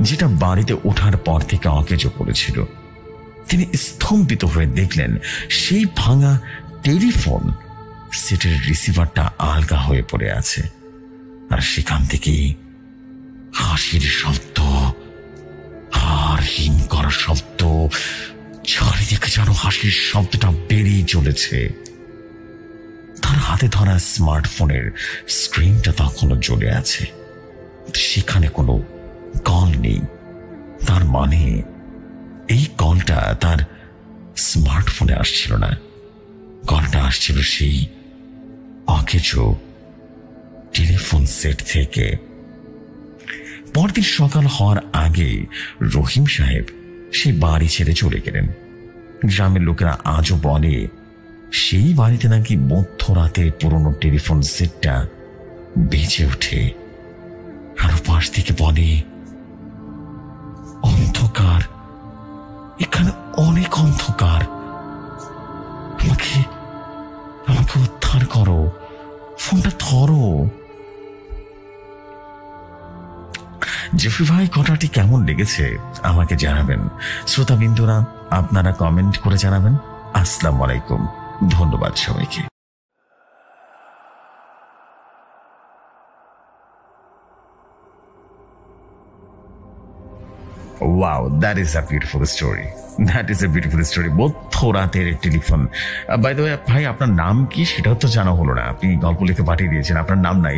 যেটা বাড়িতে ওঠার পর থেকে অকেজো করেছিল। তিনি স্তম্ভিত হয়ে দেখলেন সেই ভাঙা টেলিফোন সেটের রিসিভারটা আলগা হয়ে পড়ে আছে, আর সেখান থেকেই হাসির শব্দ আর হিম করার শব্দ, চারিদিকে যেন হাসির শব্দটা বেরিয়ে চলেছে। তার হাতে ধরা স্মার্টফোনের স্ক্রিনটা তখনও জ্বলে আছে, সেখানে কোনো কল নেই। তার মানে এই কলটা তার স্মার্টফোনে আসছিল না, কলটা আসছিল সেই অকেজো টেলিফোন সেট থেকে। পরদিন সকাল হওয়ার আগে রহিম সাহেব সেই বাড়ি ছেড়ে চলে গেলেন। গ্রামের লোকেরা আজও বলে সেই বাড়িতে নাকি মধ্যরাতে পুরনো টেলিফোন সেটটা বেজে ওঠে। আর পাশ থেকে বলে অন্ধকার, এখানে অনেক অন্ধকার, আমাকে উদ্ধার করো, ফোনটা ধরো। জেফরি ভাই ঘটনাটি কেমন লেগেছে আমাকে জানাবেন। শ্রোতাবিন্দুরা আপনারা কমেন্ট করে জানাবেন। আসসালামু আলাইকুম, ধন্যবাদ সবাইকে। Wow, that is a beautiful story. That is a beautiful story. মধ্যরাতের টেলিফোন। বাই দ্য ওয়ে ভাই, আপনার নাম কি সেটাও তো জানা হলো না। আপনি গল্প লিখে পাঠিয়ে দিয়েছেন, আপনার নাম নাই।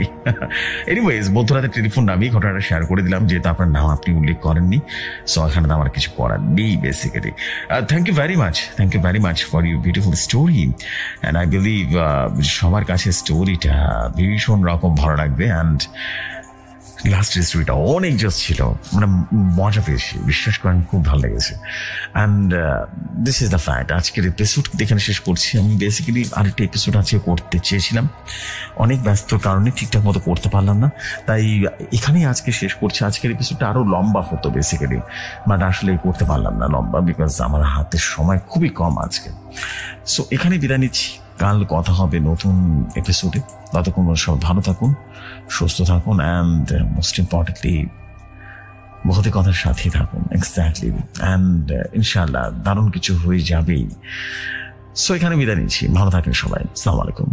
এনিওয়েজ, মধ্যরাতের টেলিফোন নামই ঘটনাটা শেয়ার করে দিলাম, যেহেতু আপনার নাম আপনি উল্লেখ করেননি। সো এখানে তো আমার কিছু করার নেই basically. Thank you very much for you beautiful story. And I believe সবার কাছে স্টোরিটা ভীষণ রকম ভালো লাগবে। অ্যান্ড লাস্টের স্টোরিটা অনেক জাস্ট ছিল, মানে মজা পেয়েছি, বিশ্বাস করেন খুব ভালো লেগেছে। And this is the fact. আজকের এপিসোড এখানে শেষ করছি। আমি বেসিক্যালি আরেকটা এপিসোড আজকে করতে চেয়েছিলাম, অনেক ব্যস্তর কারণে ঠিকঠাক মতো করতে পারলাম না, তাই এখানেই আজকে শেষ করছি। আজকের এপিসোডটা আরও লম্বা হতো বেসিক্যালি, বাট আসলে করতে পারলাম না লম্বা, বিকজ আমার হাতের সময় খুবই কম আজকে। সো এখানে বিদায় নিচ্ছি, কাল কথা হবে নতুন এপিসোডে। ততক্ষণ সব ভালো থাকুন, সুস্থ থাকুন, অ্যান্ড মোস্ট ইম্পর্টেন্টলি বহুতে কথার সাথেই থাকুন। এক্স্যাক্টলি। অ্যান্ড ইনশাআল্লাহ দারুণ কিছু হয়ে যাবেই। সো এখানে বিদায় নিচ্ছি, ভালো থাকেন সবাই। আসসালামু আলাইকুম।